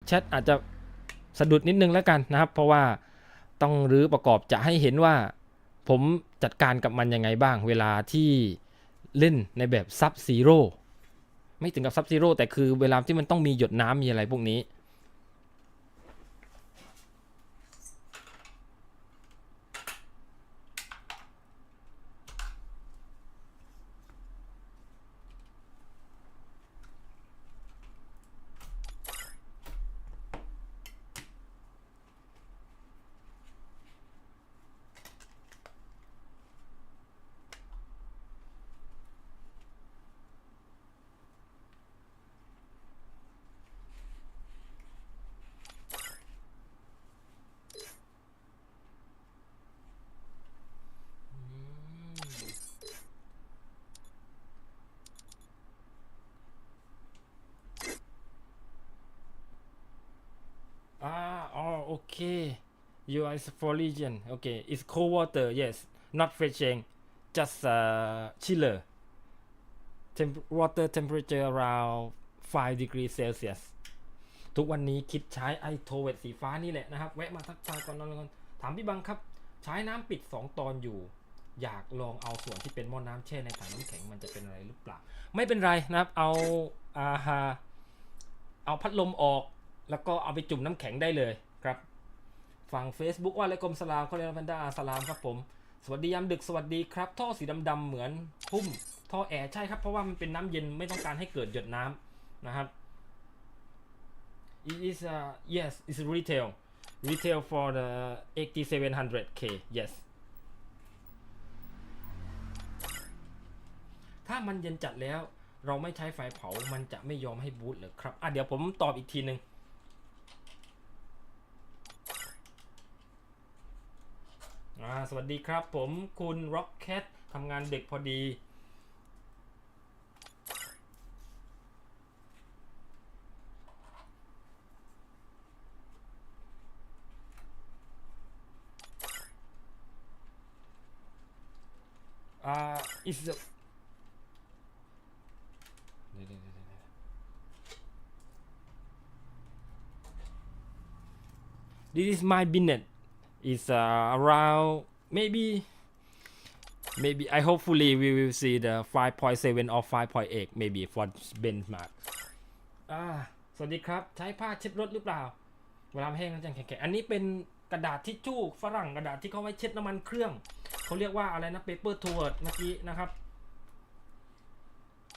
แชทอาจจะสะดุดนิดนึงแล้วกันนะครับเพราะว่าต้องรื้อประกอบจะให้เห็นว่าผมจัดการกับมันยังไงบ้างเวลาที่เล่นในแบบซับซีโร่ไม่ถึงกับซับซีโร่แต่คือเวลาที่มันต้องมีหยดน้ำมีอะไรพวกนี้โอเค you are for region okay it's cold water yes not fetching just chiller water temperature around 5 degrees Celsius ทุกวันนี้คิดใช้ iHAVEC สีฟ้านี่แหละนะครับแวะมาทักทายก่อนนอนถามพี่บังครับใช้น้ำปิด2ตอนอยู่อยากลองเอาส่วนที่เป็นหม้อน้ำแช่ในถังน้ำแข็งมันจะเป็นอะไรหรือเปล่าไม่เป็นไรนะครับเอาพัดลมออกแล้วก็เอาไปจุ่มน้ำแข็งได้เลยครับฝั่ง Facebook ว่าเลยกรมสลามเขาเรียกพันดาสลามครับผมสวัสดียามดึกสวัสดีครับท่อสีดำๆเหมือนพุ่มท่อแอร์ใช่ครับเพราะว่ามันเป็นน้ำเย็นไม่ต้องการให้เกิดหยดน้ำนะครับ it is yes it's retail for the 8700K yes ถ้ามันเย็นจัดแล้วเราไม่ใช้ไฟเผามันจะไม่ยอมให้บูตเหรอครับเดี๋ยวผมตอบอีกทีนึงสวัสดีครับผมคุณ Rocket ทำงานเด็กพอดี is the this is my business is around maybe I hopefully we will see the 5.7 or 5.8 maybe for benchmark สวัสดีครับใช้ผ้าเช็ดรถหรือเปล่าเวลาแห้งแล้วจะแข็งๆอันนี้เป็นกระดาษทิชชู่ฝรั่งกระดาษที่เขาไว้เช็ดน้ำมันเครื่องเขาเรียกว่าอะไรนะ paper towel เมื่อกี้นะครับ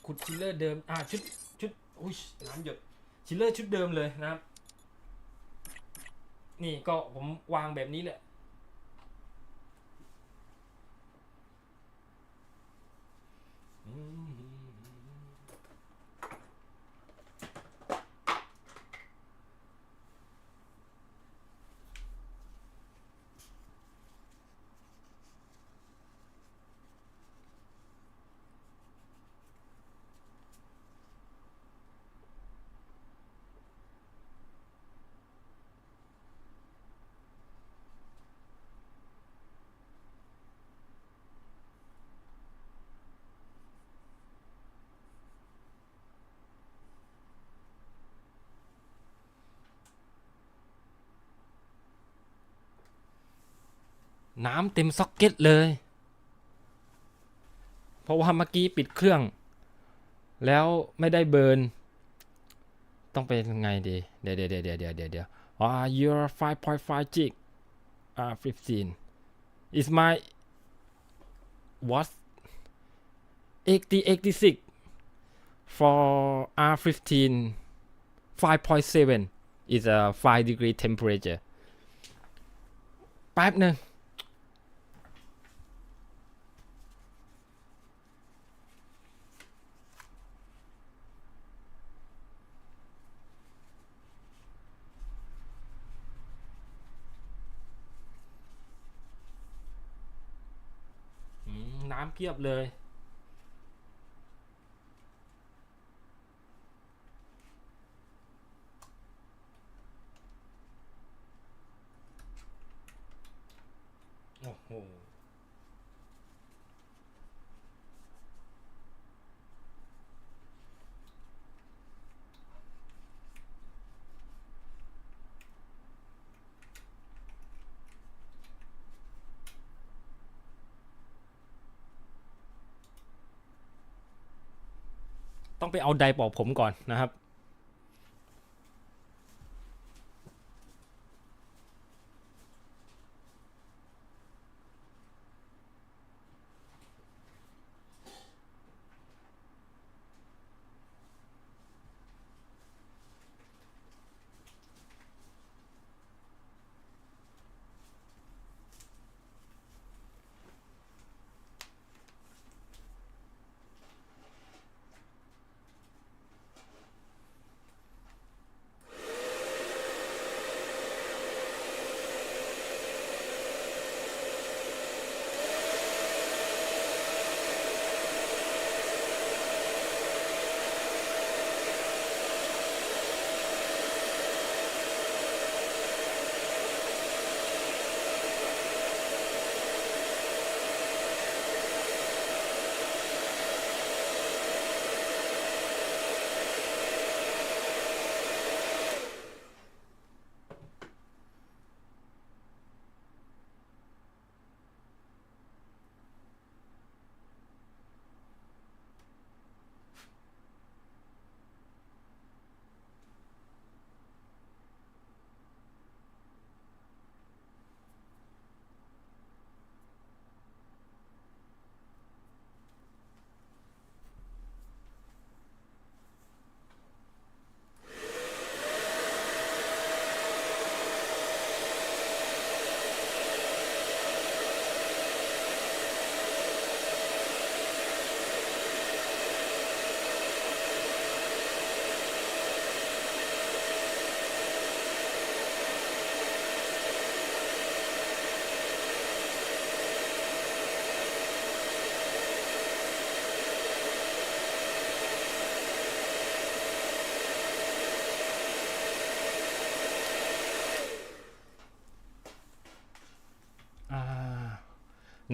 ขุดชิลเลอร์เดิมชุดอุ้ยน้ำหยดชิลเลอร์ชุดเดิมเลยนะครับนี่ก็ผมวางแบบนี้แหละน้ำเต็มซ็อกเก็ตเลยเพราะว่าเมื่อกี้ปิดเครื่องแล้วไม่ได้เบิร์นต้องเป็นไงดีเดี๋ยวyour 5.5 gig 15 is my what 86 for R15 5.7 is a 5 degree temperature แป๊บนึงน้ำเพียบเลยโอ้โห ต้องไปเอาไดร์เป่าผมก่อนนะครับ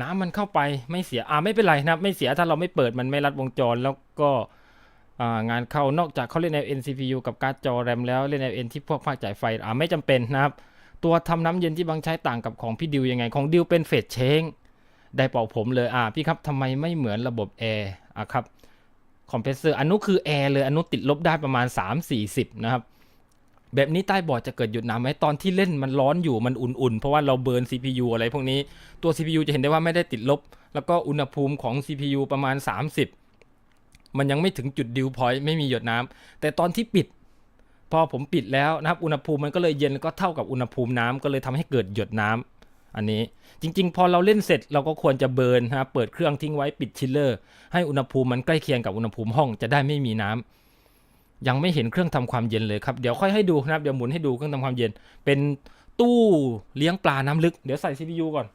น้ำมันเข้าไปไม่เสียไม่เป็นไรนะครับไม่เสียถ้าเราไม่เปิดมันไม่รัดวงจรแล้วก็งานเข้านอกจากเขาเล่น LN CPU กับการ์ดจอแรมแล้วเล่น LN ที่พวกภาคจ่ายไฟไม่จำเป็นนะครับตัวทำน้ำเย็นที่บางใช้ต่างกับของพี่ดิวยังไงของดิวเป็นเฟสเชงได้เป่าผมเลยพี่ครับทำไมไม่เหมือนระบบแอร์ครับคอมเพรสเซอร์อนุคือแอร์เลยอนุติดลบได้ประมาณ 3-40 นะครับแบบนี้ใต้บอร์ดจะเกิดหยุดน้ำไหมตอนที่เล่นมันร้อนอยู่มันอุ่นๆเพราะว่าเราเบิร์น CPU อะไรพวกนี้ตัว CPU จะเห็นได้ว่าไม่ได้ติดลบแล้วก็อุณหภูมิของ CPU ประมาณ30มันยังไม่ถึงจุดดิวพอยต์ไม่มีหยดน้ำแต่ตอนที่ปิดพอผมปิดแล้วนะครับอุณหภูมิมันก็เลยเย็นก็เท่ากับอุณหภูมิน้ำก็เลยทำให้เกิดหยดน้ำอันนี้จริงๆพอเราเล่นเสร็จเราก็ควรจะเบิร์นนะครับเปิดเครื่องทิ้งไว้ปิดชิลเลอร์ให้อุณหภูมิมันใกล้เคียงกับอุณหภูมิห้องจะได้ไม่มีน้ำยังไม่เห็นเครื่องทำความเย็นเลยครับเดี๋ยวค่อยให้ดูนะครับเดี๋ยวหมุนให้ดูเครื่องทำความเย็นเป็นตู้เลี้ยงปลาน้ำลึกเดี๋ยวใส่ CPU ก่อน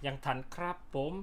ยังทันครับผม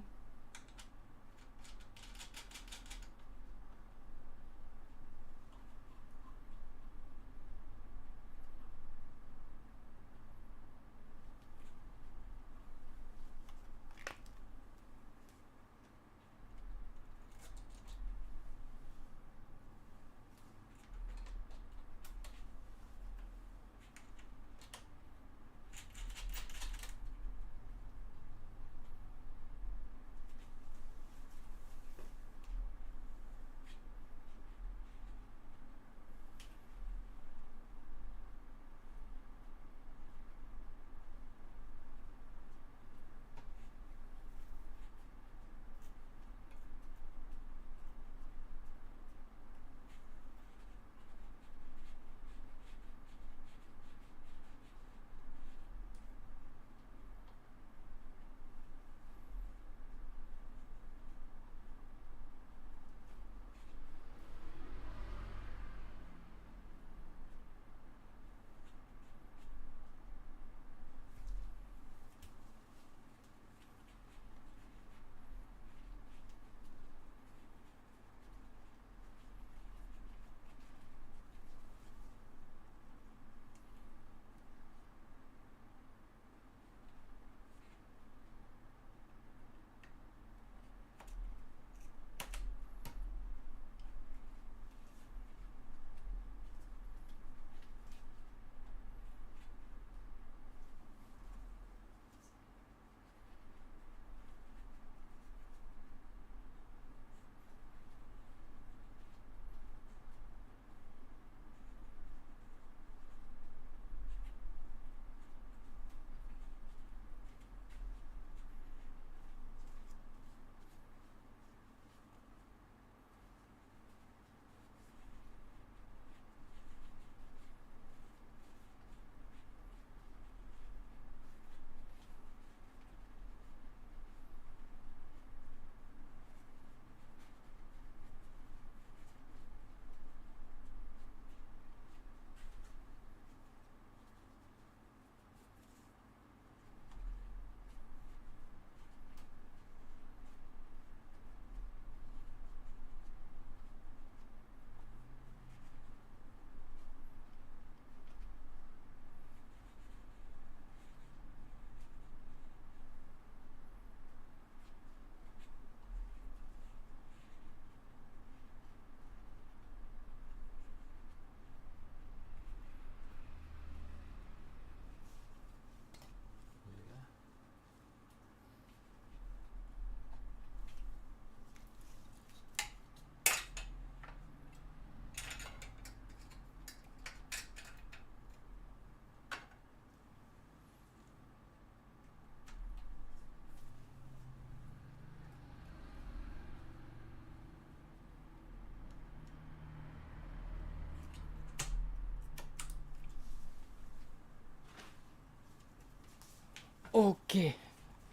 โอเค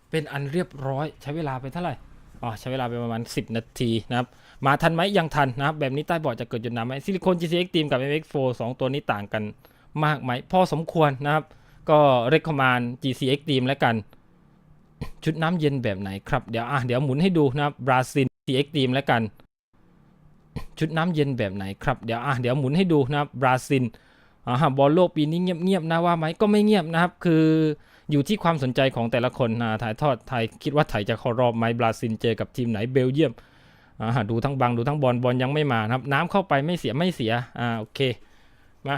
เป็นอันเรียบร้อยใช้เวลาไปเท่าไหร่ใช้เวลาไปประมาณ10 นาทีนะครับมาทันไหมยังทันนะครับแบบนี้ใต้บอร์ดจะเกิดจุดน้ำไหมซิลิโคน GCX Team กับ MX4 2ตัวนี้ต่างกันมากไหมพอสมควรนะครับก็ recommend GCX Team แล้วกันชุดน้ำเย็นแบบไหนครับเดี๋ยวหมุนให้ดูนะครับบราซิล GCX Team แล้วกันชุดน้ำเย็นแบบไหนครับเดี๋ยวหมุนให้ดูนะครับบราซิลบอลโลกปีนี้เงียบๆนะว่าไหมก็ไม่เงียบนะครับคืออยู่ที่ความสนใจของแต่ละคนถ่ายทอดไทยคิดว่าไทยจะเข้ารอบไหมบราซิลเจอกับทีมไหนเบลเยียมดูทั้งบังดูทั้งบอลยังไม่มานะครับน้ำเข้าไปไม่เสียโอเคมา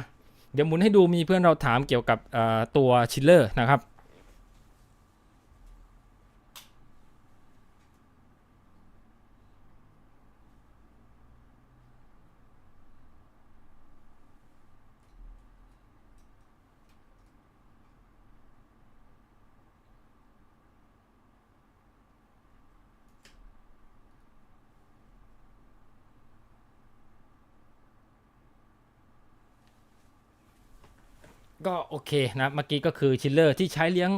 เดี๋ยวหมุนให้ดูมีเพื่อนเราถามเกี่ยวกับตัวชิลเลอร์นะครับก็โอเคนะเมื่อกี้ก็คือชิลเลอร์ที่ใช้เลี้ยง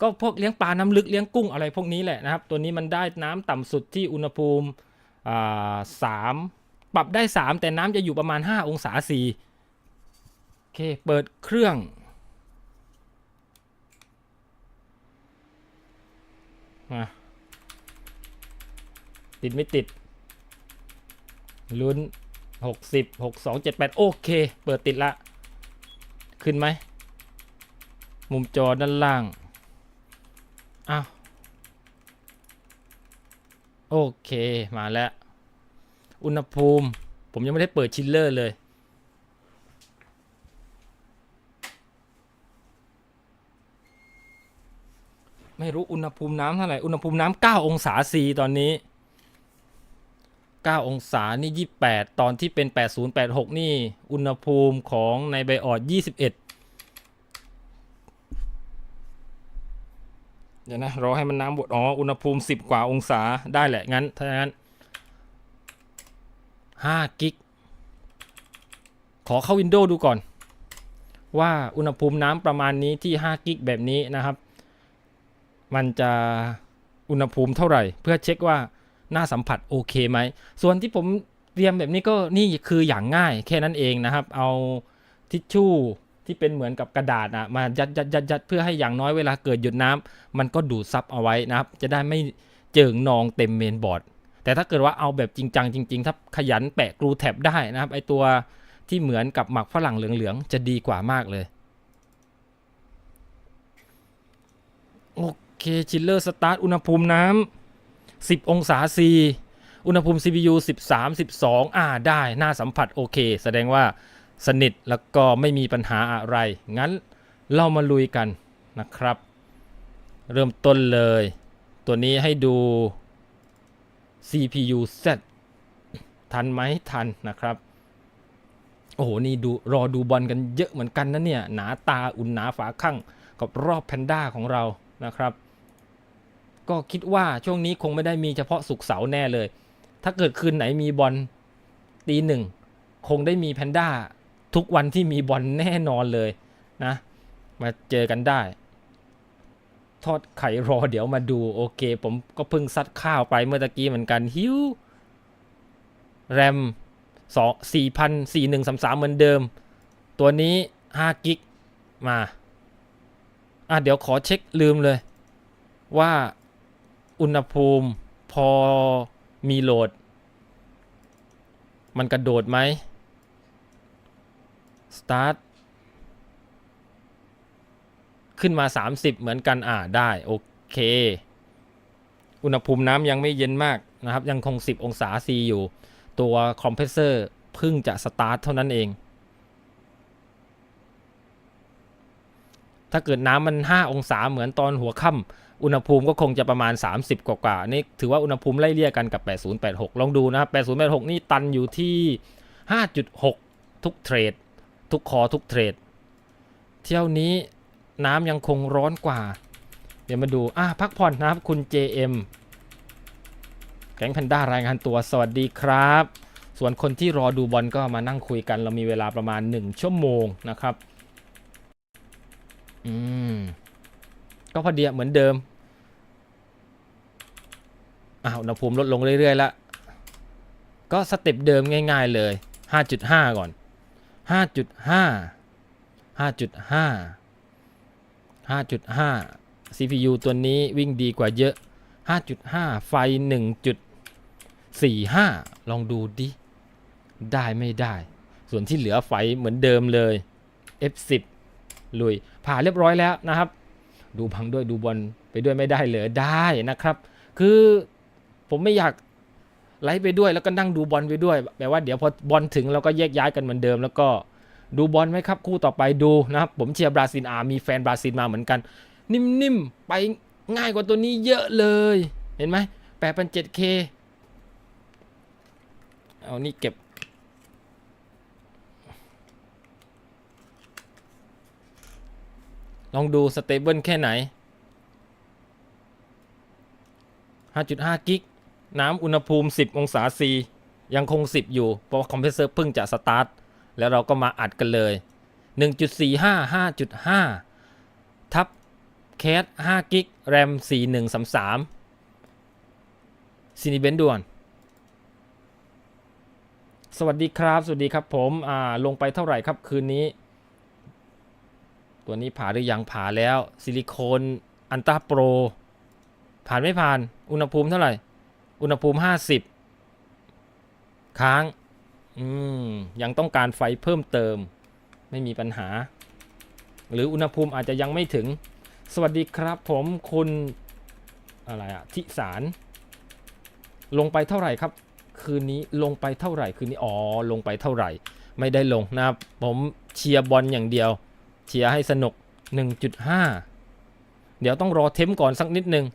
ก็พวกเลี้ยงปลาน้ำลึกเลี้ยงกุ้งอะไรพวกนี้แหละนะครับตัวนี้มันได้น้ำต่ำสุดที่อุณหภูมิ3ปรับได้3แต่น้ำจะอยู่ประมาณ5องศา4โอเคเปิดเครื่อง มาติดไม่ติดลุ้น60 62 78โอเคเปิดติดละขึ้นไหมมุมจอด้านล่างอ้าวโอเคมาแล้วอุณหภูมิผมยังไม่ได้เปิดชิลเลอร์เลยไม่รู้อุณหภูมิน้ำเท่าไหร่อุณหภูมิน้ำ9องศาCตอนนี้9องศานี่28ตอนที่เป็น80 86นี่อุณหภูมิของในไบออด21เดี๋ยวนะรอให้มันน้ำบดอุณหภูมิ10กว่าองศาได้แหละงั้นถ้างั้น5กิกขอเข้า Windows ดูก่อนว่าอุณหภูมิน้ำประมาณนี้ที่5กิกแบบนี้นะครับมันจะอุณหภูมิเท่าไหร่เพื่อเช็คว่าหน้าสัมผัสโอเคไหมส่วนที่ผมเตรียมแบบนี้ก็นี่คืออย่างง่ายแค่นั้นเองนะครับเอาทิชชู่ที่เป็นเหมือนกับกระดาษมายัดเพื่อให้อย่างน้อยเวลาเกิดหยดน้ำมันก็ดูดซับเอาไว้นะครับจะได้ไม่เจิ่งนองเต็มเมนบอร์ดแต่ถ้าเกิดว่าเอาแบบจริงจังจริงๆถ้าขยันแปะกรูแท็บได้นะครับไอตัวที่เหมือนกับหมักฝรั่งเหลืองๆจะดีกว่ามากเลยโอเคชิลเลอร์สตาร์ทอุณหภูมิน้ำ10องศาCอุณหภูมิ CPU 13 12ได้หน้าสัมผัสโอเคแสดงว่าสนิทแล้วก็ไม่มีปัญหาอะไรงั้นเรามาลุยกันนะครับเริ่มต้นเลยตัวนี้ให้ดู CPU Z ทันไหมทันนะครับโอ้โหนี่ดูรอดูบอลกันเยอะเหมือนกันนะเนี่ยหนาตาอุ่นหนาฝาข้างกับรอบแพนด้าของเรานะครับก็คิดว่าช่วงนี้คงไม่ได้มีเฉพาะศุกร์เสาร์แน่เลยถ้าเกิดคืนไหนมีบอลตีหนึ่งคงได้มีแพนด้าทุกวันที่มีบอลแน่นอนเลยนะมาเจอกันได้ทอดไข่รอเดี๋ยวมาดูโอเคผมก็เพิ่งซัดข้าวไปเมื่อตะกี้เหมือนกันหิวแรม4133เหมือนเดิมตัวนี้5กิกมาเดี๋ยวขอเช็คลืมเลยว่าอุณหภูมิพอมีโหลดมันกระโดดไหม Start ขึ้นมา30เหมือนกันได้โอเคอุณหภูมิน้ำยังไม่เย็นมากนะครับยังคง10องศาCอยู่ตัวคอมเพรสเซอร์เพิ่งจะสตาร์ทเท่านั้นเองถ้าเกิดน้ำมัน5องศาเหมือนตอนหัวค่ำอุณหภูมิก็คงจะประมาณ30กว่านี่ถือว่าอุณหภูมิไล่เลี่ยกันกับ8086ลองดูนะครับ8086นี่ตันอยู่ที่ 5.6 ทุกเทรดทุกคอทุกเทรดเที่ยวนี้น้ำยังคงร้อนกว่าเดี๋ยวมาดูพักผ่อนนะครับคุณ JM แก๊งแพนด้ารายงานตัวสวัสดีครับส่วนคนที่รอดูบอลก็มานั่งคุยกันเรามีเวลาประมาณ1ชั่วโมงนะครับก็พอดีเหมือนเดิมอุณหภูมิลดลงเรื่อยๆแล้วก็สเต็ปเดิมง่ายๆเลย 5.5 ก่อน 5.5 CPU ตัวนี้วิ่งดีกว่าเยอะ 5.5 ไฟ 1.45 ลองดูดิได้ไม่ได้ส่วนที่เหลือไฟเหมือนเดิมเลย F10 ลุยผ่าเรียบร้อยแล้วนะครับดูพังด้วยดูบอลไปด้วยไม่ได้เลยได้นะครับคือผมไม่อยากไลฟ์ไปด้วยแล้วก็นั่งดูบอลไปด้วยแปลว่าเดี๋ยวพอบอลถึงเราก็แยกย้ายกันเหมือนเดิมแล้วก็ดูบอลไหมครับคู่ต่อไปดูนะครับผมเชียร์บราซิลมีแฟนบราซิลมาเหมือนกันนิ่มๆไปง่ายกว่าตัวนี้เยอะเลยเห็นไหม 8,700K เอานี่เก็บลองดูสเตเบิลแค่ไหน 5.5 กิกน้ำอุณหภูมิ10องศาCยังคง10อยู่เพราะว่าคอมเพรสเซอร์เพิ่งจะสตาร์ทแล้วเราก็มาอัดกันเลย 1.45 5.5 ทับแคส5กิกแรม4133ซินิเบนด่วนสวัสดีครับสวัสดีครับผมลงไปเท่าไหร่ครับคืนนี้ตัวนี้ผ่าหรือยังผ่าแล้วซิลิโคนอันต้าโปร ผ่านไม่ผ่านอุณหภูมิเท่าไหร่อุณหภูมิ50ค้างยังต้องการไฟเพิ่มเติมไม่มีปัญหาหรืออุณหภูมิอาจจะยังไม่ถึงสวัสดีครับผมคุณอะไรอะทิสารลงไปเท่าไหร่ครับคืนนี้ลงไปเท่าไหร่คืนนี้ลงไปเท่าไหร่ไม่ได้ลงนะครับผมเชียร์บอลอย่างเดียวเชียร์ให้สนุก 1.5 เดี๋ยวต้องรอเทมก่อนสักนิดนึง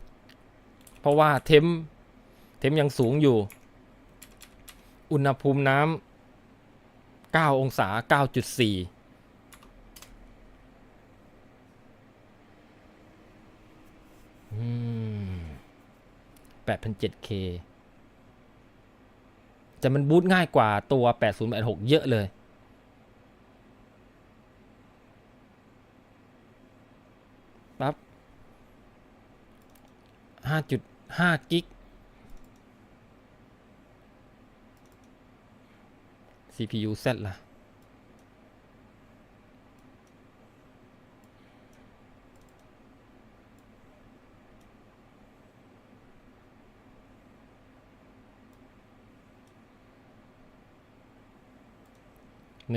เพราะว่าเทมยังสูงอยู่อุณหภูมิน้ำ9องศา 9.4 8,700K จะมันบูตง่ายกว่าตัว8086เยอะเลยปั๊บ 5.5 กิก CPU Z ล่ะ1.488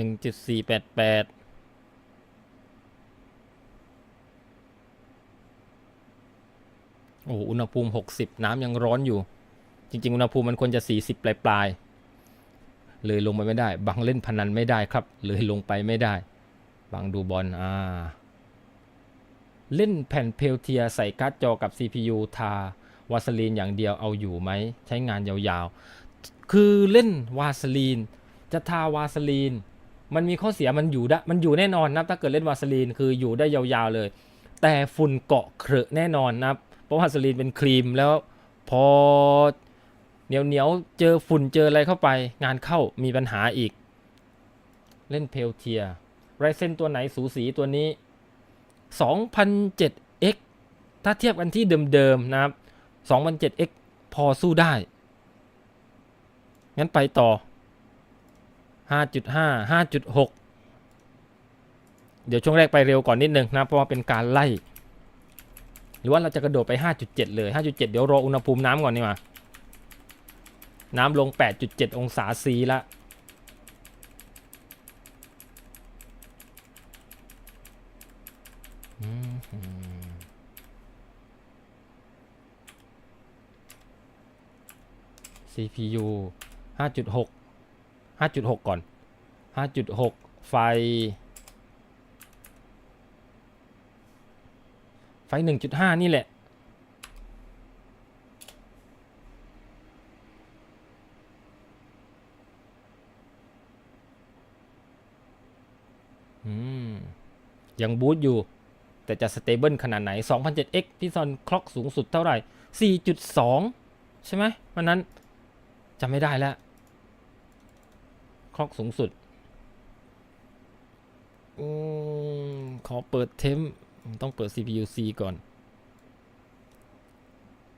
โอ้อุณหภูมิ60น้ำยังร้อนอยู่จริงๆอุณหภูมิมันควรจะ40ปลายๆเลยลงไปไม่ได้บังเล่นพนันไม่ได้ครับเลยลงไปไม่ได้บังดูบอลเล่นแผ่นเพลเทียใส่การ์ดจอกับ CPU ทาวาสลีนอย่างเดียวเอาอยู่ไหมใช้งานยาวๆคือเล่นวาสลีนจะทาวาสลีนมันมีข้อเสียมันอยู่แน่นอนนะถ้าเกิดเล่นวาสลีนคืออยู่ได้ยาวๆเลยแต่ฝุ่นเกาะเครอะแน่นอนนะเพราะวาสลีนเป็นครีมแล้วพอเหนียวเจอฝุ่นเจออะไรเข้าไปงานเข้ามีปัญหาอีกเล่นเพลเทียไรเซนตัวไหนสูสีตัวนี้ 2007X ถ้าเทียบกันที่เดิมๆนะครับ 2007X พอสู้ได้งั้นไปต่อ 5.5 5.6 เดี๋ยวช่วงแรกไปเร็วก่อนนิดนึงนะเพราะว่าเป็นการไล่หรือว่าเราจะกระโดดไป 5.7 เลย 5.7 เดี๋ยวรออุณหภูมิน้ำก่อนนี่มาน้ำลง 8.7 องศาซีละCPU 5.6 5.6 ก่อน 5.6 ไฟ 1.5 นี่แหละยังบูตอยู่แต่จะสเตเบิลขนาดไหน 2007X พี่ซอนคล็อกสูงสุดเท่าไหร่ 4.2 ใช่ไหมวันนั้นจำไม่ได้แล้วคล็อกสูงสุดขอเปิดเทมต้องเปิด CPU C ก่อน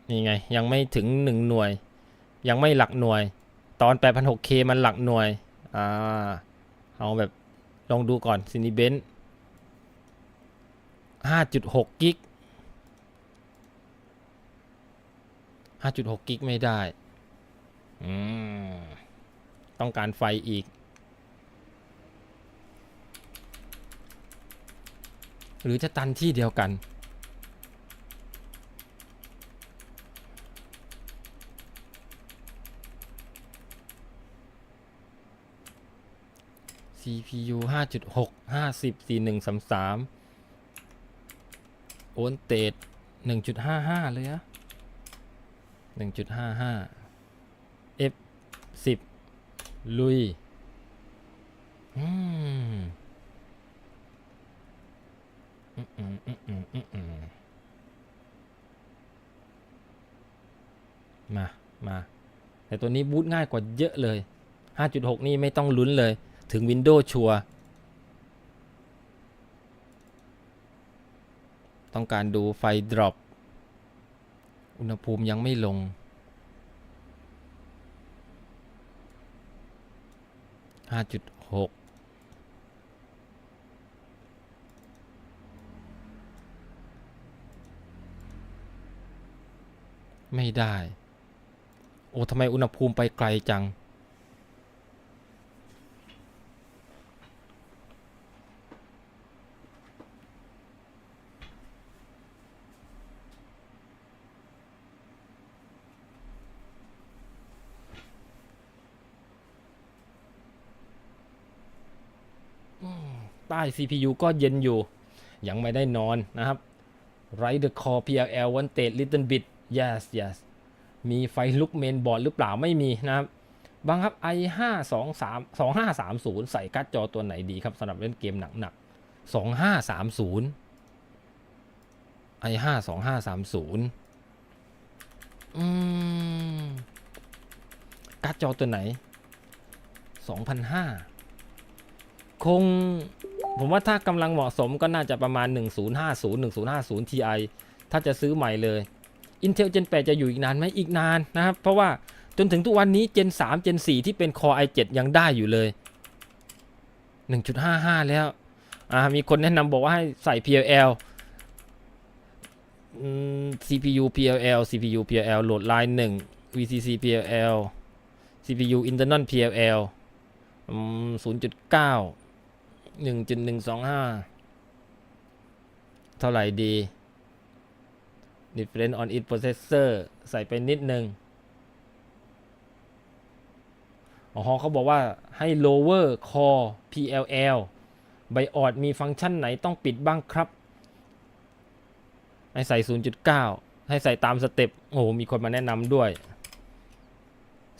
นี่ไงยังไม่ถึง1หน่วยยังไม่หลักหน่วยตอน 8,600K มันหลักหน่วยเอาแบบลองดูก่อนซินิเบน5.6 กิก 5.6 กิกไม่ได้ต้องการไฟอีกหรือจะตันที่เดียวกันCPU 5.6 50 4133โอนเตด 1.55 เลยอะ 1.55 F10 ลุยมาแต่ตัวนี้บูตง่ายกว่าเยอะเลย 5.6 นี่ไม่ต้องลุ้นเลยถึง Windows ชัวร์ต้องการดูไฟดรอปอุณหภูมิยังไม่ลง 5.6 ไม่ได้โอ้ทำไมอุณหภูมิไปไกลจังใต้ CPU ก็เย็นอยู่ยังไม่ได้นอนนะครับ Right the core PLL wanted little bit yes yes มีไฟลุกเมนบอร์ดหรือเปล่าไม่มีนะครับบางครับ i5 2530ใส่การ์ดจอตัวไหนดีครับสำหรับเล่นเกมหนักๆ2530 i5 2530การ์ดจอตัวไหน 2,500 คงผมว่าถ้ากำลังเหมาะสมก็น่าจะประมาณ1050 Ti ถ้าจะซื้อใหม่เลย Intel Gen 8 จะอยู่อีกนานไหมอีกนานนะครับเพราะว่าจนถึงทุกวันนี้ Gen 3 Gen 4 ที่เป็น Core i7 ยังได้อยู่เลย 1.55 แล้วมีคนแนะนำบอกว่าให้ใส่ PLL CPU PLL CPU PLL โหลด Line 1 VCC PLL CPU internal PLL 0.9 1.125 เท่าไหร่ดี Difference on its processor ใส่ไปนิดนึงเขาบอกว่าให้ lower core PLL BIOS มีฟังก์ชันไหนต้องปิดบ้างครับให้ใส่ 0.9 ให้ใส่ตามสเต็ปมีคนมาแนะนำด้วย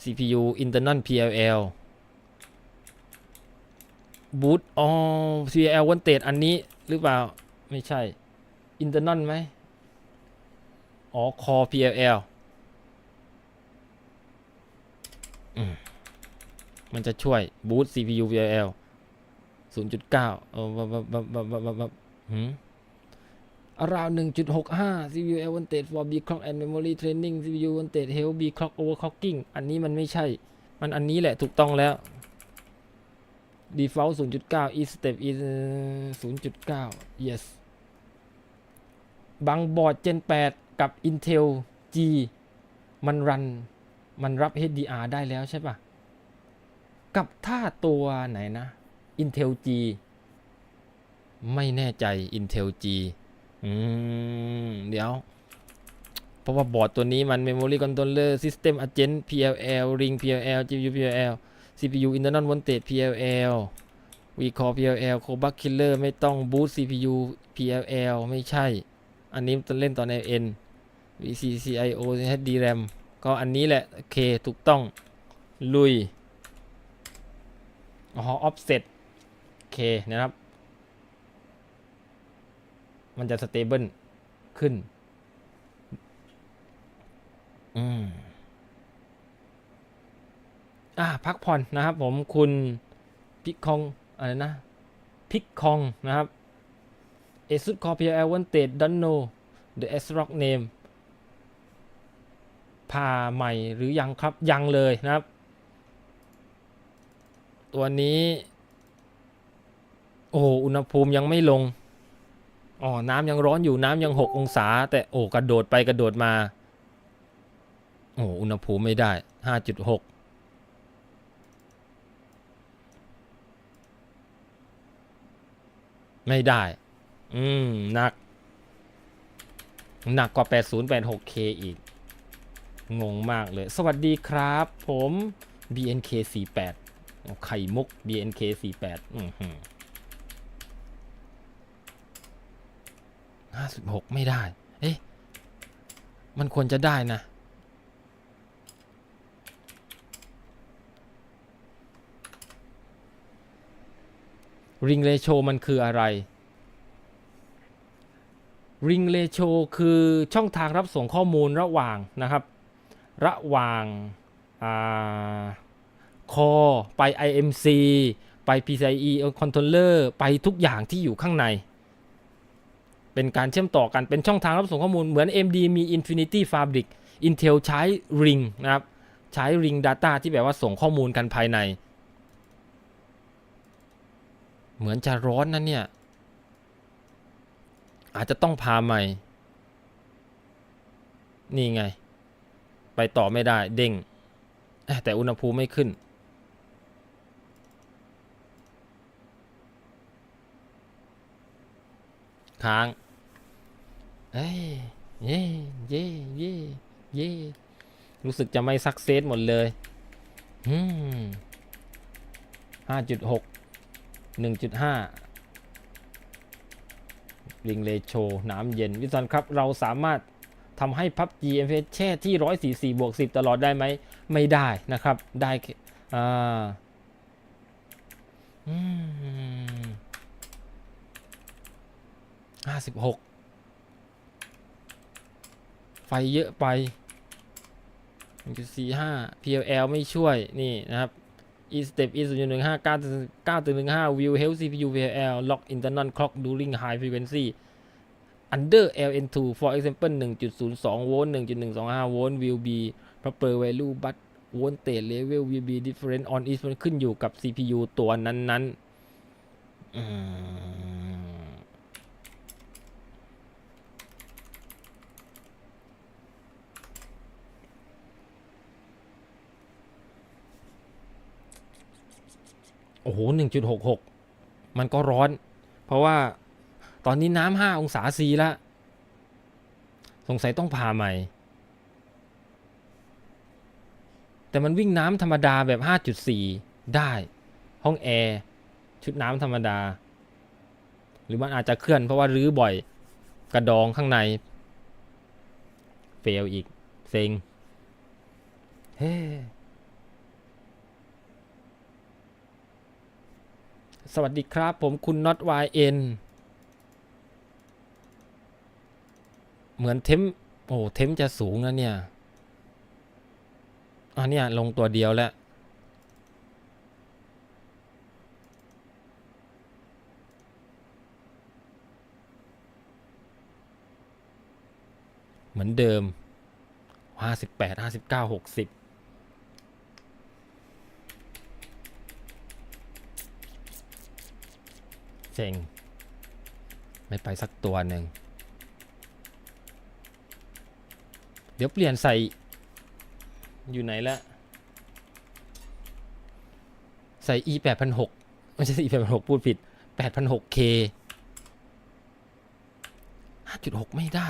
CPU internal PLL boot PLL wanted อันนี้หรือเปล่าไม่ใช่ internal ไหมcore PLL มันจะช่วย boot CPU PLL 0.9 around 1.65 CPU wanted for B clock and memory training CPU wanted help B clock overclocking อันนี้มันไม่ใช่มันอันนี้แหละถูกต้องแล้ว default 0.9 each step is 0.9 yes บางบอร์ด Gen 8 กับ Intel G มันรับ HDR ได้แล้วใช่ปะกับถ้าตัวไหนนะ Intel G ไม่แน่ใจ Intel G เดี๋ยวเพราะว่าบอร์ดตัวนี้มัน Memory Controller System Agent PLL Ring PLL GPU PLL CPU Internal Voltage PLL V-Core PLL Cobalt Killer ไม่ต้อง Boot CPU PLL ไม่ใช่อันนี้ต้องเล่นตอน LN VCCIO HDRAM ก็อันนี้แหละโอเคถูกต้องลุยoffset โอเคนะครับมันจะ stable ขึ้นพักผ่อนนะครับผมคุณพิกคองอะไรนะพิกคองนะครับ ASUS Core PLL wanted don't know the ASRock name พาใหม่หรือยังครับยังเลยนะครับตัวนี้อุณหภูมิยังไม่ลงน้ำยังร้อนอยู่น้ำยัง6 องศาแต่กระโดดไปกระโดดมาอุณหภูมิไม่ได้ 5.6 ไม่ได้หนักกว่า 8086K อีกงงมากเลยสวัสดีครับผม BNK48 ไข่มุก BNK48 56ไม่ได้มันควรจะได้นะRing Ratio มันคืออะไร Ring Ratio คือช่องทางรับส่งข้อมูลระหว่างนะครับระหว่างCore ไป IMC ไป PCIe Controller ไปทุกอย่างที่อยู่ข้างในเป็นการเชื่อมต่อกันเป็นช่องทางรับส่งข้อมูลเหมือน AMD มี Infinity Fabric Intel ใช้ Ring นะครับใช้ Ring Data ที่แบบว่าส่งข้อมูลกันภายในเหมือนจะร้อนนะเนี่ยอาจจะต้องพาใหม่นี่ไง ไปต่อไม่ได้เด้งแต่อุณหภูมิไม่ขึ้นค้างเอ้ยเย่เย่เย่เย่รู้สึกจะไม่ซักเซสหมดเลย5.6 1.5ลิงเลโชน้ำเย็นวิสันครับเราสามารถทำให้ PUBG FPS แช่ที่144+10ตลอดได้ไหมไม่ได้นะครับได้56ไฟเยอะไป 1.45 PLL ไม่ช่วยนี่นะครับ e step e 0.15 9.15 will help CPU PLL lock internal clock during high frequency under LN2 for example 1.02 volt 1.125 volt will be proper value but voltage level will be different on each มันขึ้นอยู่กับ CPU ตัวนั้นโอ้โห 1.66 มันก็ร้อนเพราะว่าตอนนี้น้ำ5 องศาซีแล้วสงสัยต้องผ่าใหม่แต่มันวิ่งน้ำธรรมดาแบบ 5.4 ได้ห้องแอร์ชุดน้ำธรรมดาหรือมันอาจจะเคลื่อนเพราะว่ารื้อบ่อยกระดองข้างในเฟลอีกเซ็งเฮ้สวัสดีครับผมคุณ not yn เหมือนเทมโอ้เทมจะสูงนะเนี่ยเนี่ยลงตัวเดียวแล้วเหมือนเดิม58 59 60เซ็งไม่ไปสักตัวหนึ่งเดี๋ยวเปลี่ยนใส่อยู่ไหนละใส่ e 8,600ไม่ใช่ e 8,600พูดผิด 8,600K 5.6 ไม่ได้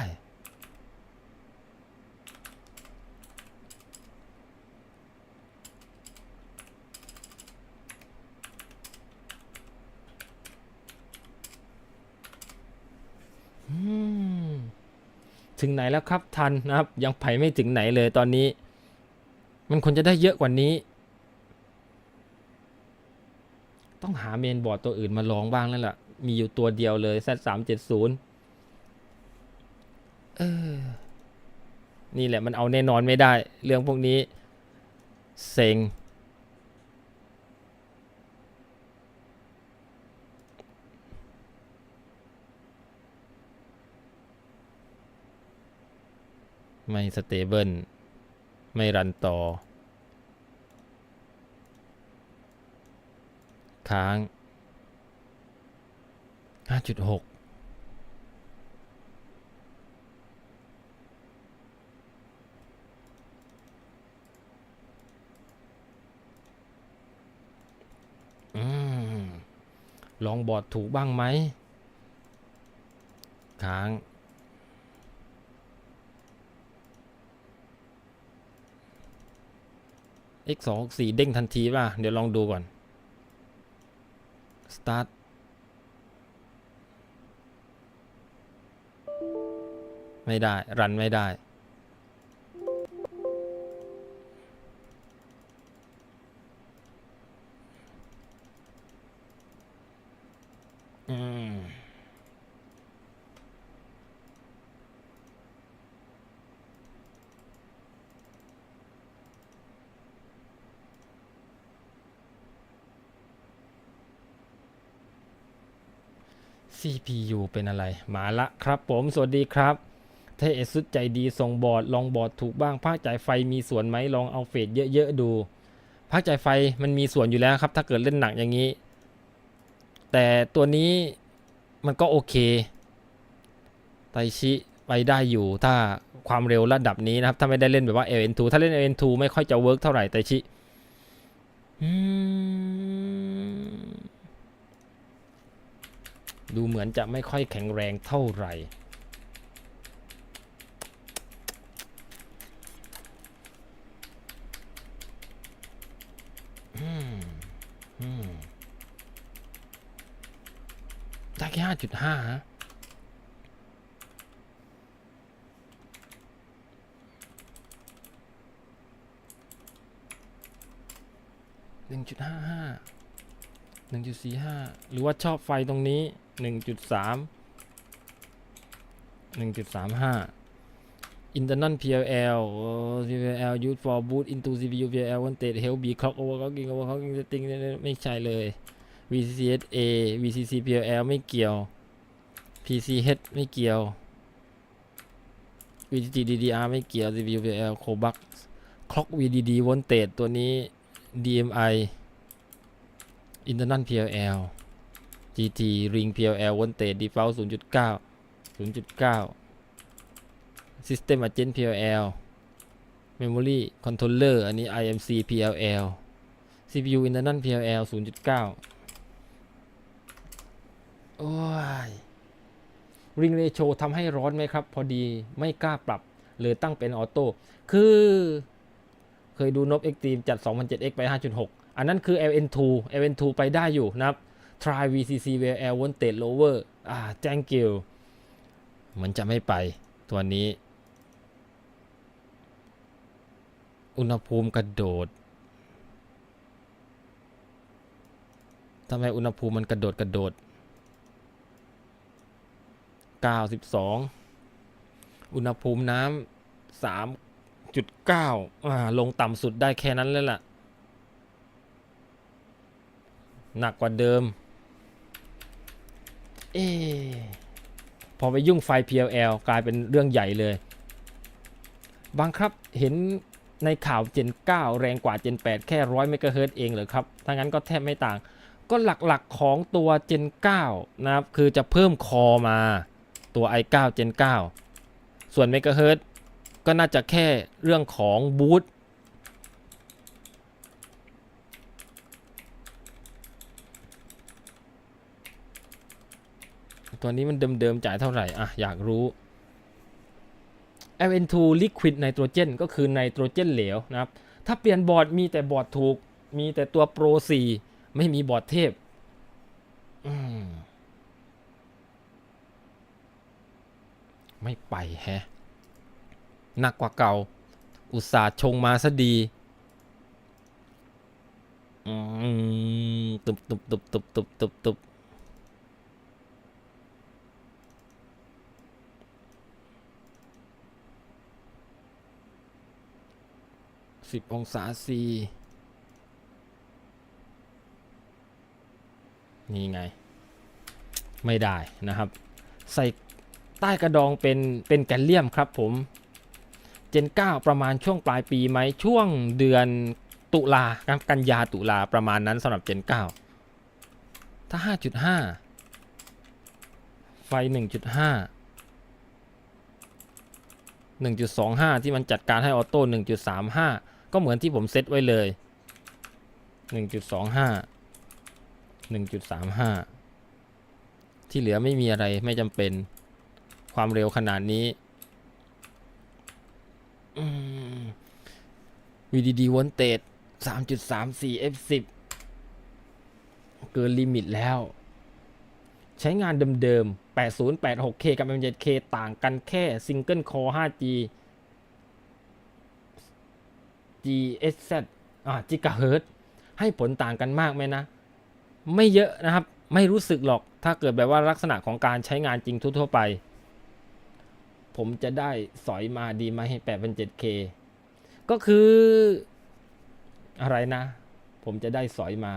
ถึงไหนแล้วครับทันนะครับยังไปไม่ถึงไหนเลยตอนนี้มันควรจะได้เยอะกว่านี้ต้องหาเมนบอร์ดตัวอื่นมาลองบ้างแล้วล่ะมีอยู่ตัวเดียวเลย Z370 นี่แหละมันเอาแน่นอนไม่ได้เรื่องพวกนี้เซ็งไม่สเตเบิลไม่รันต่อค้าง 5.6 ลองบอร์ดถูกบ้างไหมค้าง x264 เด้งทันทีป่ะเดี๋ยวลองดูก่อน start ไม่ได้รันไม่ได้CPU เป็นอะไรมาละครับผมสวัสดีครับเทเอสุดใจดีส่งบอร์ดลองบอร์ดถูกบ้างภาคจ่ายไฟมีส่วนไหมลองเอาเฟสเยอะๆดูภาคจ่ายไฟมันมีส่วนอยู่แล้วครับถ้าเกิดเล่นหนักอย่างนี้แต่ตัวนี้มันก็โอเคไตชิ ไปได้อยู่ถ้าความเร็วระดับนี้นะครับถ้าไม่ได้เล่นแบบว่า LN2 ถ้าเล่น LN2 ไม่ค่อยจะเวิร์กเท่าไหร่แต่ชิดูเหมือนจะไม่ค่อยแข็งแรงเท่าไหร่ได้แค่ 5.5 ฮะ1.55 1.45 หรือว่าชอบไฟตรงนี้ 1.3 1.35 internal PLL PLL used for boot into CPU PLL voltage help be clock overclocking setting ไม่ใช่เลย VCCA VCC PLL ไม่เกี่ยว PCH ไม่เกี่ยว VCC DDR ไม่เกี่ยว CPU PLL Cobux clock VDD voltage ตัวนี้ DMI internal PLL GT ring PLL voltage default 0.9 system agent PLL memory controller อันนี้ IMC PLL CPU internal PLL 0.9 โอ้ย ring ratio ทำให้ร้อนไหมครับพอดีไม่กล้าปรับเลยตั้งเป็นออโต้คือเคยดูนบ Extreme จัด 2007X ไป 5.6 อันนั้นคือ LN2 ไปได้อยู่นะครับ try VCC VL voltage lower thank you เหมือนจะไม่ไปตัวนี้อุณหภูมิกระโดดทำไมอุณหภูมิมันกระโดด92อุณหภูมิน้ำ 3.9 ลงต่ำสุดได้แค่นั้นแล้วล่ะหนักกว่าเดิมพอไปยุ่งไฟ PLL กลายเป็นเรื่องใหญ่เลยบางครับเห็นในข่าว Gen 9 แรงกว่า Gen 8 แค่100 เมกะเฮิรตซ์เองเหรอครับถ้างั้นก็แทบไม่ต่างก็หลักๆของตัว Gen 9 นะครับคือจะเพิ่มคอมาตัว i9 Gen 9 ส่วนเมกะเฮิรตซ์ก็น่าจะแค่เรื่องของบูทตัวนี้มันเดิมๆจ่ายเท่าไหร่อยากรู้ LN2 Liquid Nitrogen ก็คือไนโตรเจนเหลวนะครับถ้าเปลี่ยนบอร์ดมีแต่บอร์ดถูกมีแต่ตัว Pro 4 ไม่มีบอร์ดเทพไม่ไปแฮะหนักกว่าเก่าอุตส่าห์ชงมาซะดีตุบ10 องศา C นี่ไงไม่ได้นะครับใส่ใต้กระดองเป็นแกลเลียมครับผมเจน 9 ประมาณช่วงปลายปีไหมช่วงเดือนตุลากันยาตุลาประมาณนั้นสำหรับเจน 9 ถ้า 5.5 ไฟ 1.5 1.25 ที่มันจัดการให้ออโต้ 1.35 ก็เหมือนที่ผมเซตไว้เลย 1.25 1.35 ที่เหลือไม่มีอะไรไม่จำเป็นความเร็วขนาดนี้VDD voltage 3.34 F10 เกินลิมิตแล้วใช้งานเดิมๆ 8086K กับ M7K ต่างกันแค่ Single Core 5G GHz GHz ให้ผลต่างกันมากไหมนะไม่เยอะนะครับไม่รู้สึกหรอกถ้าเกิดแบบว่าลักษณะของการใช้งานจริงทั่วไปผมจะได้สอยมาดีไหมให้ 8,700K ก็คืออะไรนะผมจะได้สอยม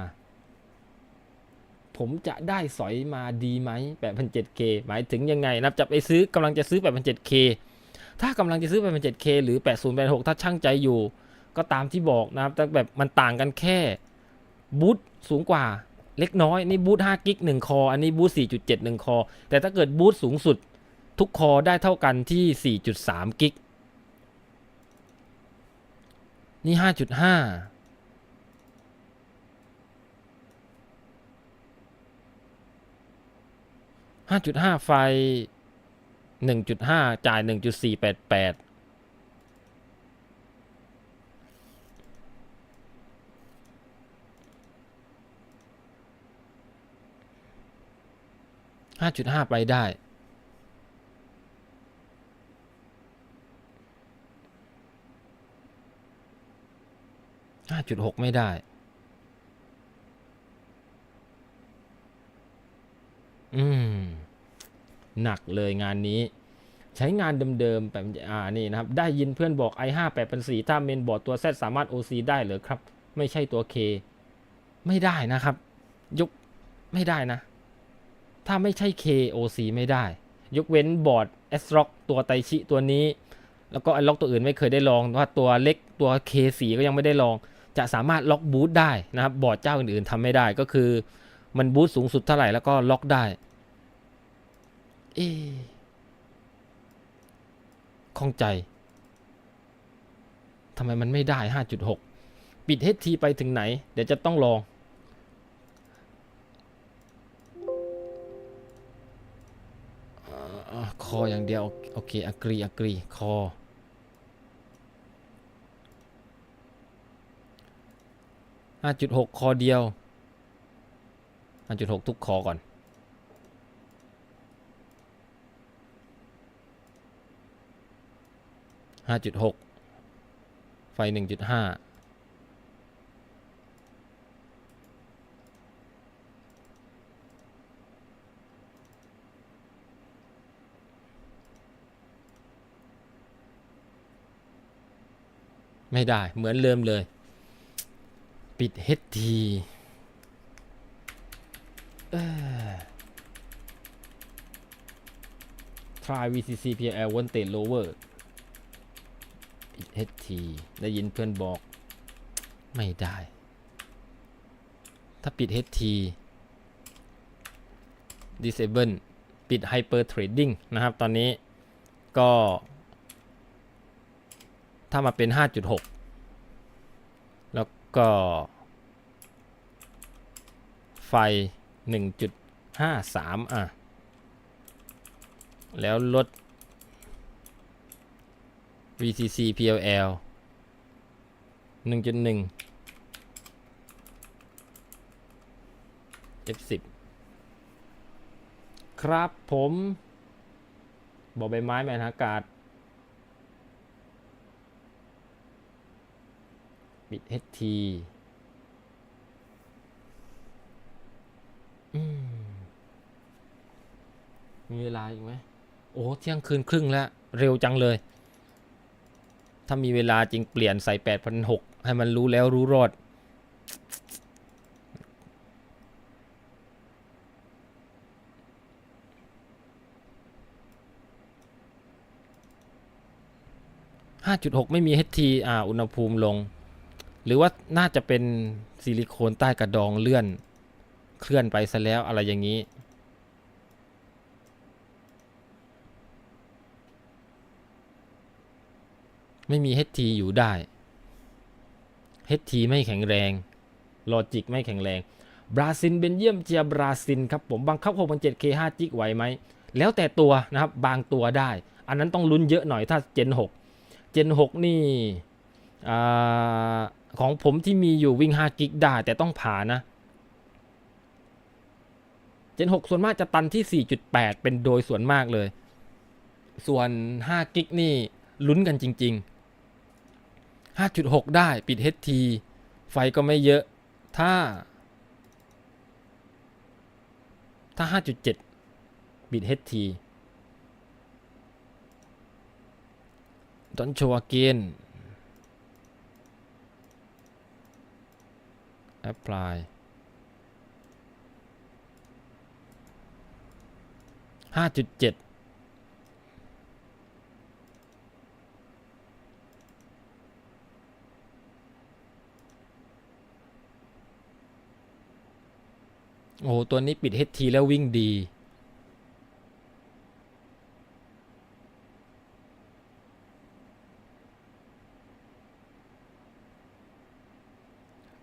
าดีไหม 8,700K หมายถึงยังไงนะจะไปซื้อกำลังจะซื้อ 8,700K ถ้ากำลังจะซื้อ 8,700K หรือ 8086 ถ้าช่างใจอยู่ก็ตามที่บอกนะครับแต่แบบมันต่างกันแค่บูทสูงกว่าเล็กน้อยนี่บูท5 กิก 1 คออันนี้บูท 4.7 1 คอแต่ถ้าเกิดบูทสูงสุด ทุกคอได้เท่ากันที่ 4.3 กิกนี่ 5.5 5.5 ไฟ 1.5 จ่าย 1.488 5.5 ไปได้ 5.6 ไม่ได้หนักเลยงานนี้ใช้งานเดิมๆแบบนี่นะครับได้ยินเพื่อนบอก i5 8,400 ถ้าเมนบอร์ดตัว Z สามารถ OC ได้เหรอครับไม่ใช่ตัว K ไม่ได้นะครับยกไม่ได้นะถ้าไม่ใช่ K OC ไม่ได้ยกเว้นบอร์ด STRIX ตัวไตชิตัวนี้แล้วก็ล็อกตัวอื่นไม่เคยได้ลองว่าตัวเล็กตัว K4 ก็ยังไม่ได้ลองจะสามารถล็อกบูตได้นะครับบอร์ดเจ้าอื่นๆทำไม่ได้ก็คือมันบูตสูงสุดเท่าไหร่แล้วก็ล็อกได้ข้องใจทำไมมันไม่ได้ 5.6 ปิด HT ไปถึงไหนเดี๋ยวจะต้องลองคออย่างเดียวโอเคอักรีคอ5.6 คอเดียว 5.6 ทุกคอก่อน5.6 ไฟ 1.5 ไม่ได้เหมือนเดิมเลยปิด HT try VCC PL voltage lower ปิด HT ได้ยินเพื่อนบอกไม่ได้ถ้าปิด HT disable ปิด hyper trading นะครับตอนนี้ก็ถ้ามาเป็น 5.6 แล้วก็ไฟ 1.53 แล้วลด VCC PLL 1.1 F10 ครับผมบอใบไม้แมนอากาศปิด HT มีเวลาอีกไหมโอ้เที่ยงคืนครึ่งแล้วเร็วจังเลยถ้ามีเวลาจริงเปลี่ยนใส่ 8,600 ให้มันรู้แล้วรู้รอด5.6 ไม่มี HT อุณหภูมิลงหรือว่าน่าจะเป็นซิลิโคนใต้กระดองเลื่อนเคลื่อนไปซะแล้วอะไรอย่างนี้ไม่มี HT อยู่ได้ HT ไม่แข็งแรงลอจิกไม่แข็งแรงบราซิลเบนเยียมเจียบราซิลครับผมบังคับ 6,700K 5 จิกไหวไหมแล้วแต่ตัวนะครับบางตัวได้อันนั้นต้องลุ้นเยอะหน่อยถ้า Gen 6 นี่ของผมที่มีอยู่วิ่ง5 กิกได้แต่ต้องผ่านะ Gen 6 ส่วนมากจะตันที่ 4.8 เป็นโดยส่วนมากเลยส่วน5 กิกนี่ลุ้นกันจริงๆ 5.6 ได้ปิด HT ไฟก็ไม่เยอะถ้า 5.7 ปิด HT Don't show again apply 5.7โอ้ตัวนี้ปิด HT แล้ววิ่งดี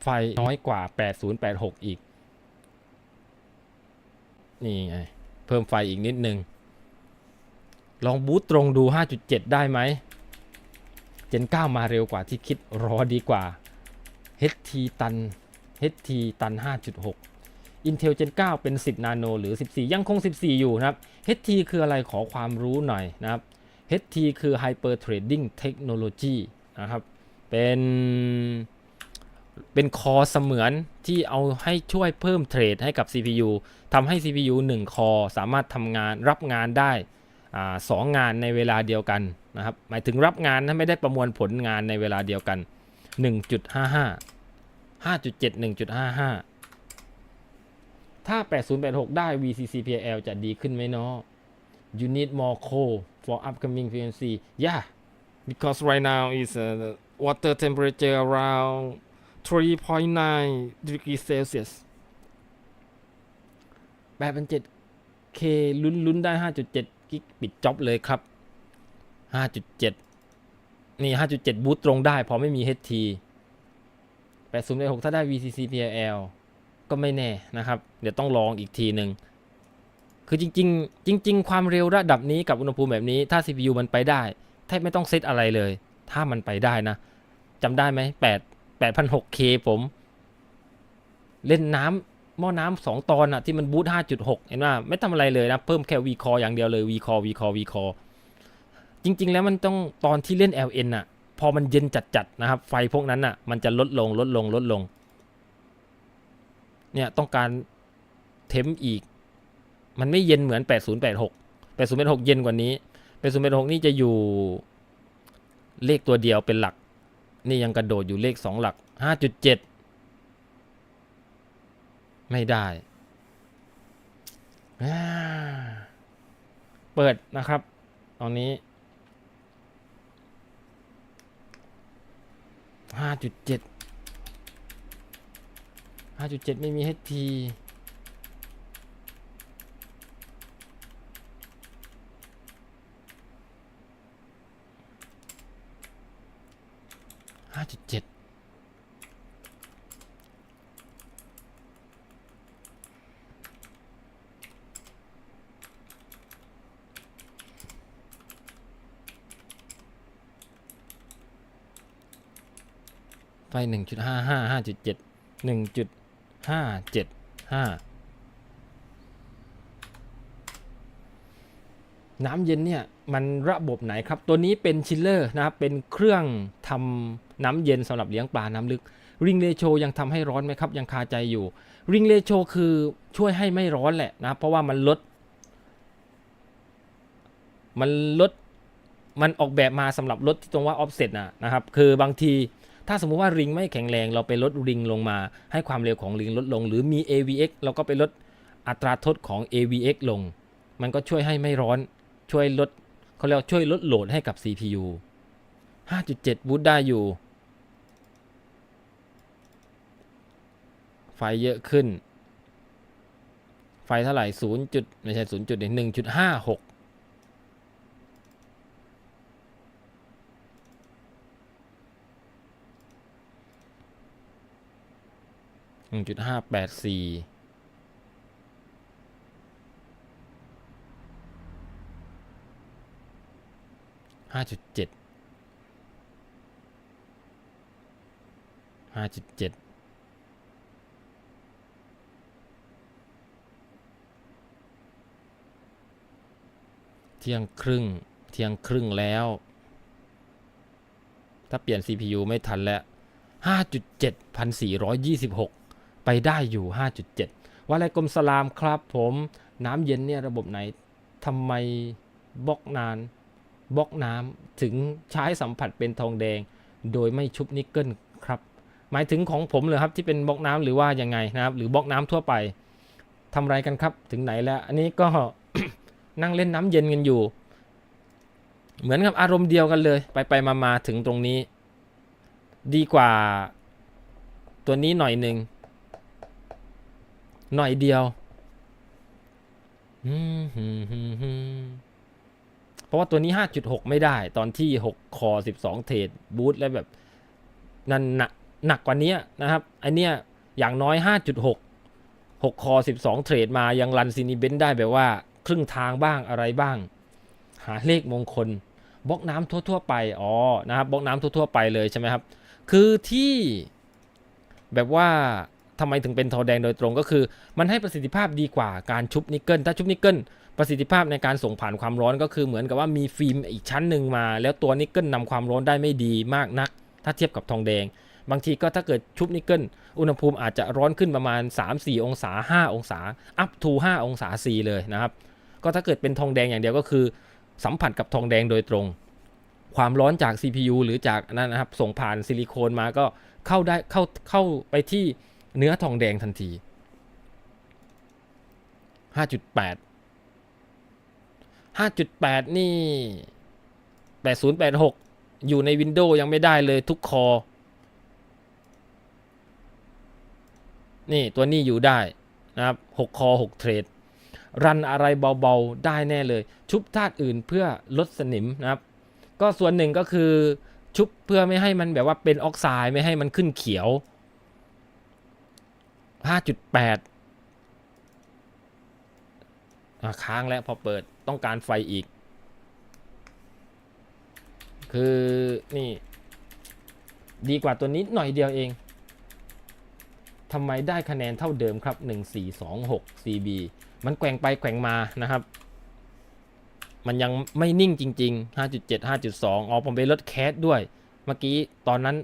ไฟน้อยกว่า8086อีกนี่ไงเพิ่มไฟอีกนิดนึงลองบูตตรงดู 5.7 ได้ไหม Gen 9 มาเร็วกว่าที่คิดรอดีกว่า HT ตัน 5.6 Intel Gen 9 เป็น10 นาโนหรือ14ยังคง14อยู่นะครับ HT คืออะไรขอความรู้หน่อยนะครับ HT คือ Hyper Threading Technology นะครับเป็นคอเสมือนที่เอาให้ช่วยเพิ่มเทรดให้กับ CPU ทำให้ CPU 1 คอสามารถทำงานรับงานได้2 งานในเวลาเดียวกันนะครับหมายถึงรับงานนะไม่ได้ประมวลผลงานในเวลาเดียวกัน 1.55 5.7 1.55 ถ้า 8086 ได้ VCCPL จะดีขึ้นไหมเนาะ You need more coal for upcoming PMC yeah because right now is water temperature around 3.9 degrees Celsius 8,700K ลุ้นได้ 5.7 กิกปิดจ็อบเลยครับ 5.7 นี่ 5.7 บูตตรงได้พอไม่มี HT 8086 ถ้าได้ VCCPL ก็ไม่แน่นะครับเดี๋ยวต้องลองอีกทีหนึ่งคือจริงความเร็วระดับนี้กับอุณหภูมิแบบนี้ถ้า CPU มันไปได้แทบไม่ต้องเซตอะไรเลยถ้ามันไปได้นะจำได้ไหม8,600K ผมเล่นน้ำหม้อน้ำ2 ตอนอะที่มันบูต 5.6 เห็นว่าไม่ทำอะไรเลยนะเพิ่มแค่ VCore อย่างเดียวเลย VCore จริงแล้วมันต้องตอนที่เล่น LN อะพอมันเย็นจัดนะครับไฟพวกนั้นอะมันจะลดลงเนี่ยต้องการเทมอีกมันไม่เย็นเหมือน8086เย็นกว่านี้8086นี่จะอยู่เลขตัวเดียวเป็นหลักนี่ยังกระโดดอยู่เลข2 หลัก 5.7 ไม่ได้เปิดนะครับตอนนี้ 5.7 ไม่มี HT 5.7 ไฟ 1.55 5.7 1.575 น้ำเย็นเนี่ยมันระบบไหนครับตัวนี้เป็นชิลเลอร์นะครับเป็นเครื่องทำน้ำเย็นสำหรับเลี้ยงปลาน้ำลึกริงเรโชยังทำให้ร้อนไหมครับยังคาใจอยู่ริงเรโชคือช่วยให้ไม่ร้อนแหละนะเพราะว่ามันลดมันออกแบบมาสำหรับลดที่ตรงว่า offset นะครับคือบางทีถ้าสมมุติว่าริงไม่แข็งแรงเราไปลดริงลงมาให้ความเร็วของริงลดลงหรือมี AVX เราก็ไปลดอัตราทดของ AVX ลงมันก็ช่วยให้ไม่ร้อนช่วยลดเขาเรียกช่วยลดโหลดให้กับ CPU 5.7 บูตได้อยู่ไฟเยอะขึ้นไฟเท่าไหร่0ไม่ใช่ 0.1.56 1.584 5.7 เที่ยงครึ่งแล้วถ้าเปลี่ยน CPU ไม่ทันแล้ว 5.7 1,426 ไปได้อยู่ 5.7 ว่าอะไรกรมสลามครับผมน้ำเย็นเนี่ยระบบไหนทำไมบล็อกน้ำถึงใช้สัมผัสเป็นทองแดงโดยไม่ชุบนิกเกิลครับหมายถึงของผมเลยครับที่เป็นบล็อกน้ำหรือว่ายังไงนะครับหรือบล็อกน้ำทั่วไปทำไรกันครับถึงไหนแล้วอันนี้ก็ นั่งเล่นน้ำเย็นกันอยู่เหมือนกับอารมณ์เดียวกันเลยไปมาถึงตรงนี้ดีกว่าตัวนี้หน่อยหนึ่งหน่อยเดียวเพราะว่าตัวนี้ 5.6 ไม่ได้ตอนที่6 คอ 12 เทรดบูทแล้วแบบนั่นนะ หนักกว่านี้นะครับไอเนี้ยอย่างน้อย 5.6 6 คอ 12 เทรดมายังรันซีนิเบนได้แบบว่าครึ่งทางบ้างอะไรบ้างหาเลขมงคลบล็อกน้ำทั่วๆไปนะครับบล็อกน้ำทั่วๆไปเลยใช่ไหมครับคือที่แบบว่าทำไมถึงเป็นทองแดงโดยตรงก็คือมันให้ประสิทธิภาพดีกว่าการชุบนิกเกิลถ้าชุบนิกเกิลประสิทธิภาพในการส่งผ่านความร้อนก็คือเหมือนกับว่ามีฟิล์มอีกชั้นหนึ่งมาแล้วตัวนิกเกิลนำความร้อนได้ไม่ดีมากนักถ้าเทียบกับทองแดงบางทีก็ถ้าเกิดชุบนิกเกิลอุณหภูมิอาจจะร้อนขึ้นประมาณ 3-4 องศา5 องศาอัพทู5 องศาCเลยนะครับก็ถ้าเกิดเป็นทองแดงอย่างเดียวก็คือสัมผัสกับทองแดงโดยตรงความร้อนจาก CPU หรือจากนั้นนะครับส่งผ่านซิลิโคนมาก็เข้าไปที่เนื้อทองแดงทันที 5.8 นี่ 8086 อยู่ใน Windows ยังไม่ได้เลยทุกคอนี่ตัวนี้อยู่ได้นะครับ6 คอ 6 เทรดรันอะไรเบาๆได้แน่เลยชุบธาตุอื่นเพื่อลดสนิมนะครับก็ส่วนหนึ่งก็คือชุบเพื่อไม่ให้มันแบบว่าเป็นออกไซด์ไม่ให้มันขึ้นเขียว 5.8 ค้างแล้วพอเปิดต้องการไฟอีกคือนี่ดีกว่าตัวนี้หน่อยเดียวเองทำไมได้คะแนนเท่าเดิมครับ1426 CB มันแกว่งไปแกว่งมานะครับมันยังไม่นิ่งจริงๆ 5.7 5.2 ผมไปลดแคสด้วยเมื่อกี้ตอนนั้น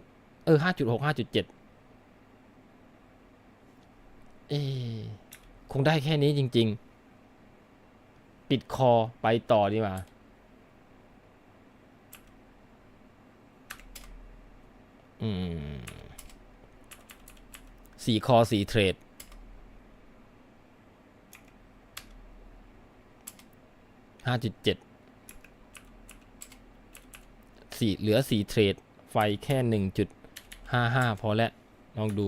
5.6 5.7 คงได้แค่นี้จริงๆปิดคอไปต่อดีกว่า4 คอ 4 เทรด 5.7 เหลือ 4 เทรดไฟแค่ 1.55 พอแล้วลองดู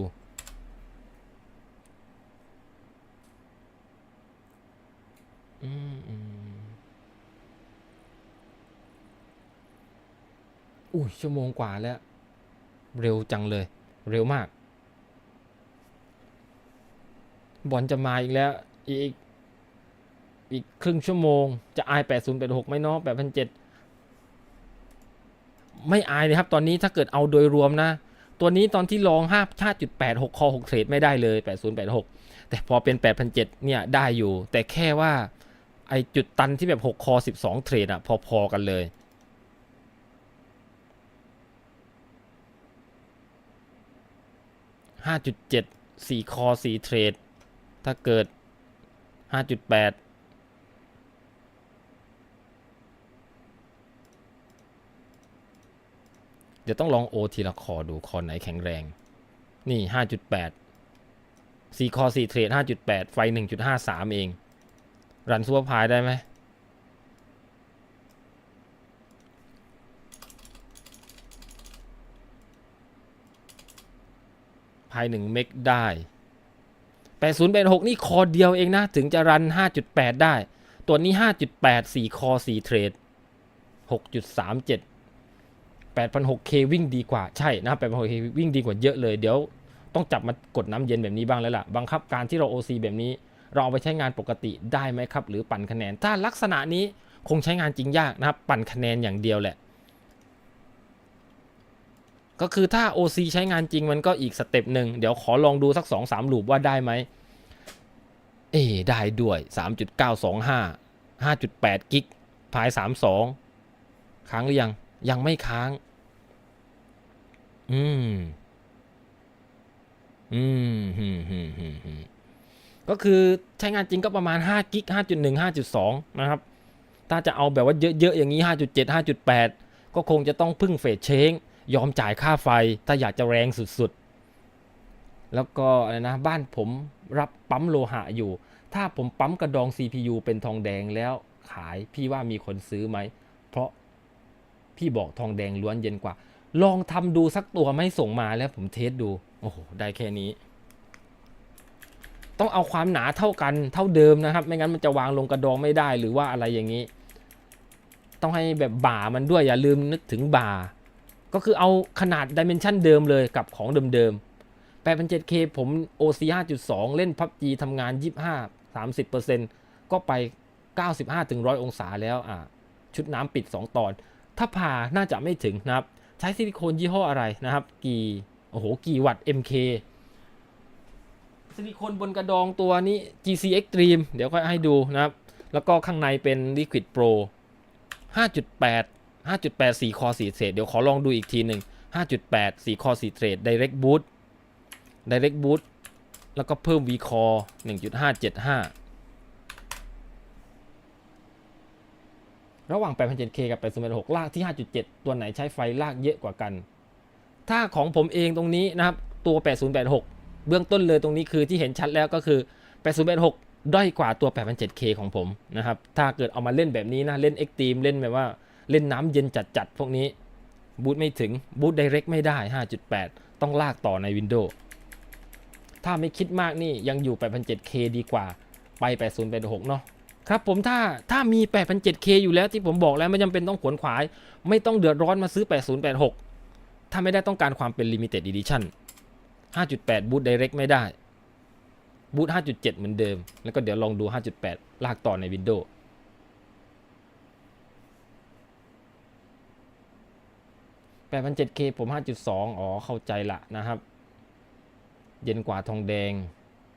ชั่วโมงกว่าแล้วเร็วจังเลยเร็วมากบอลจะมาอีกแล้วอีกครึ่งชั่วโมงจะอาย8086ไหมเนาะ8,700ไม่อายเลยครับตอนนี้ถ้าเกิดเอาโดยรวมนะตัวนี้ตอนที่ลอง 5.8 6 คอ 6 เทรดไม่ได้เลย8086แต่พอเป็น8,700เนี่ยได้อยู่แต่แค่ว่าไอจุดตันที่แบบ6 คอ 12 เทรดอะพอๆกันเลย5.7 4 คอ 4 เทรดถ้าเกิด 5.8 เดี๋ยวต้องลองโอทีละคอดูคอไหนแข็งแรงนี่ 5.8 4 คอ 4 เทรด 5.8 ไฟ 1.53 เองรันซัวพายได้ไหมพาย1 เมกได้8086นี่คอเดียวเองนะถึงจะรัน 5.8 ได้ตัวนี้ 5.8 4 คอ 4 เทรด 6.37 8,600K วิ่งดีกว่าใช่นะ 8,600K วิ่งดีกว่าเยอะเลยเดี๋ยวต้องจับมากดน้ำเย็นแบบนี้บ้างแล้วล่ะบังคับการที่เรา OC แบบนี้เราเอาไปใช้งานปกติได้ไหมครับหรือปั่นคะแนนถ้าลักษณะนี้คงใช้งานจริงยากนะครับปั่นคะแนนอย่างเดียวแหละก็คือถ้า OC ใช้งานจริงมันก็อีกสเต็ปหนึ่งเดี๋ยวขอลองดูสัก 2-3 ลูปว่าได้ไหมได้ด้วย 3.925 5.8 กิกพาย32ค้างหรือยังไม่ค้างก็คือใช้งานจริงก็ประมาณ5 กิก 5.1 5.2 นะครับถ้าจะเอาแบบว่าเยอะๆอย่างนี้ 5.7 5.8 ก็คงจะต้องพึ่งเฟสเชงยอมจ่ายค่าไฟถ้าอยากจะแรงสุดๆแล้วก็อะไรนะบ้านผมรับปั๊มโลหะอยู่ถ้าผมปั๊มกระดอง CPU เป็นทองแดงแล้วขายพี่ว่ามีคนซื้อไหมเพราะพี่บอกทองแดงล้วนเย็นกว่าลองทำดูสักตัวไม่ส่งมาแล้วผมเทสดูโอ้โหได้แค่นี้ต้องเอาความหนาเท่ากันเท่าเดิมนะครับไม่งั้นมันจะวางลงกระดองไม่ได้หรือว่าอะไรอย่างนี้ต้องให้แบบบ่ามันด้วยอย่าลืมนึกถึงบ่า ก็คือเอาขนาด Dimension เดิมเลยกับของเดิมๆ 8,700K ผม OC 5.2 เล่น PUBG ทำงาน 25-30% ก็ไป 95-100 องศาแล้วชุดน้ำปิด 2 ตอน ถ้าผ่าน่าจะไม่ถึงนะครับใช้ซิลิโคนยี่ห้ออะไรนะครับกี่วัตต์ MK ซิลิโคนบนกระดองตัวนี้ GC Extreme เดี๋ยวค่อยให้ดูนะครับแล้วก็ข้างในเป็น Liquid Pro 5.8 4 คอ 4 เทรดเดี๋ยวขอลองดูอีกทีหนึ่ง 5.8 4 คอ 4 เทรด Direct Boost แล้วก็เพิ่ม V Core 1.575 ระหว่าง 8,700K กับ 8,600 ลากที่ 5.7 ตัวไหนใช้ไฟลากเยอะกว่ากัน ถ้าของผมเองตรงนี้นะครับตัว 8086 เบื้องต้นเลยตรงนี้คือที่เห็นชัดแล้วก็คือ 8086 ด้อยกว่าตัว 8,700K ของผมนะครับถ้าเกิดเอามาเล่นแบบนี้นะเล่น Extreme เล่นแบบว่าเล่นน้ำเย็นจัดพวกนี้บูทไม่ถึงบูท Direct ไม่ได้ 5.8 ต้องลากต่อใน Windows ถ้าไม่คิดมากนี่ยังอยู่ 8,700K ดีกว่าไป 8086 เนาะครับผมถ้ามี 8,700K อยู่แล้วที่ผมบอกแล้วไม่จำเป็นต้องขวนขวายไม่ต้องเดือดร้อนมาซื้อ 8086 ถ้าไม่ได้ต้องการความเป็น Limited Edition 5.8 บูท Direct ไม่ได้บูท 5.7 เหมือนเดิมแล้วก็เดี๋ยวลองดู 5.8 ลากต่อใน Windows 8,700K ผม 5.2 เข้าใจละนะครับเย็นกว่าทองแดง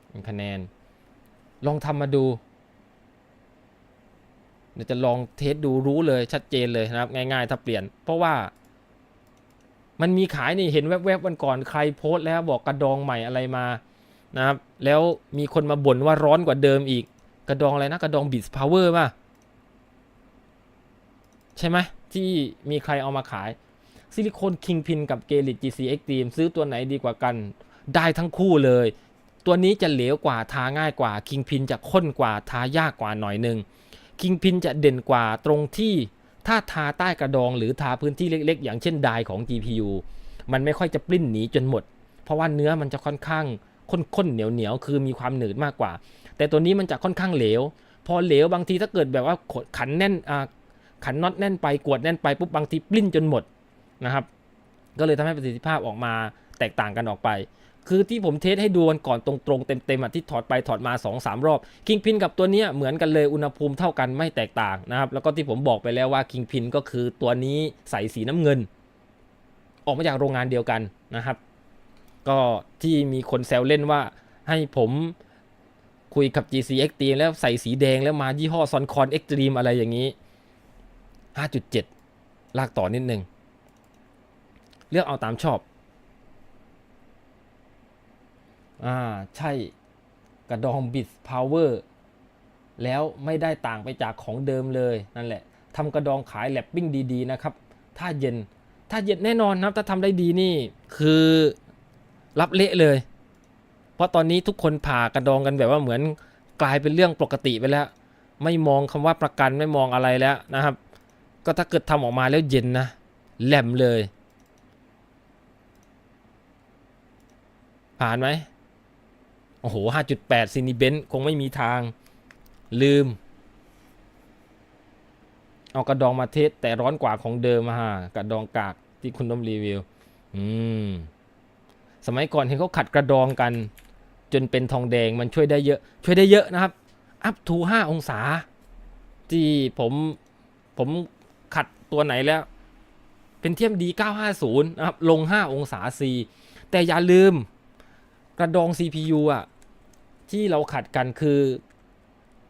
เป็นคะแนนลองทำมาดูเดี๋ยวจะลองเทสดูรู้เลยชัดเจนเลยนะครับง่ายๆถ้าเปลี่ยนเพราะว่ามันมีขายนี่เห็นแวบๆวันก่อนใครโพสต์แล้วบอกกระดองใหม่อะไรมานะครับแล้วมีคนมาบ่นว่าร้อนกว่าเดิมอีกกระดองอะไรนะกระดอง Beats Power ป่ะใช่ไหมที่มีใครเอามาขายซิลิโคน Kingpin กับ Gelit GC Extreme ซื้อตัวไหนดีกว่ากันได้ทั้งคู่เลยตัวนี้จะเหลวกว่าทาง่ายกว่า Kingpin จะข้นกว่าทายากกว่าหน่อยนึงKingpin จะเด่นกว่าตรงที่ถ้าทาใต้กระดองหรือทาพื้นที่เล็กๆอย่างเช่นไดร์ของ GPU มันไม่ค่อยจะปลิ้นหนีจนหมดเพราะว่าเนื้อมันจะค่อนข้างข้นๆเหนียวๆคือมีความหนืดมากกว่าแต่ตัวนี้มันจะค่อนข้างเหลวพอเหลวบางทีถ้าเกิดแบบว่าขันแน่นขันน็อตแน่นไปกวดแน่นไปปุ๊บบางทีปลิ้นจนหมดนะครับก็เลยทำให้ประสิทธิภาพออกมาแตกต่างกันออกไปคือที่ผมเทสให้ดูก่อนตรงๆเต็มๆที่ถอดไปถอดมา 2-3 รอบ Kingpin กับตัวนี้เหมือนกันเลยอุณหภูมิเท่ากันไม่แตกต่างนะครับแล้วก็ที่ผมบอกไปแล้วว่า Kingpin ก็คือตัวนี้ใส่สีน้ำเงินออกมาจากโรงงานเดียวกันนะครับก็ที่มีคนแซวเล่นว่าให้ผมคุยกับ GC Extreme แล้วใส่สีแดงแล้วมายี่ห้อ Soncon Extreme อะไรอย่างนี้ 5.7 ลากต่อนิดนึงเลือกเอาตามชอบใช่กระดอง Beats Power แล้วไม่ได้ต่างไปจากของเดิมเลยนั่นแหละทำกระดองขายแลปปิ้งดีๆนะครับถ้าเย็นแน่นอนนะครับถ้าทำได้ดีนี่คือรับเละเลยเพราะตอนนี้ทุกคนผ่ากระดองกันแบบว่าเหมือนกลายเป็นเรื่องปกติไปแล้วไม่มองคำว่าประกันไม่มองอะไรแล้วนะครับก็ถ้าเกิดทำออกมาแล้วเย็นนะแหลมเลยผ่านไหมโอ้โห 5.8 ซินิเบนคงไม่มีทางลืมเอากระดองมาเทสแต่ร้อนกว่าของเดิมกระดองกากที่คุณต้มรีวิวสมัยก่อนเห็นเขาขัดกระดองกันจนเป็นทองแดงมันช่วยได้เยอะนะครับอัพทู5 องศาที่ผมขัดตัวไหนแล้วเป็นเทียมดี950นะครับลง5 องศา C แต่อย่าลืมกระดอง CPU ที่เราขัดกันคือ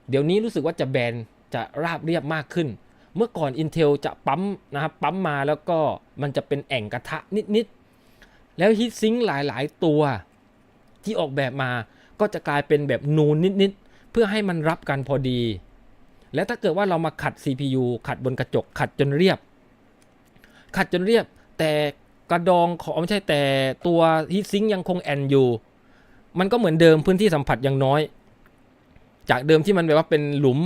เดี๋ยวนี้รู้สึกว่าจะแบนจะราบเรียบมากขึ้นเมื่อก่อน Intel จะปั๊มนะครับปั๊มมาแล้วก็มันจะเป็นแอ่งกระทะนิดๆแล้วฮีทซิงค์หลายๆตัวที่ออกแบบมาก็จะกลายเป็นแบบนูนนิดๆเพื่อให้มันรับกันพอดีและถ้าเกิดว่าเรามาขัด CPU ขัดบนกระจกขัดจนเรียบแต่กระดองของไม่ใช่แต่ตัวฮีทซิงค์ยังคงแอนอยู่มันก็เหมือนเดิมพื้นที่สัมผัสยังน้อยจากเดิมที่มันแบบว่าเป็นหลุม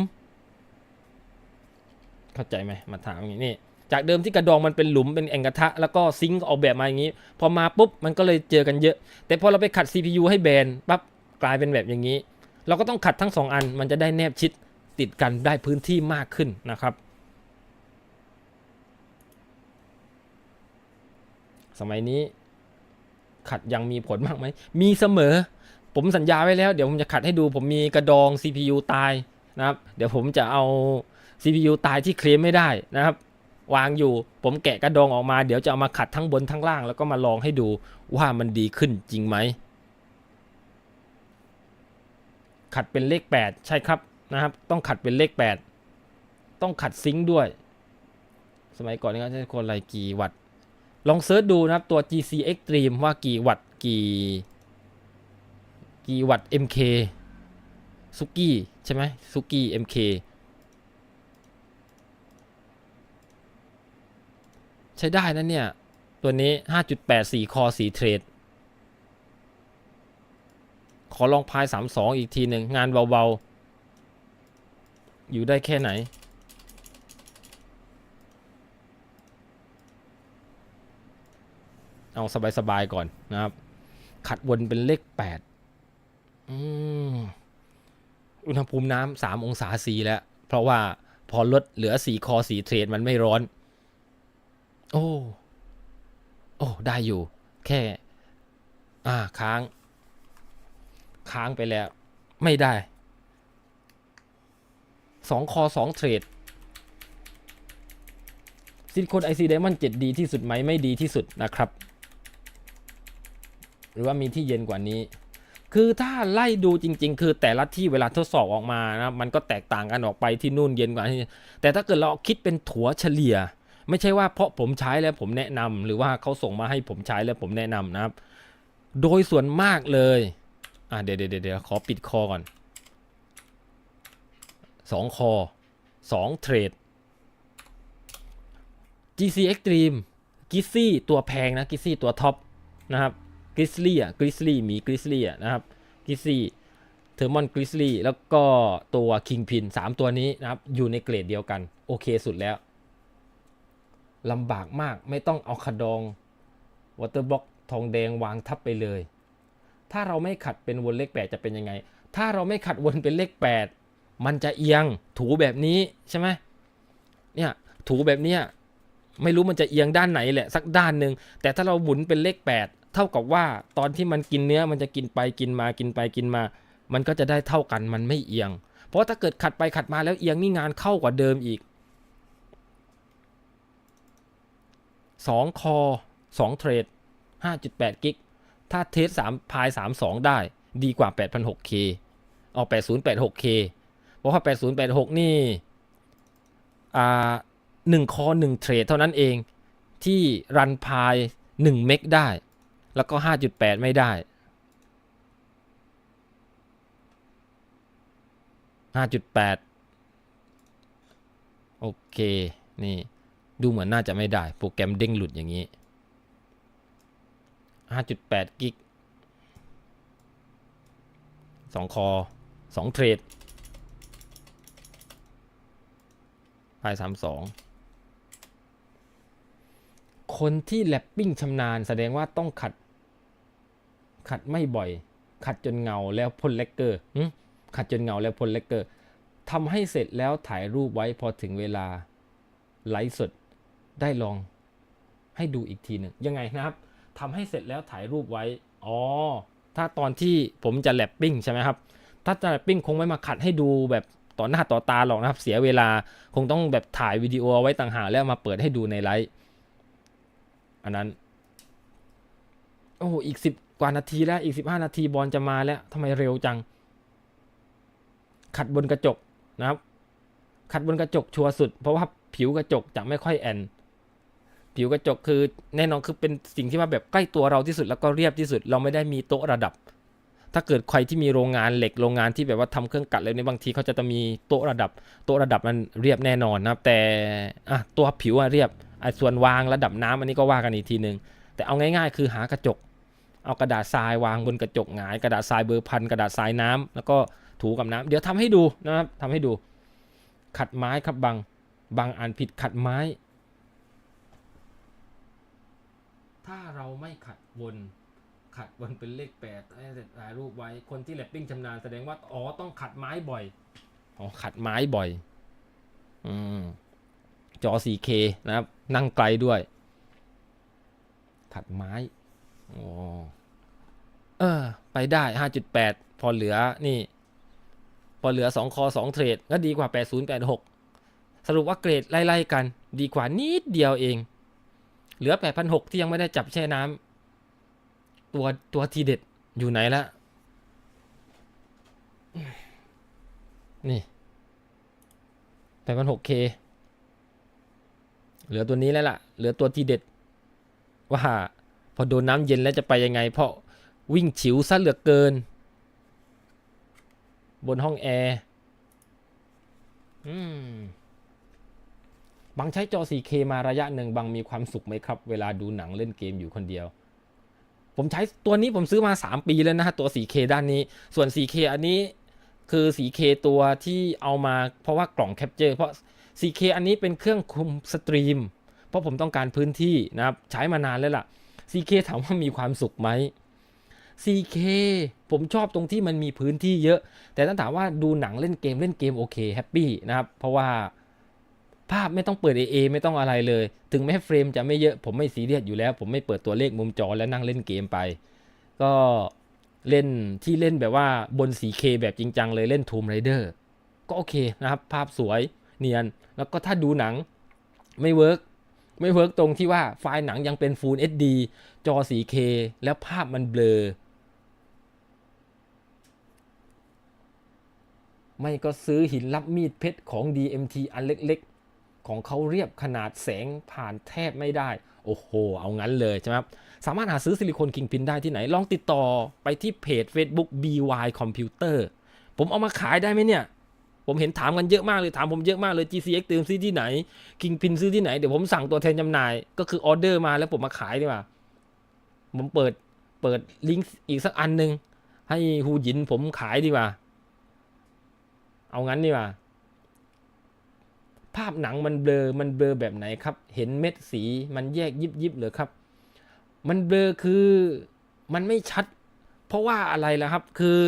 เข้าใจไหมมาถามอย่างนี้นี่จากเดิมที่กระดองมันเป็นหลุมเป็นแอ่งกระทะแล้วก็ซิงค์ออกแบบมาอย่างนี้พอมาปุ๊บมันก็เลยเจอกันเยอะแต่พอเราไปขัด CPU ให้แบนปั๊บกลายเป็นแบบอย่างนี้เราก็ต้องขัดทั้ง2 อันมันจะได้แนบชิดติดกันได้พื้นที่มากขึ้นนะครับ สมัยนี้ขัดยังมีผลมากไหมมีเสมอผมสัญญาไว้แล้วเดี๋ยวผมจะขัดให้ดูผมมีกระดอง CPU ตายนะครับเดี๋ยวผมจะเอา CPU ตายที่เคลมไม่ได้นะครับวางอยู่ผมแกะกระดองออกมาเดี๋ยวจะเอามาขัดทั้งบนทั้งล่างแล้วก็มาลองให้ดูว่ามันดีขึ้นจริงไหมขัดเป็นเลข8ใช่ครับนะครับต้องขัดเป็นเลข8ต้องขัดซิงค์ด้วยสมัยก่อนนี่ก็ใช้คนอะไรกี่วัตต์ลองเซิร์ชดูนะครับตัว GC Extreme ว่ากี่วัตต์กี่วัตต์ MK ซุกี้ใช่ไหมซุกี้ MK ใช้ได้นะเนี่ยตัวนี้ 5.8 4 คอ 4 เทรดขอลองพาย32อีกทีหนึ่งงานเบาๆอยู่ได้แค่ไหนเอาสบายๆก่อนนะครับขัดวนเป็นเลข8อุณหภูมิน้ำ3 องศาซีแล้วเพราะว่าพอลดเหลือ4 คอ 4 เทรดมันไม่ร้อนโอ้ได้อยู่แค่ค้างไปแล้วไม่ได้2 คอ 2 เทรดซิลิโคน IC Diamond 7ดีที่สุดไหมไม่ดีที่สุดนะครับหรือว่ามีที่เย็นกว่านี้คือถ้าไล่ดูจริงๆคือแต่ละที่เวลาทดสอบออกมานะมันก็แตกต่างกันออกไปที่นู่นเย็นกว่าที่แต่ถ้าเกิดเราคิดเป็นถัวเฉลี่ยไม่ใช่ว่าเพราะผมใช้แล้วผมแนะนำหรือว่าเขาส่งมาให้ผมใช้แล้วผมแนะนำนะครับโดยส่วนมากเลยเดี๋ยวขอปิดคอก่อน2 คอ 2 เทรด GC Extreme กิซซี่ตัวแพงนะกิซซี่ตัวท็อปนะครับกริซลี่หมีกริซลี่นะครับกริซซี่เทอร์มอนกริซลี่แล้วก็ตัวคิงพิน3 ตัวนี้นะครับอยู่ในเกรดเดียวกันโอเคสุดแล้วลำบากมากไม่ต้องเอาขัดดองวอเตอร์บล็อกทองแดงวางทับไปเลยถ้าเราไม่ขัดเป็นวนเลข8จะเป็นยังไงถ้าเราไม่ขัดวนเป็นเลข8มันจะเอียงถูแบบนี้ใช่ไหมเนี่ยถูแบบนี้ไม่รู้มันจะเอียงด้านไหนแหละสักด้านหนึ่งแต่ถ้าเราหมุนเป็นเลข8เท่ากับว่าตอนที่มันกินเนื้อมันจะกินไปกินมากินไปกินมามันก็จะได้เท่ากันมันไม่เอียงเพราะถ้าเกิดขัดไปขัดมาแล้วเอียงนี่งานเข้ากว่าเดิมอีก2 คอ 2 เทรด 5.8 กิกถ้าเทส3พาย32ได้ดีกว่า 8,600K เอา 8086K เพราะว่า 8086นี่1 คอ 1 เทรดเท่านั้นเองที่รันพาย1 เมกได้แล้วก็ 5.8 ไม่ได้ 5.8 โอเคนี่ดูเหมือนน่าจะไม่ได้โปรแกรมเด้งหลุดอย่างนี้ 5.8 กิก2 คอ 2 เทรดพาย32คนที่แลปปิ้งชำนาญแสดงว่าต้องขัดไม่บ่อยขัดจนเงาแล้วพ่นแลกเกอร์ขัดจนเงาแล้วพ่นแลกเกอร์ทำให้เสร็จแล้วถ่ายรูปไว้พอถึงเวลาไลฟ์สดได้ลองให้ดูอีกทีหนึ่งยังไงนะครับทำให้เสร็จแล้วถ่ายรูปไว้ถ้าตอนที่ผมจะแลปปิ้งใช่ไหมครับถ้าจะแลปปิ้งคงไม่มาขัดให้ดูแบบต่อหน้าต่อตาหรอกนะครับเสียเวลาคงต้องแบบถ่ายวิดีโอเอาไว้ต่างหากแล้วมาเปิดให้ดูในไลฟ์อันนั้นอีก10 กว่านาทีแล้วอีก15 นาทีบอลจะมาแล้วทำไมเร็วจังขัดบนกระจกนะครับขัดบนกระจกชัวร์สุดเพราะว่าผิวกระจกจะไม่ค่อยแอนผิวกระจกคือแน่นอนคือเป็นสิ่งที่ว่าแบบใกล้ตัวเราที่สุดแล้วก็เรียบที่สุดเราไม่ได้มีโต๊ะระดับถ้าเกิดใครที่มีโรงงานเหล็กโรงงานที่แบบว่าทำเครื่องกัดแล้วในบางทีเขาจะมีโต๊ะระดับมันเรียบแน่นอนนะครับแต่ตัวผิวเรียบส่วนวางระดับน้ำอันนี้ก็ว่ากันอีกทีนึงแต่เอาง่ายๆคือหากระจกเอากระดาษทรายวางบนกระจกหงายกระดาษทรายเบอร์ 1,000กระดาษทรายน้ำแล้วก็ถูกับน้ำเดี๋ยวทำให้ดูนะครับทำให้ดูขัดไม้ครับบางอันผิดขัดไม้ถ้าเราไม่ขัดวนเป็นเลข8ให้ถ่ายรูปไว้คนที่แลปปิ้งชำนาญแสดงว่าต้องขัดไม้บ่อยขัดไม้บ่อยจอ 4K นะครับนั่งไกลด้วย ขัดไม้โอ้ไปได้ 5.8 พอเหลือนี่พอเหลือ2คอ2เทรดก็ดีกว่า8086สรุปว่าเกรดไล่ๆกันดีกว่านิดเดียวเองเหลือ 8,600 ที่ยังไม่ได้จับแช่น้ำตัวทีเด็ดอยู่ไหนละนี่ 8,600K เหลือตัวนี้แล้วล่ะเหลือตัวทีเด็ดว่าพอโดนน้ำเย็นแล้วจะไปยังไงเพราะวิ่งฉิวซะเหลือเกินบนห้องแอร์บางใช้จอ 4K มาระยะหนึ่งบางมีความสุขไหมครับเวลาดูหนังเล่นเกมอยู่คนเดียวผมใช้ตัวนี้ผมซื้อมา3 ปีแล้วนะฮะตัว 4K ด้านนี้ส่วน 4K อันนี้คือ 4K ตัวที่เอามาเพราะว่ากล่องแคปเจอร์เพราะ 4K อันนี้เป็นเครื่องคุมสตรีมเพราะผมต้องการพื้นที่นะครับใช้มานานแล้วล่ะ 4K ถามว่ามีความสุขไหม 4K ผมชอบตรงที่มันมีพื้นที่เยอะแต่ถ้าถามว่าดูหนังเล่นเกมโอเคแฮปปี้นะครับเพราะว่าภาพไม่ต้องเปิด AA ไม่ต้องอะไรเลยถึงแม้เฟรมจะไม่เยอะผมไม่ซีเรียสอยู่แล้วผมไม่เปิดตัวเลขมุมจอแล้วนั่งเล่นเกมไปก็เล่นที่เล่นแบบว่าบน 4K แบบจริงจังเลยเล่น Tomb Raider ก็โอเคนะครับภาพสวยเนียนแล้วก็ถ้าดูหนังไม่เวิร์กตรงที่ว่าไฟล์หนังยังเป็น Full HD จอ 4K แล้วภาพมันเบลอไม่ก็ซื้อหินรับมีดเพชรของ DMT อันเล็กๆของเขาเรียบขนาดแสงผ่านแทบไม่ได้โอ้โหเอางั้นเลยใช่ไหมครับสามารถหาซื้อซิลิโคนคิงพินได้ที่ไหนลองติดต่อไปที่เพจ Facebook BY Computer ผมเอามาขายได้ไหมเนี่ยผมเห็นถามกันเยอะมากเลยถามผมเยอะมากเลย GCX เติมซื้อที่ไหน คิงพินซื้อที่ไหนเดี๋ยวผมสั่งตัวแทนจำหน่ายก็คือออเดอร์มาแล้วผมมาขายดีกว่าผมเปิดลิงก์อีกสักอันนึงให้ฮูหยินผมขายดีกว่าเอางั้นดีกว่าภาพหนังมันเบลอแบบไหนครับเห็นเม็ดสีมันแยกยิบเหรอครับมันเบลอคือมันไม่ชัดเพราะว่าอะไรล่ะครับคือ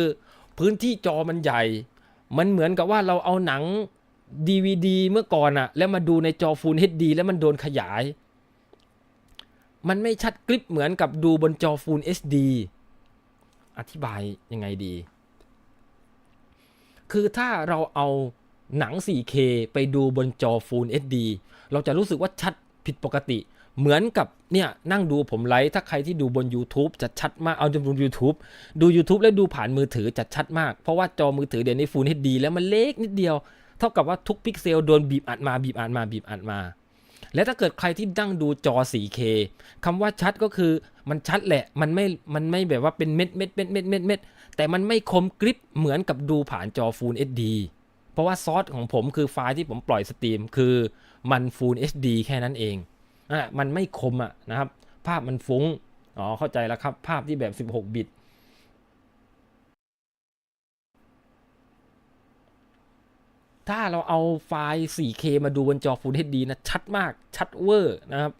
พื้นที่จอมันใหญ่มันเหมือนกับว่าเราเอาหนัง DVD เมื่อก่อนอะแล้วมาดูในจอ Full HD แล้วมันโดนขยายมันไม่ชัดกริบเหมือนกับดูบนจอ Full HD อธิบายยังไงดีคือถ้าเราเอาหนัง 4K ไปดูบนจอ Full HD เราจะรู้สึกว่าชัดผิดปกติเหมือนกับเนี่ยนั่งดูผมไลฟ์ถ้าใครที่ดูบน YouTube จะชัดมากเอาดูบน YouTube ดู YouTube แล้วดูผ่านมือถือจะชัดมากเพราะว่าจอมือถือเดี๋ยวนี้ Full HD แล้วมันเล็กนิดเดียวเท่ากับว่าทุกพิกเซลโดนบีบอัดมาและถ้าเกิดใครที่นั่งดูจอ 4K คำว่าชัดก็คือมันชัดแหละมันไม่แบบว่าเป็นเม็ดแต่มันไม่คมกริบเหมือนกับดูผ่านจอ Full HD เพราะว่าซอสของผมคือไฟล์ที่ผมปล่อยสตรีมคือมัน Full HD แค่นั้นเองมันไม่คมนะครับภาพมันฟุ้งเข้าใจแล้วครับภาพที่แบบ16 บิตถ้าเราเอาไฟล์ 4K มาดูบนจอ Full HD นะชัดมากชัดเวอร์นะครับ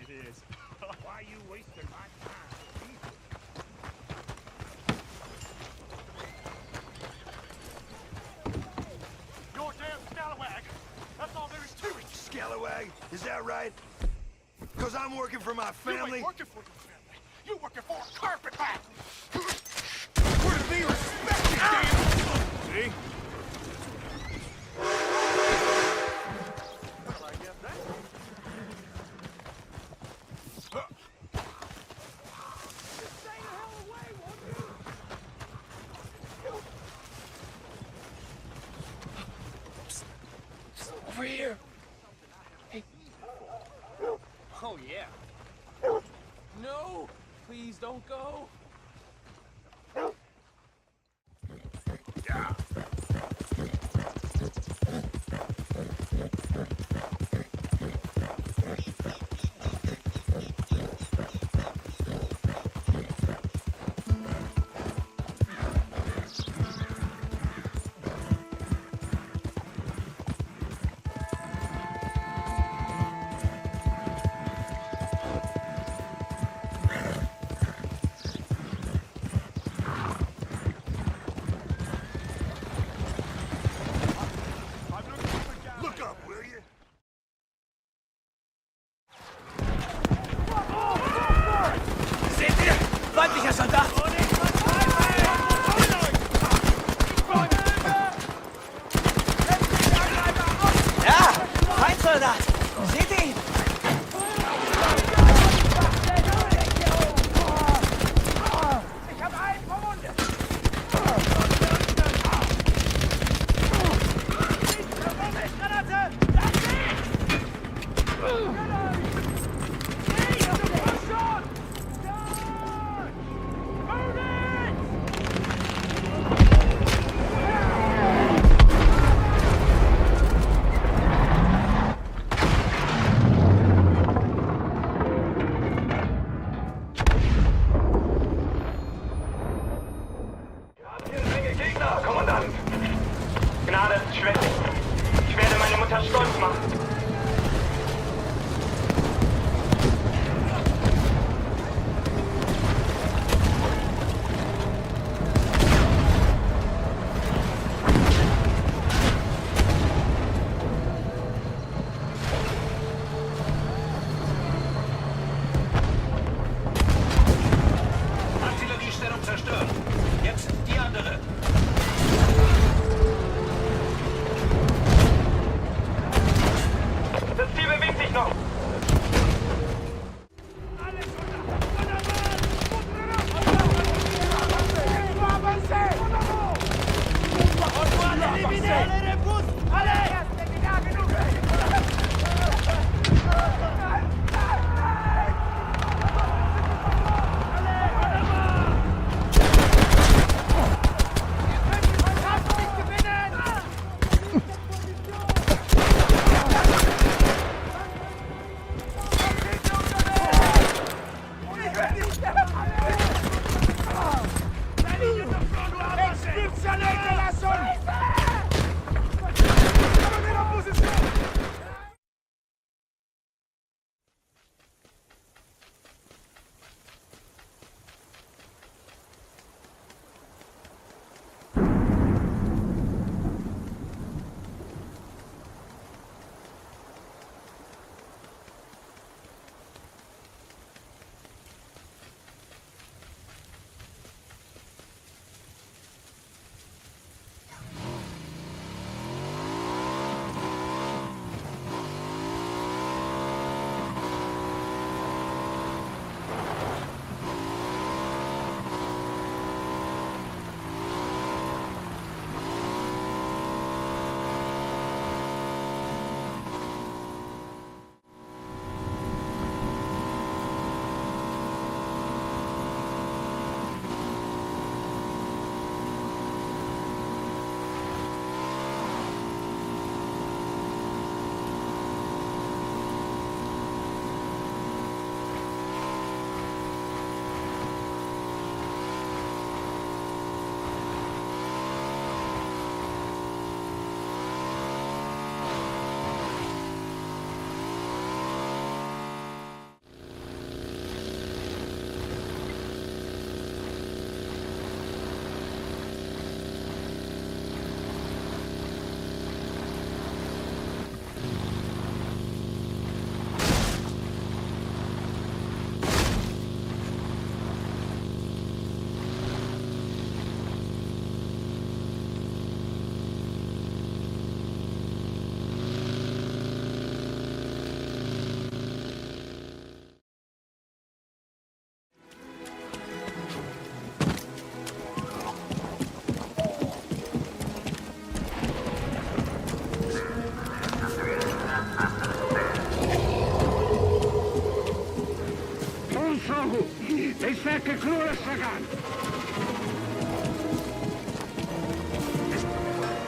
It is. Why are you wasting my time? You're a damn scalawag. That's all there is to it. Scalawag? Is that right? Because I'm working for my family. You ain't working for your family. You're working for a carpetbag. We're to be respected, damn. See? Don't go. Look up, will you? Seht ihr? Weiblicher Soldat! Ja! Feindsoldat! Seht ihr ihn? Ich habe einen verwundet. Granate! Das geht!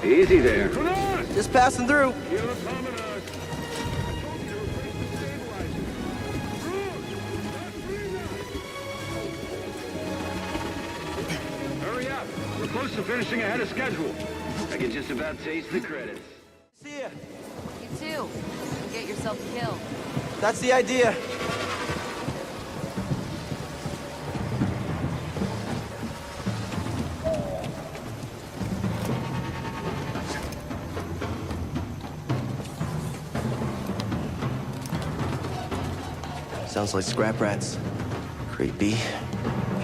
Easy there. Just passing through. Hurry up. We're close to finishing ahead of schedule. I can just about taste the credits. See ya. You too. Get yourself killed. That's the idea. Sounds like scrap rats. Creepy.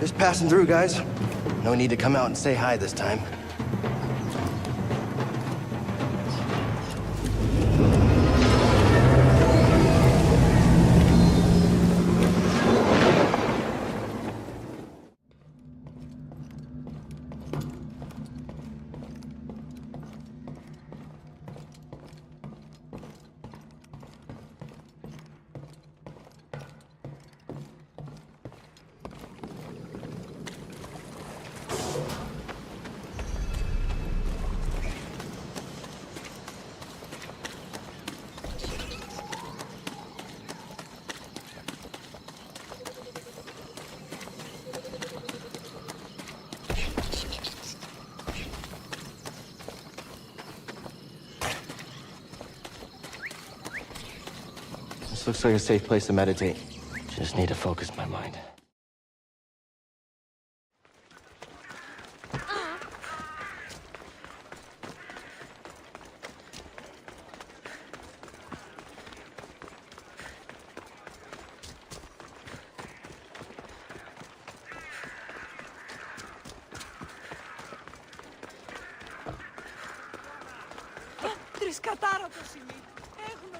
Just passing through, guys. No need to come out and say hi this time. This looks like a safe place to meditate. Just need to focus my mind. Τρισκατάρωτο σημείο. Έχουμε...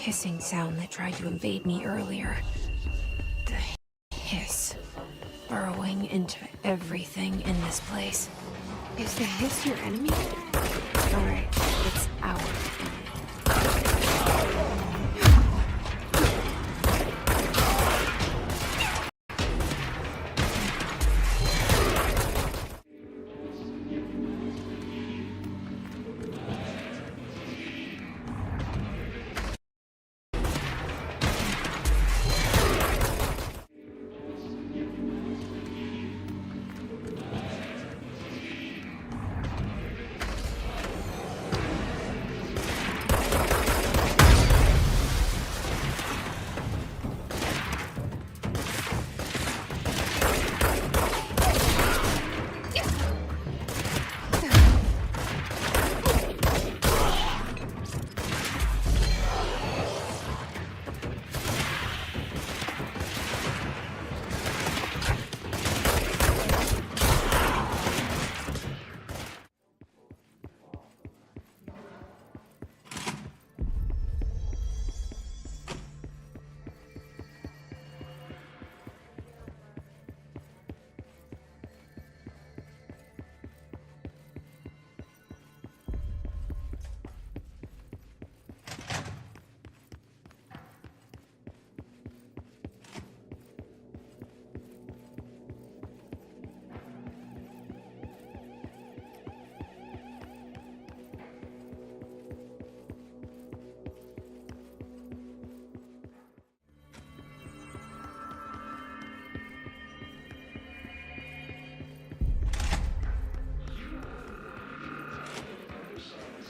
hissing sound that tried to invade me earlier. The hiss burrowing into everything in this place. Is the hiss your enemy? Alright, it's our enemy.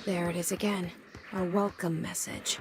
There it is again. A welcome message.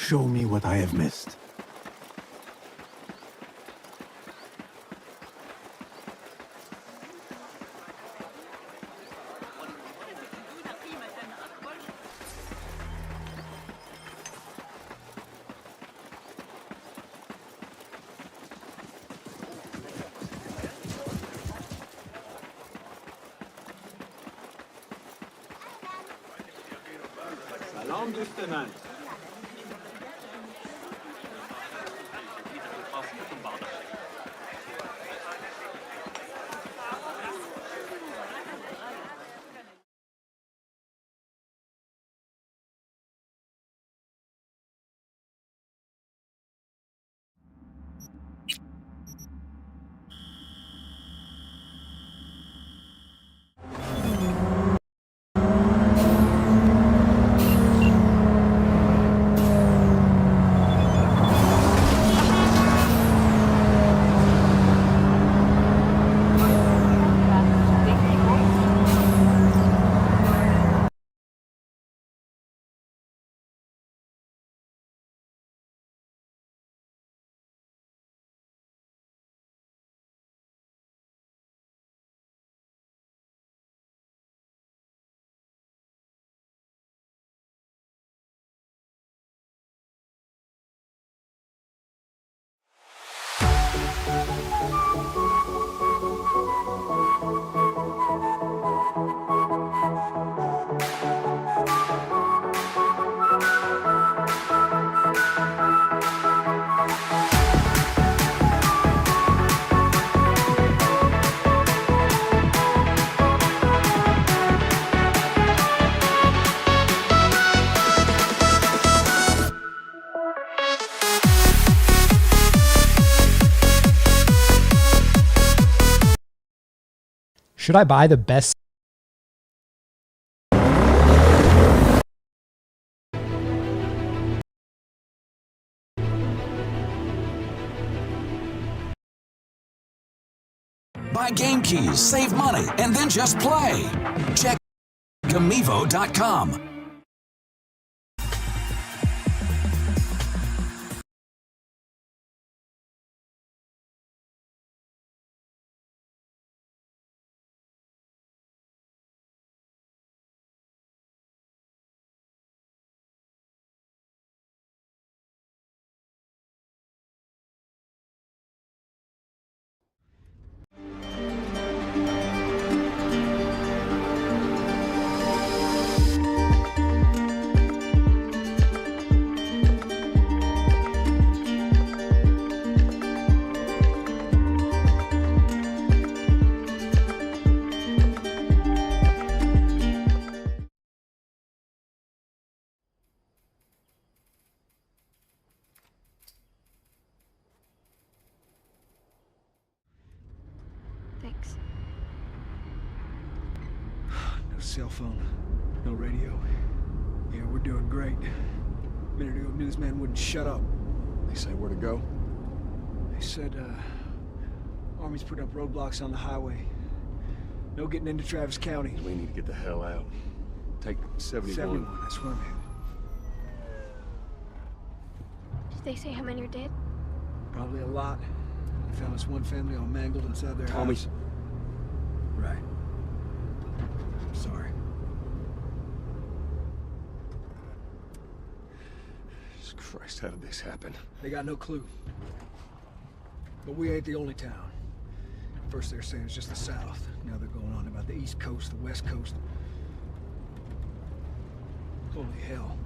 Show me what I have missed. سلام دوست من. Should I buy the best? Buy game keys, save money, and then just play. Check Gamivo.com. Thanks. No cell phone, no radio. Yeah, we're doing great. A minute ago, newsman wouldn't shut up. They say where to go? They said, Army's putting up roadblocks on the highway. No getting into Travis County. We need to get the hell out. Take 71. 71, that's where I'm headed. Did they say how many are dead? Probably a lot. They found this one family all mangled inside their house. Right. I'm sorry. Jesus Christ, how did this happen? They got no clue. But we ain't the only town. First they were saying it's just the South. Now they're going on about the East Coast, the West Coast. Holy hell.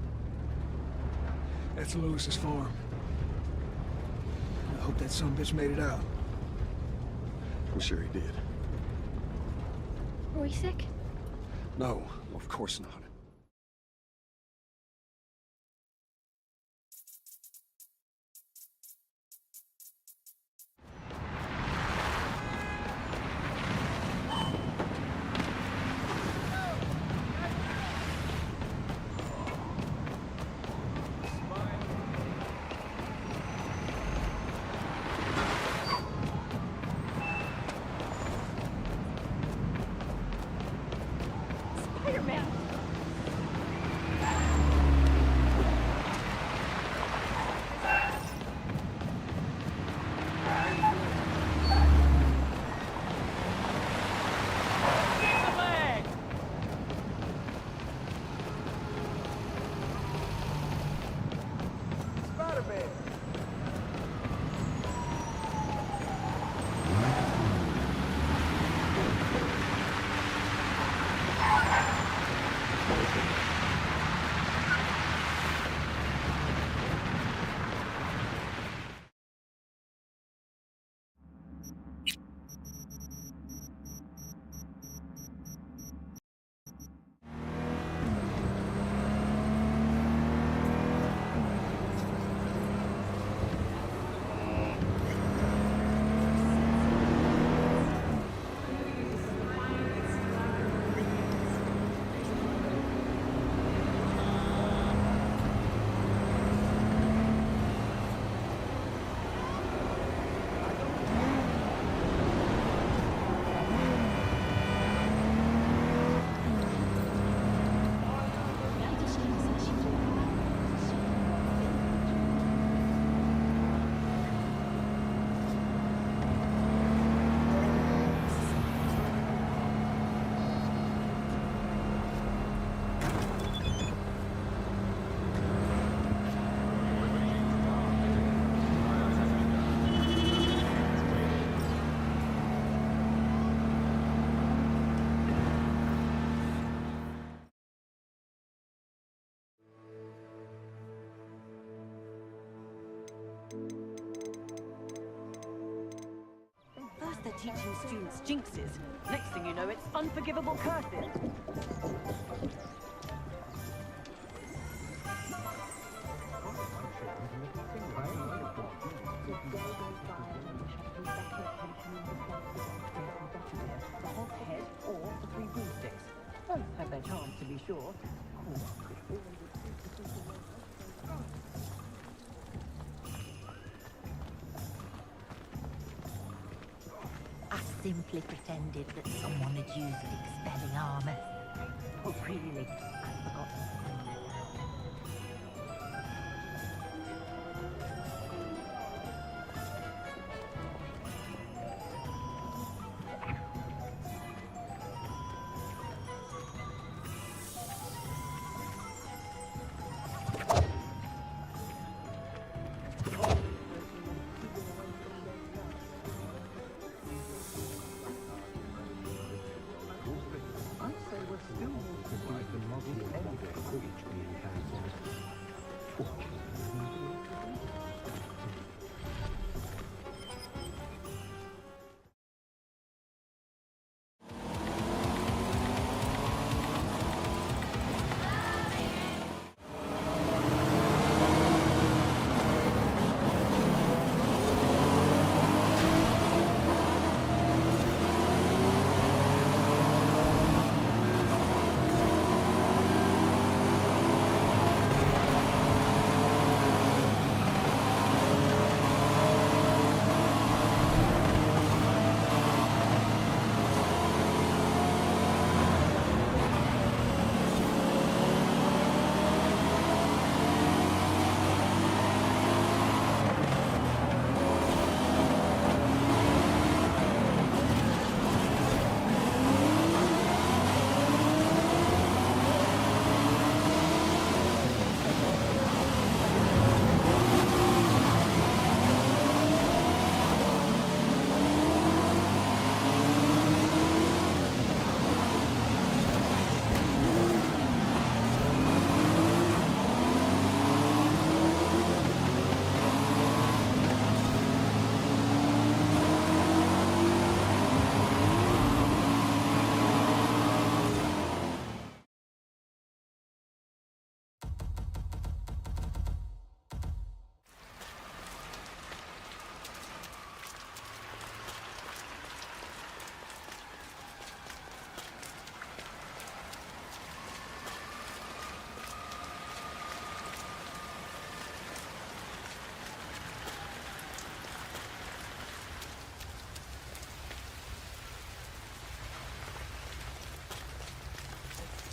That's Lewis's farm. I hope that sumbitch made it out. I'm sure he did. Were we sick? No, of course not. Spider-Man! First they're teaching students jinxes. Next thing you know, it's unforgivable curses. The hog head be sure. I simply pretended that someone had used the expelling armor. Oh, really? I'd forgotten to bring that out.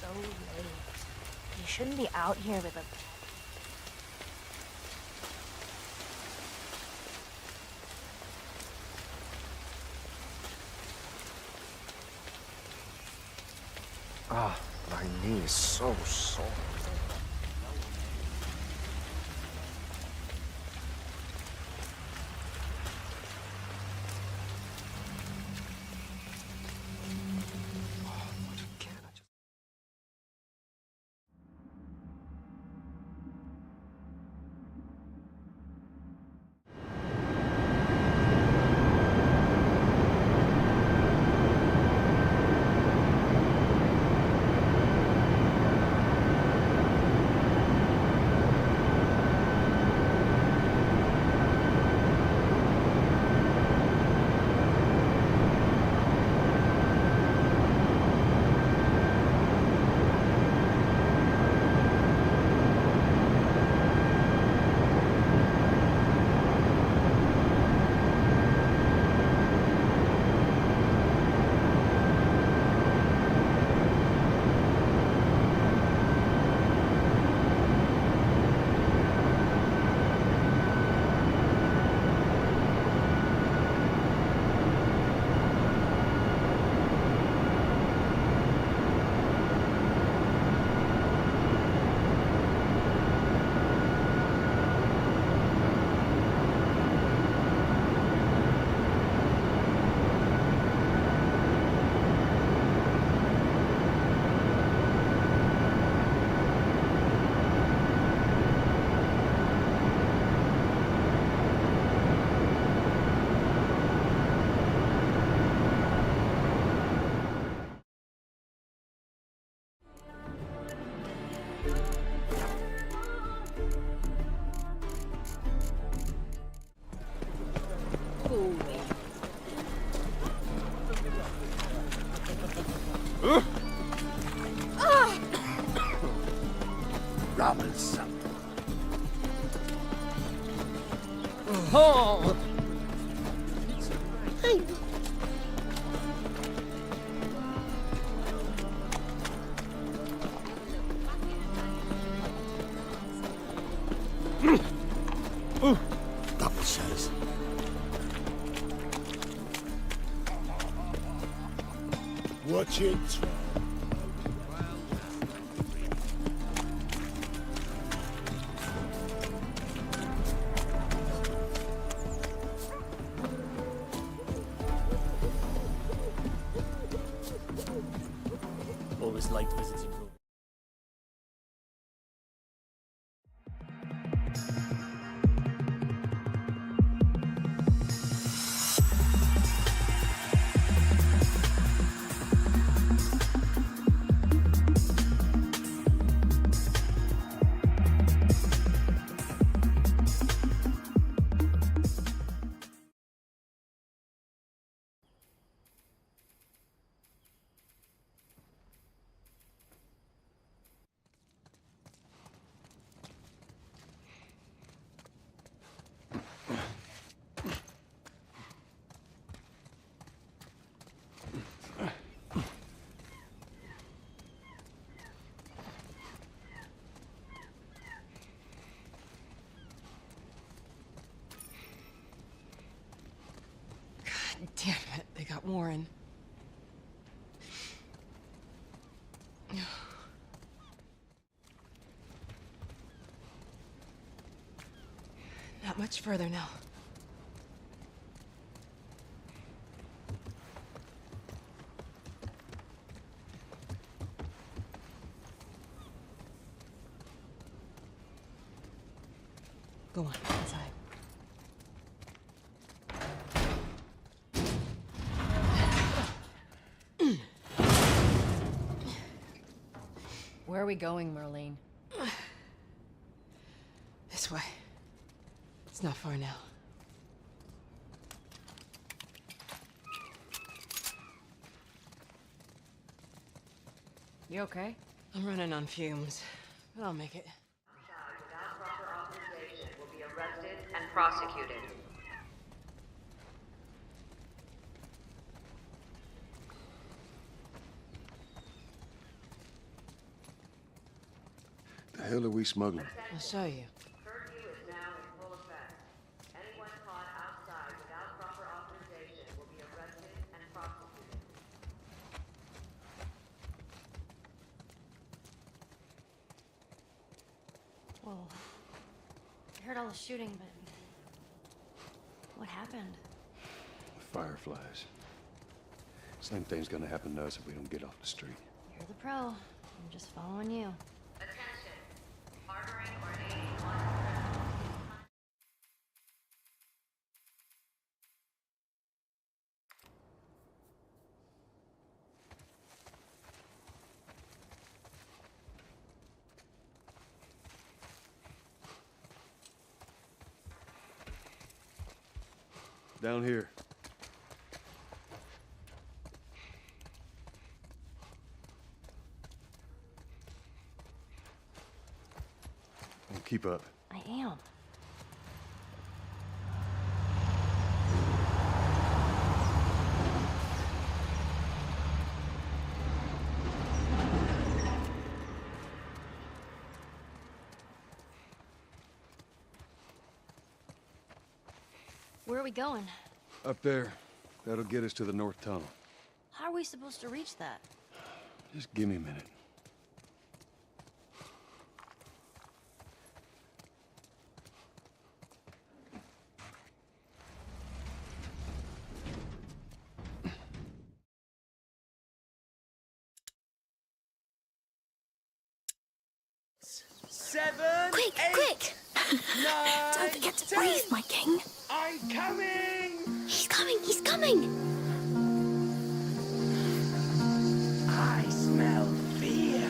So late. You shouldn't be out here with a... Ah, my knee is so sore. Oh. Hey. Double chase. Watch it. Always liked visiting. Damn it, they got Warren. Not much further now. Go on, inside. Where are we going, Merlene? This way. It's not far now. You okay? I'm running on fumes, but I'll make it. Without proper authorization will be arrested and prosecuted. The hell are we smuggling? I'll show you. Curfew is now in full effect. Anyone caught outside without proper authorization will be arrested and prosecuted. Whoa. I heard all the shooting, but what happened? Fireflies. Same thing's gonna happen to us if we don't get off the street. You're the pro. I'm just following you. Attention. Harboring or aiding one. Down here. Keep up. I am. Where are we going? Up there. That'll get us to the north tunnel. How are we supposed to reach that? Just give me a minute. Quick, quick! Don't forget to breathe, my king. I'm coming! He's coming, he's coming! I smell fear.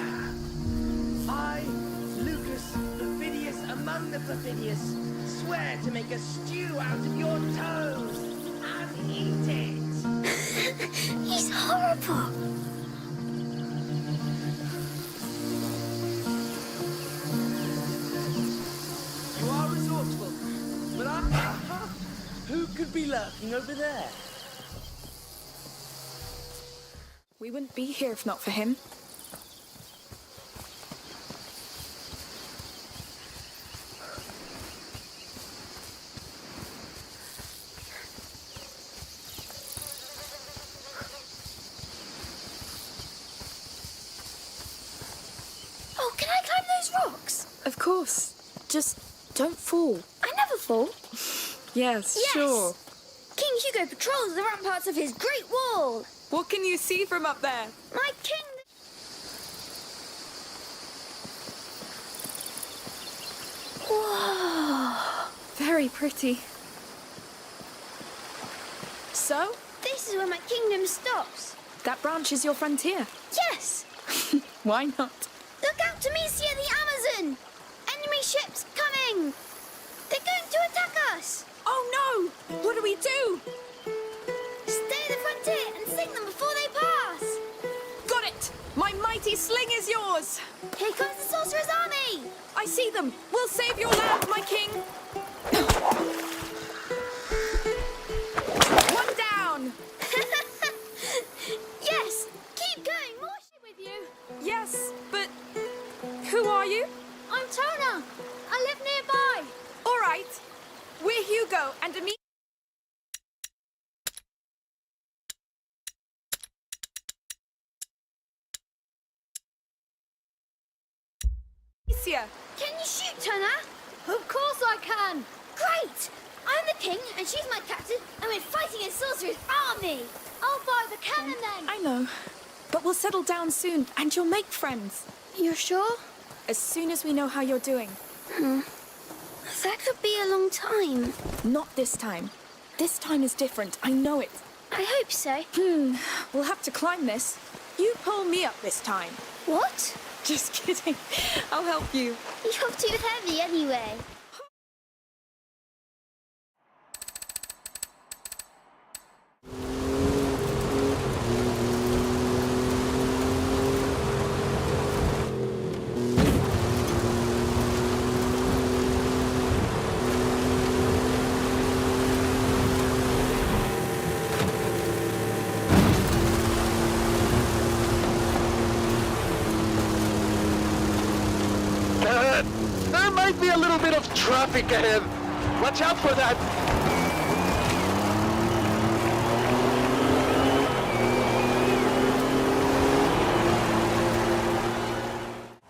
I, Lucas, perfidious among the perfidious, swear to make a stew out of your toes and eat it. He's horrible. You are resourceful, but I'm... waiting over there. We wouldn't be here if not for him. Oh, can I climb those rocks? Of course. Just don't fall. I never fall. Yes, sure. King Hugo patrols the ramparts of his great wall. What can you see from up there? My king... Whoa. Very pretty. So? This is where my kingdom stops. That branch is your frontier. Yes. Why not? Look out, Amicia the Amazon! Enemy ships coming! They're going to attack us! Oh no! What do we do? Stay at the frontier and sing them before they pass! Got it! My mighty sling is yours! Here comes the sorcerer's army! I see them! We'll save your land, my king! One down! Yes! Keep going! More ship with you! Yes, but who are you? I'm Tona! I live nearby! All right. We're Hugo and Amicia. Can you shoot, Tona? Of course I can! Great! I'm the king and she's my captain and we're fighting a sorcerer's army! I'll fire the cannon then! I know. But we'll settle down soon and you'll make friends. You're sure? As soon as we know how you're doing. That could be a long time. Not this time. This time is different. I know it. I hope so. We'll have to climb this. You pull me up this time. What? Just kidding. I'll help you. You're too heavy anyway. There might be a little bit of traffic ahead. Watch out for that.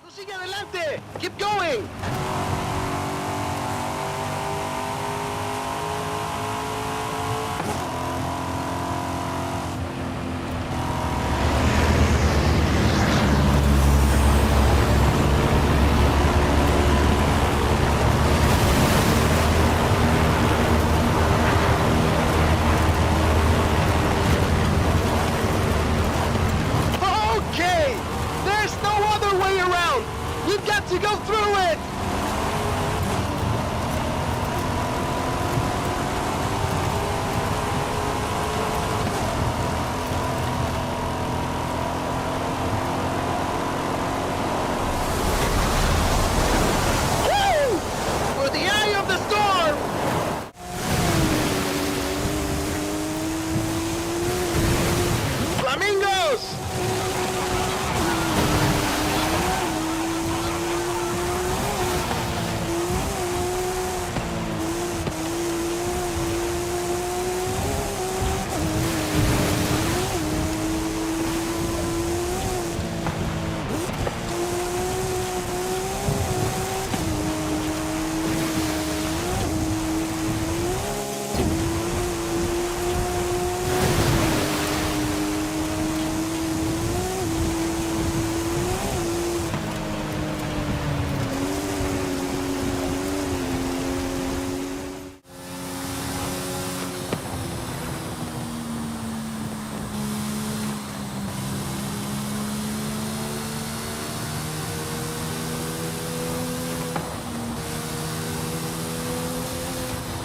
Tú sigue adelante. Keep going. To go through it! Woo! For the eye of the storm! Flamingos!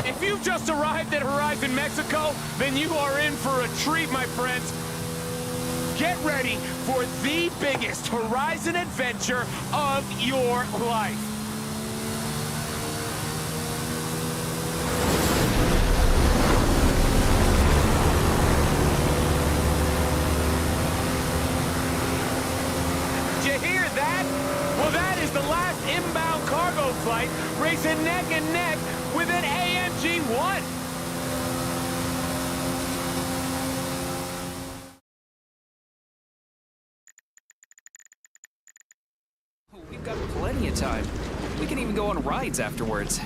If you've just arrived at Horizon Mexico, then you are in for a treat, my friends. Get ready for the biggest Horizon adventure of your life. the last inbound cargo flight racing neck and neck with an AMG-1. We've got plenty of time. We can even go on rides afterwards.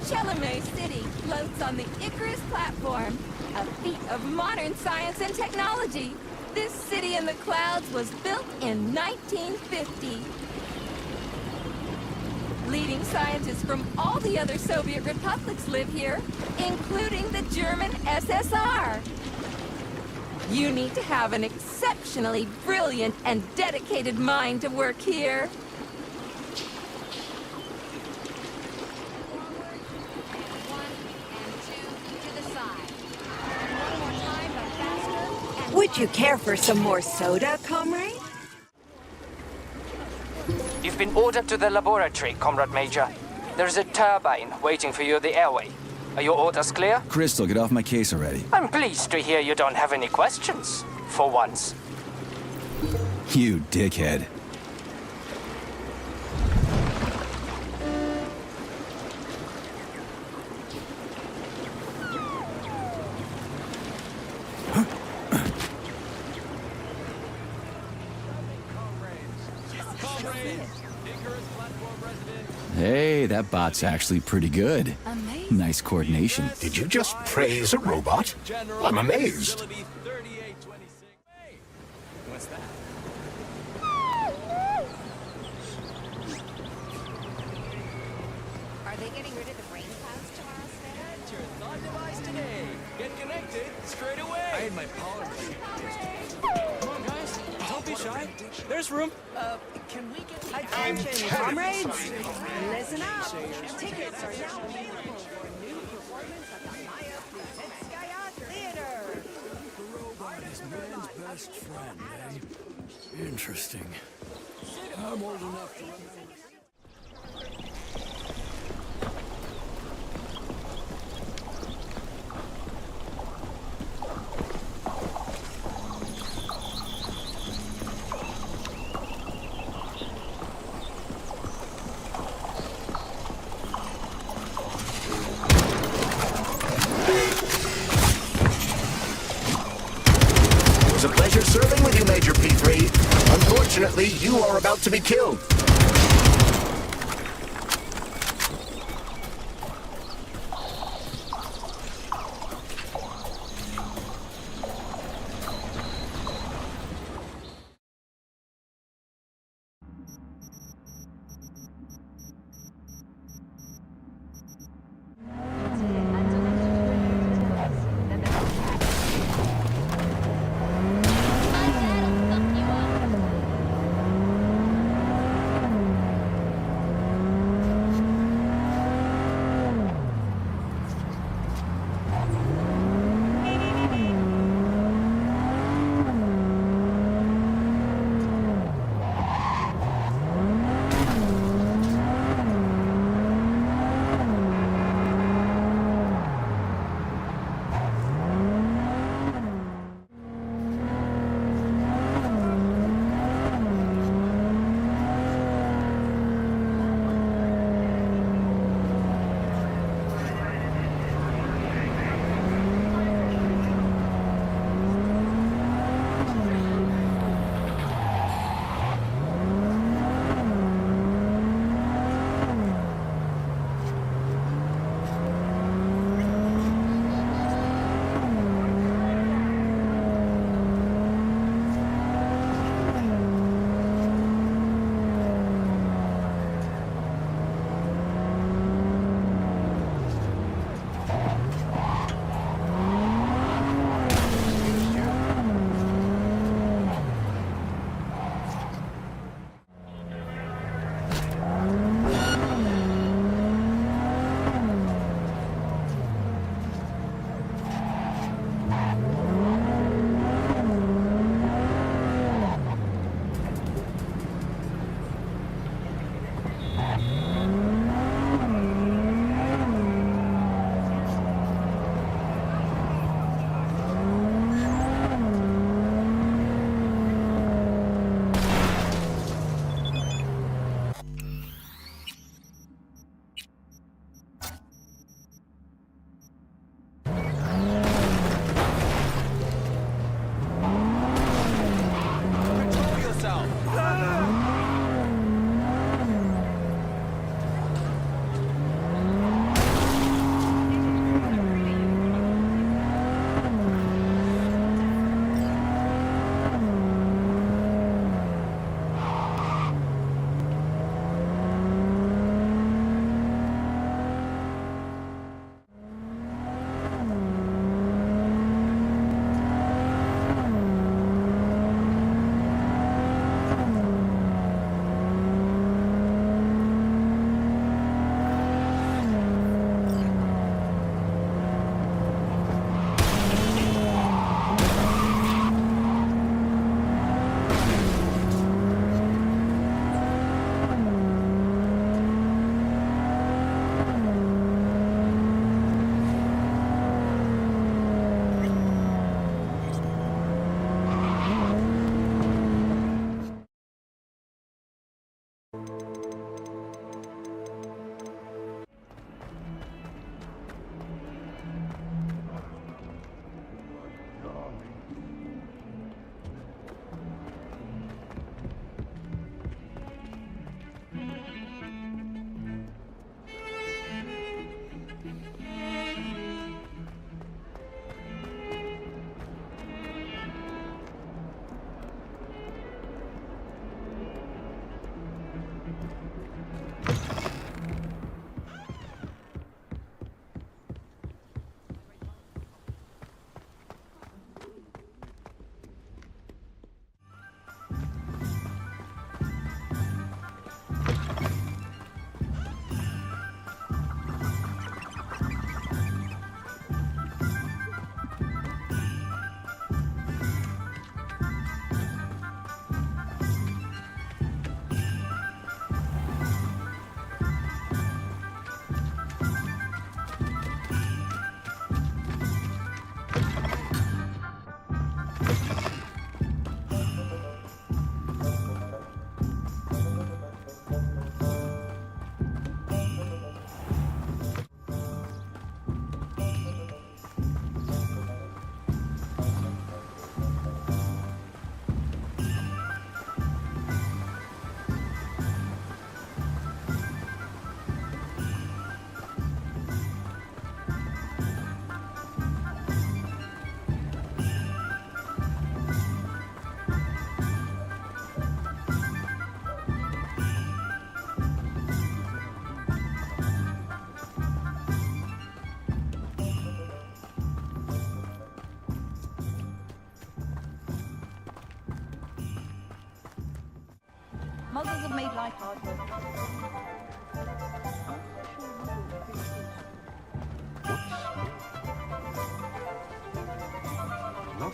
Chalamet City floats on the Icarus platform, a feat of modern science and technology. This city in the clouds was built in 1950. Leading scientists from all the other Soviet republics live here, including the German SSR. You need to have an exceptionally brilliant and dedicated mind to work here. Would you care for some more soda, comrade? You've been ordered to the laboratory, Comrade Major. There's a turbine waiting for you at the airway. Are your orders clear? Crystal, get off my case already. I'm pleased to hear you don't have any questions, for once. You dickhead. Hey, that bot's actually pretty good. Amazing. Nice coordination. Did you just praise a robot? I'm amazed. What's that? Are they getting rid of the rain clouds tomorrow, Spec? Your thought device today. Get connected straight away. I had my power machine. Come on, guys. Don't be shy. There's room. Can we get Attention, comrades! Listen up! Tickets are now available for a new performance at the Maya Plutitskaya Theater. The robot is man's best friend, eh? Interesting. I'm old enough to remember. It was a pleasure serving with you, Major P3. Unfortunately, you are about to be killed.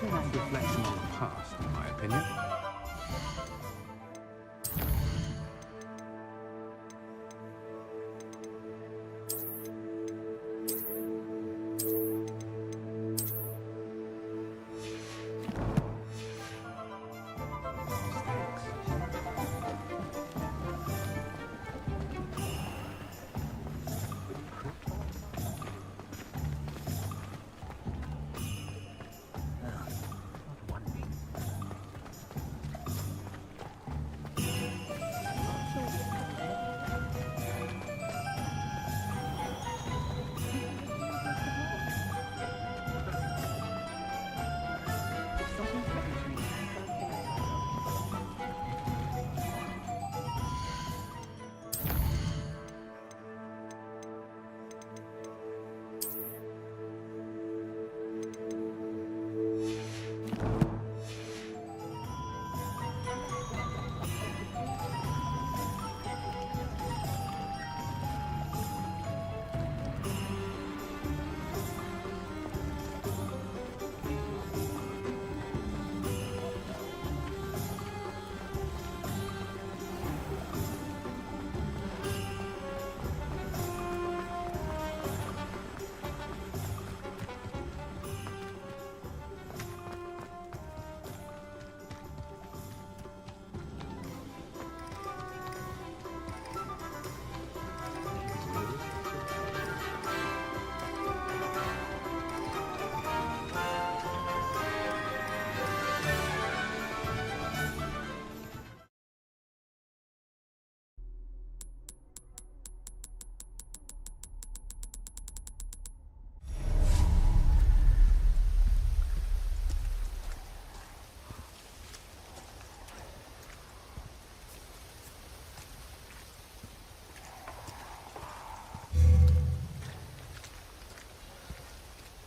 not enough reflection on the past, in my opinion.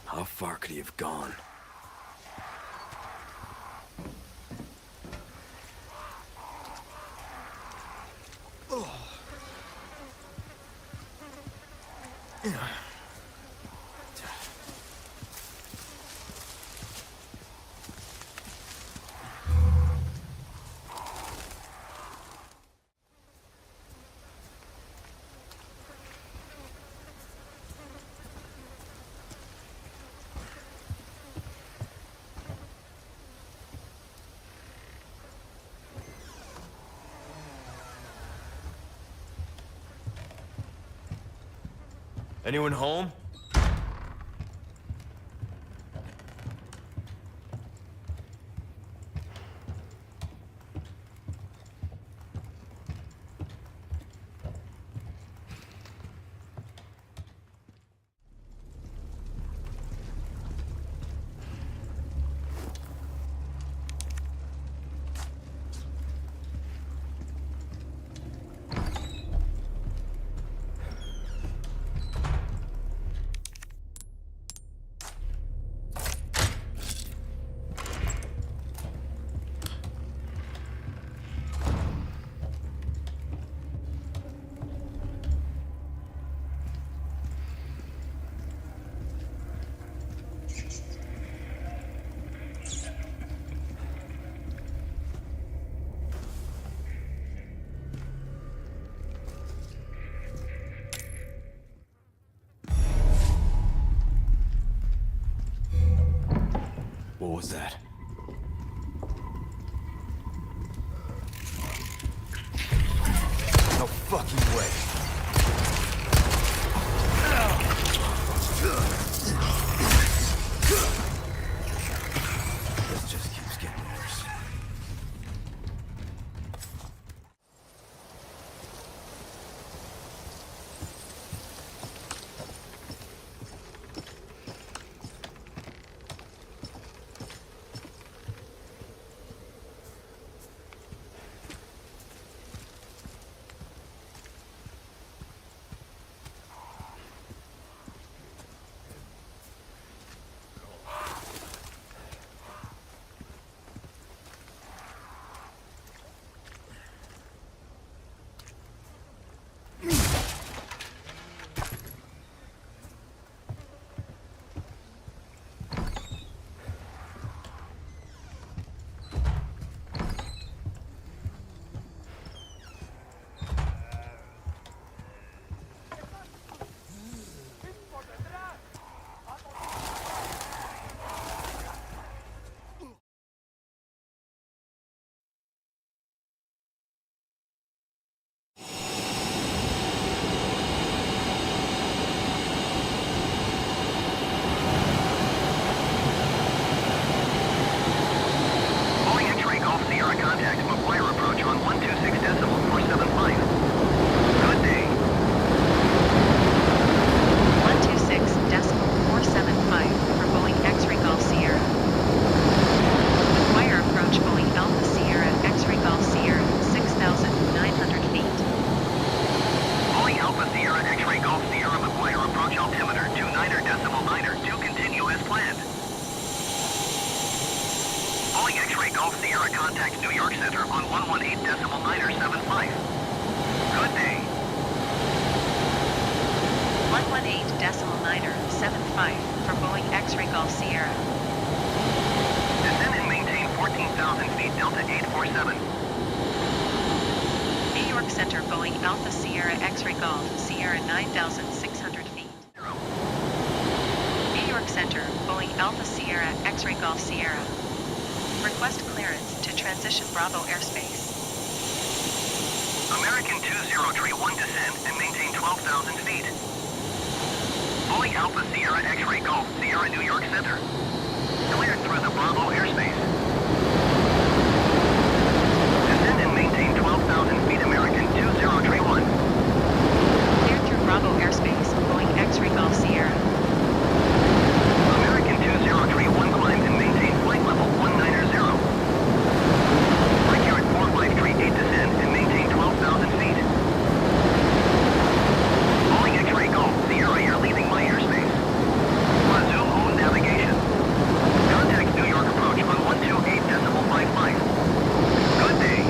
How far could he have gone? Anyone home? What was that? No fucking way. This just keeps getting worse. Sierra contact New York Center on 118.975. Good day. 118.975 for Boeing X-ray Golf Sierra. Descend and maintain 14,000 feet, Delta 847. New York Center Boeing Alpha Sierra X-ray Golf Sierra 9,600 feet. New York Center Boeing Alpha Sierra X-ray Golf Sierra. Request clearance to transition Bravo airspace. American 2031 descend and maintain 12,000 feet. Boeing Alpha Sierra X-ray Golf Sierra New York Center. Cleared through the Bravo airspace. Descend and maintain 12,000 feet American 2031. Cleared through Bravo airspace, Boeing X-ray Golf Sierra. American 2031 climb and maintain flight level 190. Accurate 4538 descend and maintain 12,000 feet. Boeing X-ray Golf Sierra, you're leaving my airspace. Resume home navigation. Contact New York approach on 128.55. Good day.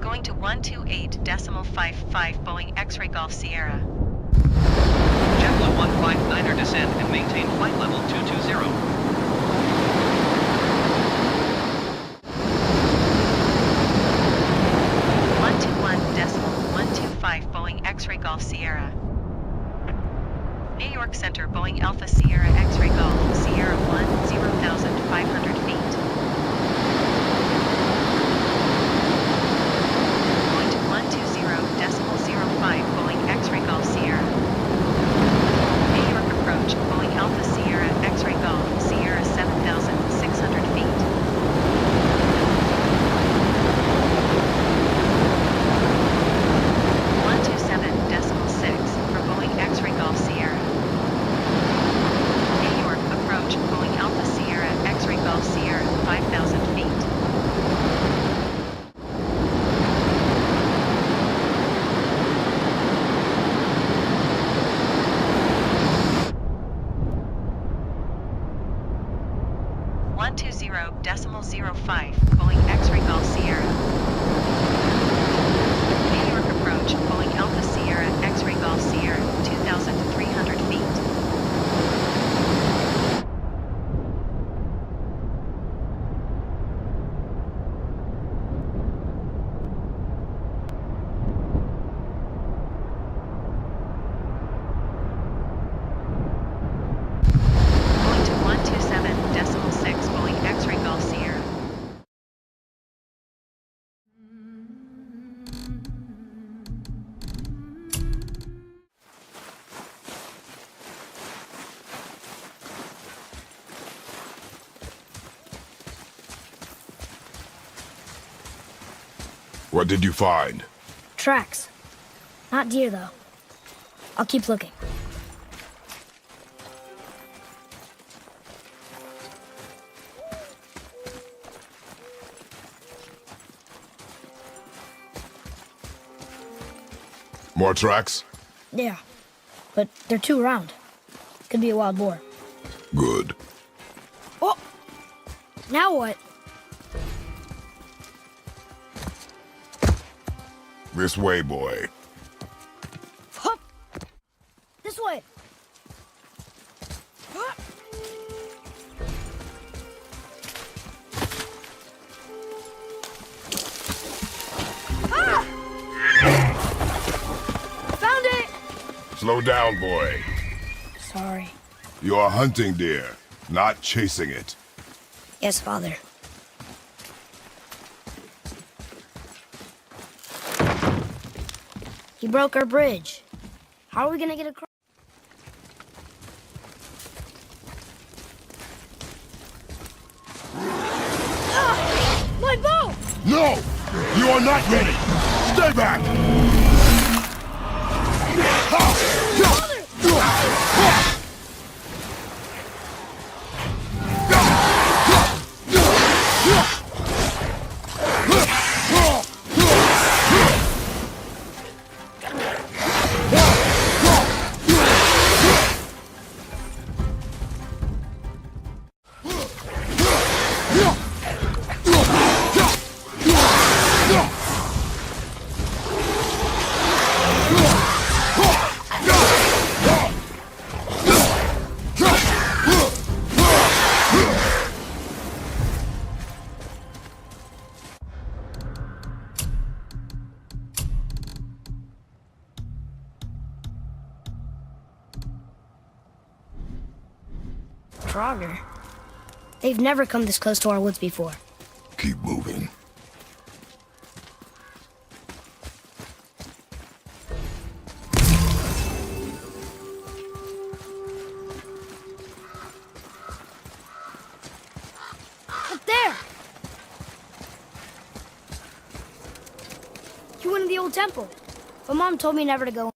Going to 128.55 Boeing X-ray Golf Sierra. JetBlue 159er descend and maintain flight level 220. 121.125 Boeing X-ray Golf Sierra. New York Center Boeing Alpha Sierra X-ray Golf Sierra 10,500 feet. Going to 120.05 Boeing X-ray Golf Sierra. New York approach Boeing Alpha Sierra X-ray Golf Sierra 7,600 feet. For Boeing X-ray Golf Sierra. New York approach Boeing Alpha Sierra X-ray Golf Sierra 5,000 feet. .05 Boeing X-ray Golf Sierra. New York approach Boeing Alpha Sierra X-ray Golf Sierra 2,300 feet. Going to 127.6 Boeing X-ray Golf Sierra. What did you find? Tracks. Not deer, though. I'll keep looking. More tracks? Yeah, but they're too round. Could be a wild boar. Good. Oh! Now what? This way, boy. Hup! This way! Hup! Ah! Found it! Slow down, boy. Sorry. You are hunting deer, not chasing it. Yes, Father. He broke our bridge. How are we gonna get across? Ah! My bow! No! You are not ready! Stay back! stronger. They've never come this close to our woods before. Keep moving. Up there! You went to the old temple. But Mom told me never to go.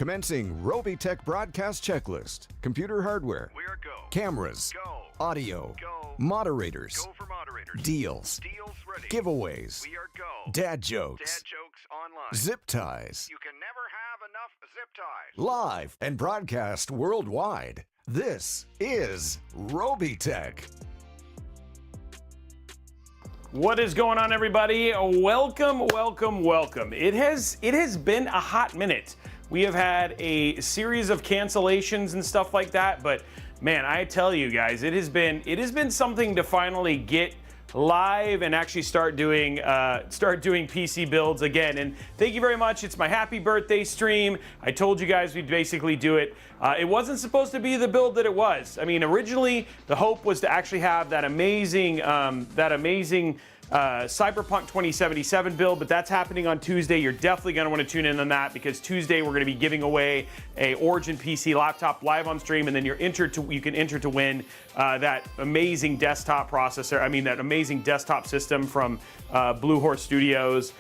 Commencing Robitech broadcast checklist. Computer hardware. We are go. Cameras. Go. Audio. Go. Moderators. Go for moderators. Deals. Deals ready. Giveaways. We are go. Dad jokes. Dad jokes online. Zip ties. You can never have enough zip ties. Live and broadcast worldwide. This is Robitech. What is going on, everybody? Welcome, welcome, welcome. It has been a hot minute. We have had a series of cancellations and stuff like that, but man, I tell you guys, it has been something to finally get live and actually start doing PC builds again. And thank you very much. It's my happy birthday stream. I told you guys we'd basically do it. It wasn't supposed to be the build that it was. I mean, originally the hope was to actually have that amazing Cyberpunk 2077 build, but that's happening on Tuesday. You're definitely going to want to tune in on that, because Tuesday we're going to be giving away a Origin PC laptop live on stream, and then you can enter to win that amazing desktop processor. I mean, that amazing desktop system from Blue Horse Studios.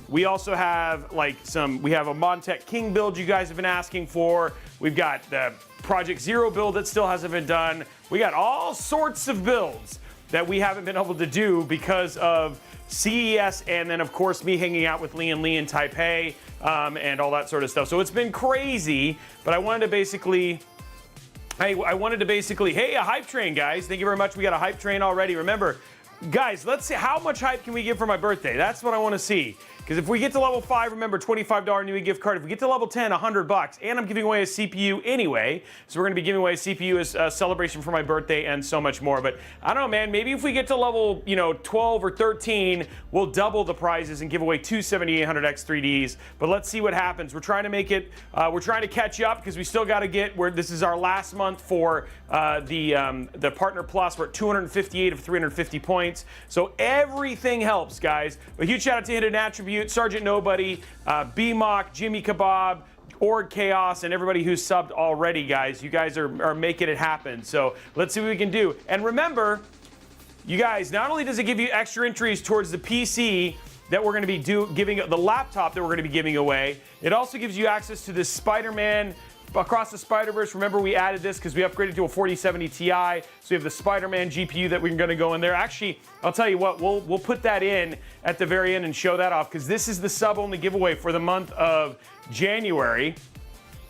We also have we have a Montech King build you guys have been asking for. We've got the Project Zero build that still hasn't been done. We got all sorts of builds that we haven't been able to do because of CES, and then of course me hanging out with Lee in Taipei and all that sort of stuff. So it's been crazy, but I wanted to basically, hey, a hype train, guys. Thank you very much. We got a hype train already. Remember, guys, let's see how much hype can we give for my birthday. That's what I want to see. Because if we get to level 5, remember, $25 new gift card. If we get to level 10, $100. And I'm giving away a CPU anyway. So we're going to be giving away a CPU as a celebration for my birthday and so much more. But I don't know, man. Maybe if we get to level 12 or 13, we'll double the prizes and give away two 7800X 3Ds. But let's see what happens. We're trying to make it, we're trying to catch up, because we still got to get where this is our last month for the Partner Plus. We're at 258 of 350 points. So everything helps, guys. A huge shout out to Hidden Attribute, Sergeant Nobody, B-Mock, Jimmy Kebab, Org Chaos, and everybody who's subbed already, guys. You guys are making it happen. So let's see what we can do. And remember, you guys, not only does it give you extra entries towards the PC that we're going to be giving, the laptop that we're going to be giving away, it also gives you access to this Spider-Man Across the Spider-Verse. Remember, we added this because we upgraded to a 4070 Ti. So we have the Spider-Man GPU that we're going to go in there. Actually, I'll tell you what, we'll put that in at the very end and show that off, because this is the sub-only giveaway for the month of January.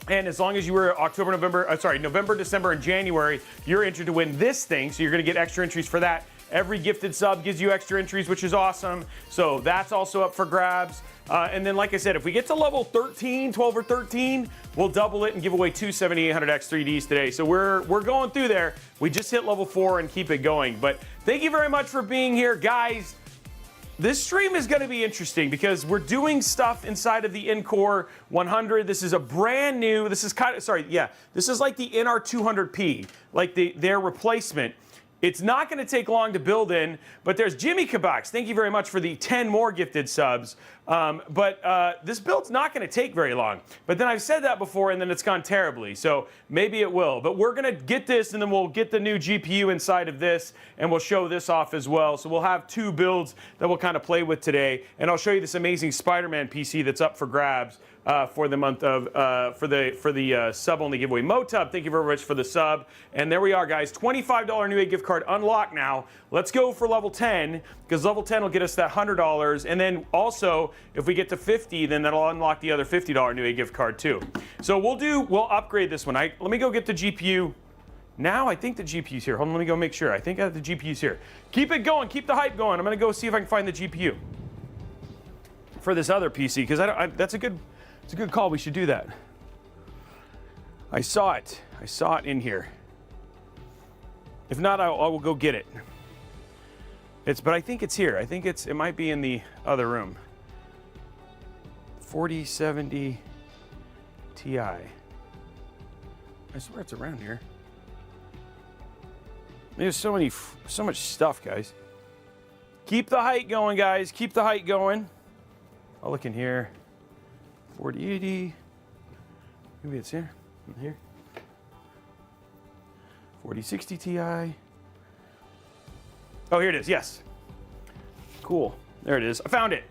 And as long as you were November, December, and January, you're entered to win this thing. So you're going to get extra entries for that. Every gifted sub gives you extra entries, which is awesome. So that's also up for grabs. And then, like I said, if we get to level 13, 12 or 13, we'll double it and give away two 7800X 3Ds today. So we're going through there. We just hit level 4 and keep it going. But thank you very much for being here, guys. This stream is going to be interesting because we're doing stuff inside of the Encore 100. This is a brand new, this is this is like the NR200P, like their replacement. It's not going to take long to build in, but there's Jimmy Kabax. Thank you very much for the 10 more gifted subs. But this build's not going to take very long. But then I've said that before, and then it's gone terribly. So maybe it will. But we're going to get this, and then we'll get the new GPU inside of this, and we'll show this off as well. So we'll have two builds that we'll kind of play with today. And I'll show you this amazing Spider-Man PC that's up for grabs for the month of for the sub-only giveaway. Motub, thank you very much for the sub. And there we are, guys. $25 new gift card unlocked now. Let's go for level 10, because level 10 will get us that $100. And then also, if we get to 50, then that'll unlock the other $50 new gift card too. So we'll upgrade this one. Let me go get the GPU. Now I think the GPU's here. Hold on, let me go make sure. I think the GPU's here. Keep it going. Keep the hype going. I'm going to go see if I can find the GPU for this other PC, because it's a good call. We should do that. I saw it in here. If not, I will go get it. But I think it's here. I think it might be in the other room. 4070 Ti. I swear it's around here. There's so much stuff, guys. Keep the height going, guys. Keep the height going. I'll look in here. 4080. Maybe it's here. In here. 4060 Ti. Oh, here it is. Yes. Cool. There it is. I found it.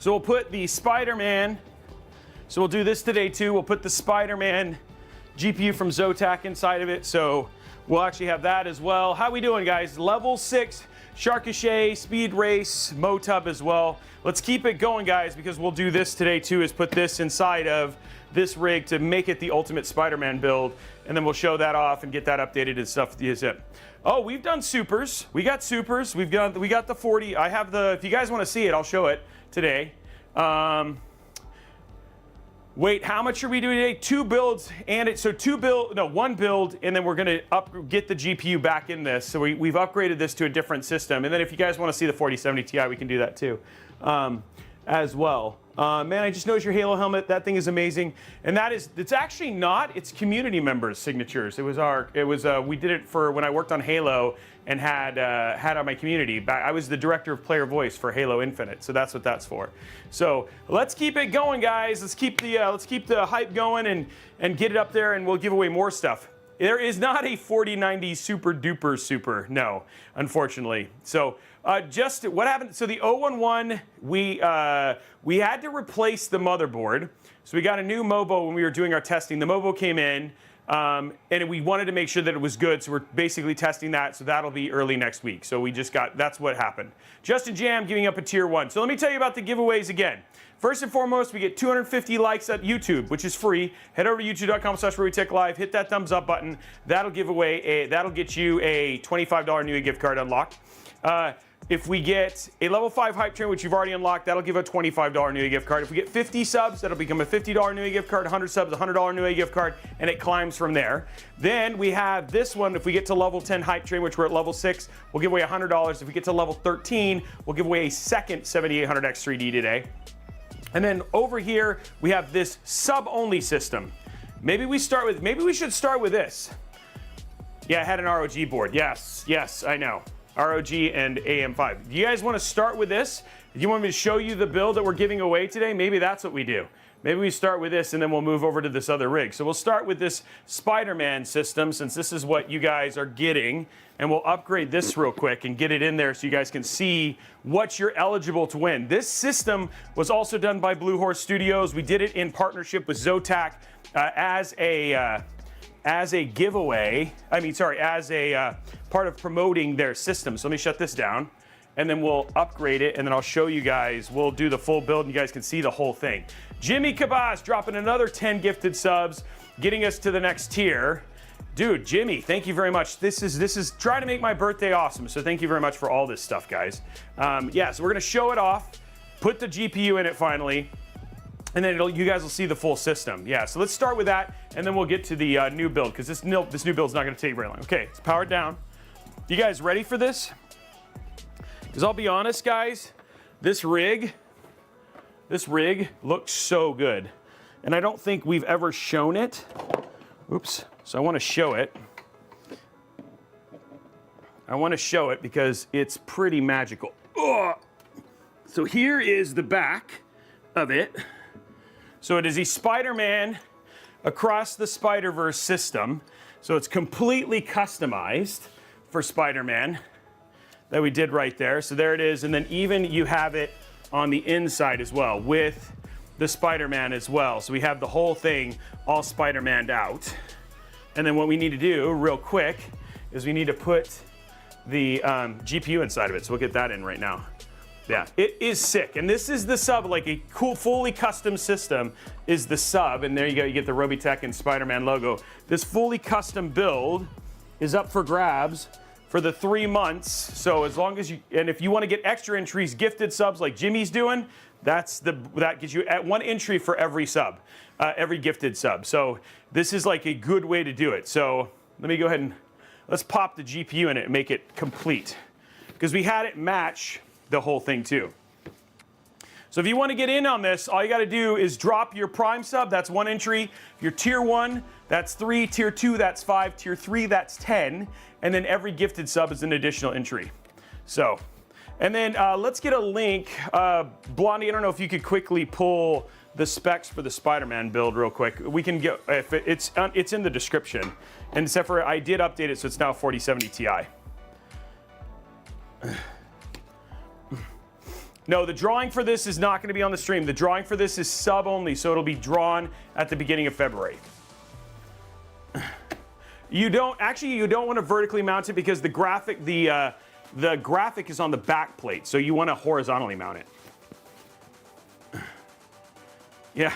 So we'll put the Spider-Man, so we'll do this today too. We'll put the Spider-Man GPU from Zotac inside of it. So we'll actually have that as well. How we doing, guys? Level 6 Sharkichet, Speed Race, Motub as well. Let's keep it going, guys, because we'll do this today too, is put this inside of this rig to make it the ultimate Spider-Man build. And then we'll show that off and get that updated and stuff. Oh, we've done supers. We got supers. We got the 40. I have the, if you guys want to see it, I'll show it today. Wait, how much are we doing today? 2 builds, and one build, and then we're gonna get the GPU back in this. So we've upgraded this to a different system. And then if you guys want to see the 4070 Ti, we can do that too, as well. Man, I just noticed your Halo helmet. That thing is amazing. And it's actually not, it's community members' signatures. We did it for when I worked on Halo and had on my community. I was the director of player voice for Halo Infinite, so that's what that's for. So let's keep it going, guys. Let's keep the hype going and get it up there, and we'll give away more stuff. There is not a 4090 super duper super, no, unfortunately. So just what happened? So the 011, we had to replace the motherboard. So we got a new MOBO when we were doing our testing. The MOBO came in, and we wanted to make sure that it was good. So we're basically testing that. So that'll be early next week. So that's what happened. Justin Jam giving up a tier 1. So let me tell you about the giveaways again. First and foremost, we get 250 likes at YouTube, which is free. Head over to youtube.com/WhereWeTechLive, hit that thumbs up button. That'll get you a $25 new gift card unlocked. If we get a level 5 hype train, which you've already unlocked, that'll give a $25 new gift card. If we get 50 subs, that'll become a $50 new gift card. 100 subs, a $100 new gift card, and it climbs from there. Then we have this one. If we get to level 10 hype train, which we're at level 6, we'll give away $100. If we get to level 13, we'll give away a second 7800X3D today. And then over here, we have this sub-only system. Maybe we should start with this. Yeah, I had an ROG board. Yes, I know. ROG and AM5. Do you guys want to start with this? Do you want me to show you the build that we're giving away today? Maybe that's what we do. Maybe we start with this and then we'll move over to this other rig. So we'll start with this Spider-Man system, since this is what you guys are getting, and we'll upgrade this real quick and get it in there so you guys can see what you're eligible to win. This system was also done by Blue Horse Studios. We did it in partnership with Zotac as a giveaway. As a part of promoting their system. So let me shut this down, and then we'll upgrade it, and then I'll show you guys. We'll do the full build, and you guys can see the whole thing. Jimmy Cabas dropping another 10 gifted subs, getting us to the next tier. Dude, Jimmy, thank you very much. This is trying to make my birthday awesome. So thank you very much for all this stuff, guys. So we're gonna show it off, put the GPU in it finally, and then you guys will see the full system. Yeah, so let's start with that, and then we'll get to the new build, because this new build's not gonna take very long. Okay, it's powered down. You guys ready for this? Because I'll be honest, guys, this rig looks so good. And I don't think we've ever shown it. Oops, so I wanna show it. I wanna show it because it's pretty magical. Ugh. So here is the back of it. So it is a Spider-Man Across the Spider-Verse system. So it's completely customized for Spider-Man that we did right there. So there it is. And then even you have it on the inside as well with the Spider-Man as well. So we have the whole thing all Spider-Man'd out. And then what we need to do real quick is we need to put the GPU inside of it. So we'll get that in right now. Yeah, it is sick. And this is the sub, like a cool, fully custom system is the sub. And there you go, you get the Robitech and Spider-Man logo. This fully custom build is up for grabs for the 3 months. So as long as and if you want to get extra entries, gifted subs like Jimmy's doing, that gives you at 1 entry for every sub, every gifted sub. So this is like a good way to do it. So let me go ahead and let's pop the GPU in it and make it complete, because we had it match the whole thing too. So if you want to get in on this, all you got to do is drop your Prime sub. That's 1 entry. Your Tier 1, that's 3. Tier 2, that's 5. Tier 3, that's 10. And then every gifted sub is an additional entry. So, and then let's get a link. Blondie, I don't know if you could quickly pull the specs for the Spider-Man build real quick. We can get, if it's in the description. And except for I did update it, so it's now 4070 Ti. No, the drawing for this is not going to be on the stream. The drawing for this is sub only, so it'll be drawn at the beginning of February. You don't want to vertically mount it because the graphic is on the back plate, so you want to horizontally mount it. Yeah.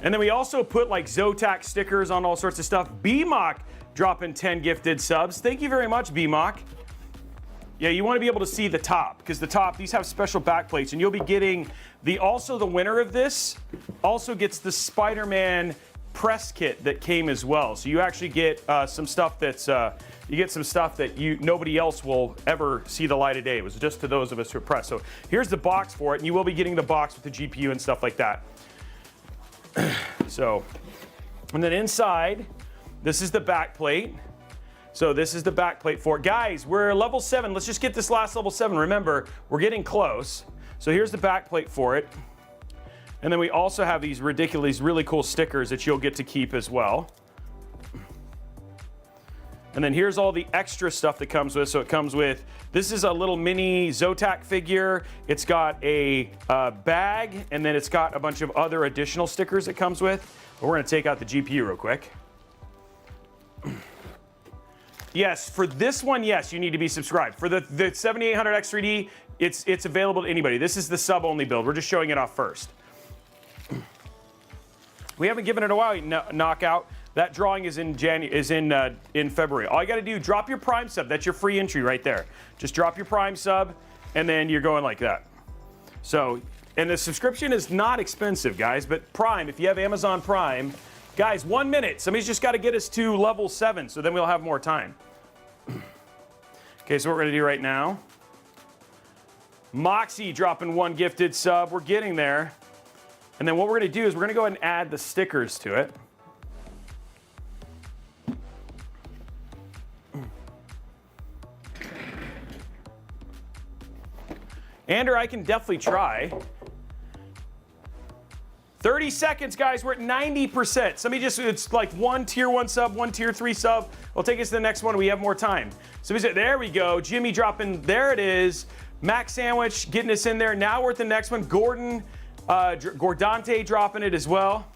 And then we also put like Zotac stickers on all sorts of stuff. BMOC dropping 10 gifted subs. Thank you very much, BMOC. Yeah, you want to be able to see the top because the top, these have special back plates, and you'll be getting the winner of this also gets the Spider-Man press kit that came as well. So you actually get some stuff that's nobody else will ever see the light of day. It was just to those of us who are pressed. So here's the box for it, and you will be getting the box with the GPU and stuff like that. So, and then inside, this is the back plate. So this is the back plate for it. Guys, we're level 7. Let's just get this last level 7. Remember, we're getting close. So here's the back plate for it. And then we also have these really cool stickers that you'll get to keep as well. And then here's all the extra stuff that comes with. So it comes with, this is a little mini Zotac figure. It's got a bag, and then it's got a bunch of other additional stickers it comes with. But we're gonna take out the GPU real quick. Yes, for this one, yes, you need to be subscribed. For the 7800X3D, it's available to anybody. This is the sub-only build. We're just showing it off first. We haven't given it a while, Knockout. That drawing is in February. All you got to do, drop your Prime sub. That's your free entry right there. Just drop your Prime sub, and then you're going like that. So, and the subscription is not expensive, guys. But Prime, if you have Amazon Prime, guys, 1 minute. Somebody's just got to get us to level 7, so then we'll have more time. Okay, so what we're going to do right now. Moxie dropping 1 gifted sub. We're getting there. And then what we're going to do is we're going to go ahead and add the stickers to it. Andrew, I can definitely try. 30 seconds, guys. We're at 90%. Somebody it's like 1 tier 1 sub, 1 tier 3 sub. We'll take us to the next one. We have more time. So there we go. Jimmy dropping, there it is. Mac Sandwich getting us in there. Now we're at the next one. Gordante dropping it as well.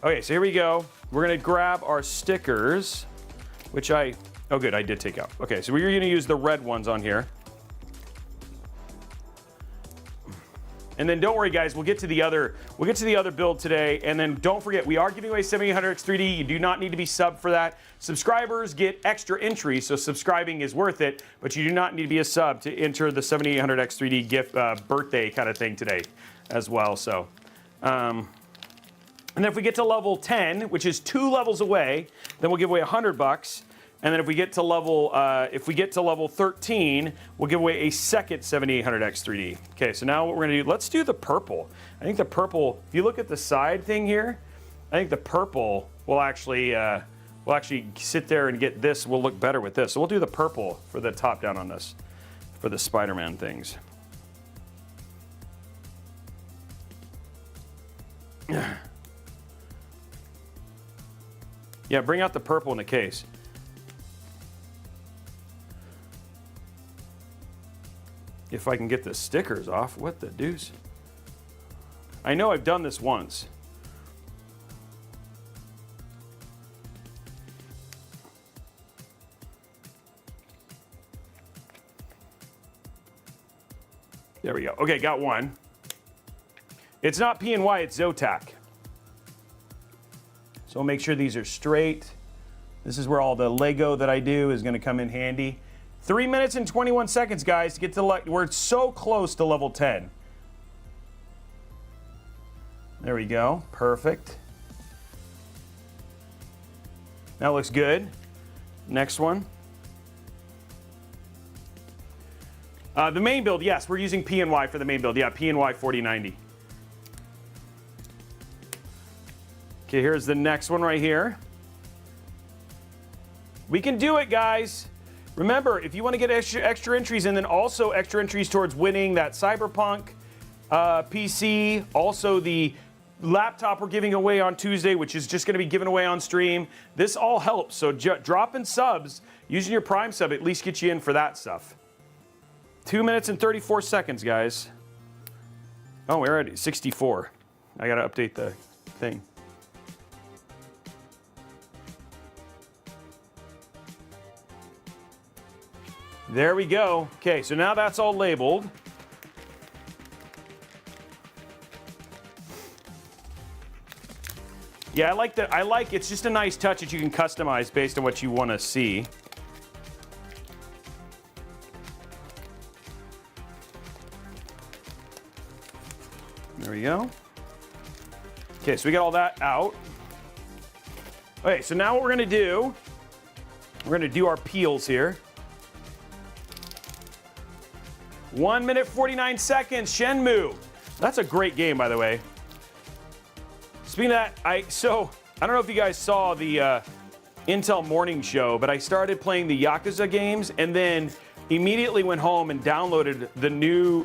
Okay, so here we go. We're gonna grab our stickers, which oh good, I did take out. Okay, so we're gonna use the red ones on here. And then don't worry, guys, we'll get to the other build today. And then don't forget, we are giving away 7800X3D. You do not need to be subbed for that. Subscribers get extra entries, so subscribing is worth it, but you do not need to be a sub to enter the 7800X3D gift birthday kind of thing today as well. So, and then if we get to level 10, which is 2 levels away, then we'll give away $100. And then if we get to level 13, we'll give away a second 7800X3D. Okay, so now what we're gonna do, let's do the purple. I think the purple, if you look at the side thing here, I think the purple will actually sit there and get this, will look better with this. So we'll do the purple for the top down on this, for the Spider-Man things. Yeah, bring out the purple in the case. If I can get the stickers off, what the deuce? I know I've done this once. There we go. Okay, got one. It's not P&Y, it's Zotac. So make sure these are straight. This is where all the Lego that I do is gonna come in handy. 3 minutes and 21 seconds, guys, to get to we're so close to level 10. There we go. Perfect. That looks good. Next one. The main build, yes, we're using P&Y for the main build. Yeah, P&Y 4090. Okay, here's the next one right here. We can do it, guys. Remember, if you want to get extra entries and then also extra entries towards winning that Cyberpunk PC, also the laptop we're giving away on Tuesday, which is just going to be given away on stream, this all helps. So dropping subs, using your Prime sub, at least get you in for that stuff. 2 minutes and 34 seconds, guys. Oh, we're at 64. I gotta update the thing. There we go. Okay, so now that's all labeled. Yeah, I like it's just a nice touch that you can customize based on what you want to see. There we go. Okay, so we got all that out. Okay, so now what we're going to do our peels here. 1 minute 49 seconds, Shenmue. That's a great game, by the way. Speaking of that, I don't know if you guys saw the Intel morning show, but I started playing the Yakuza games and then immediately went home and downloaded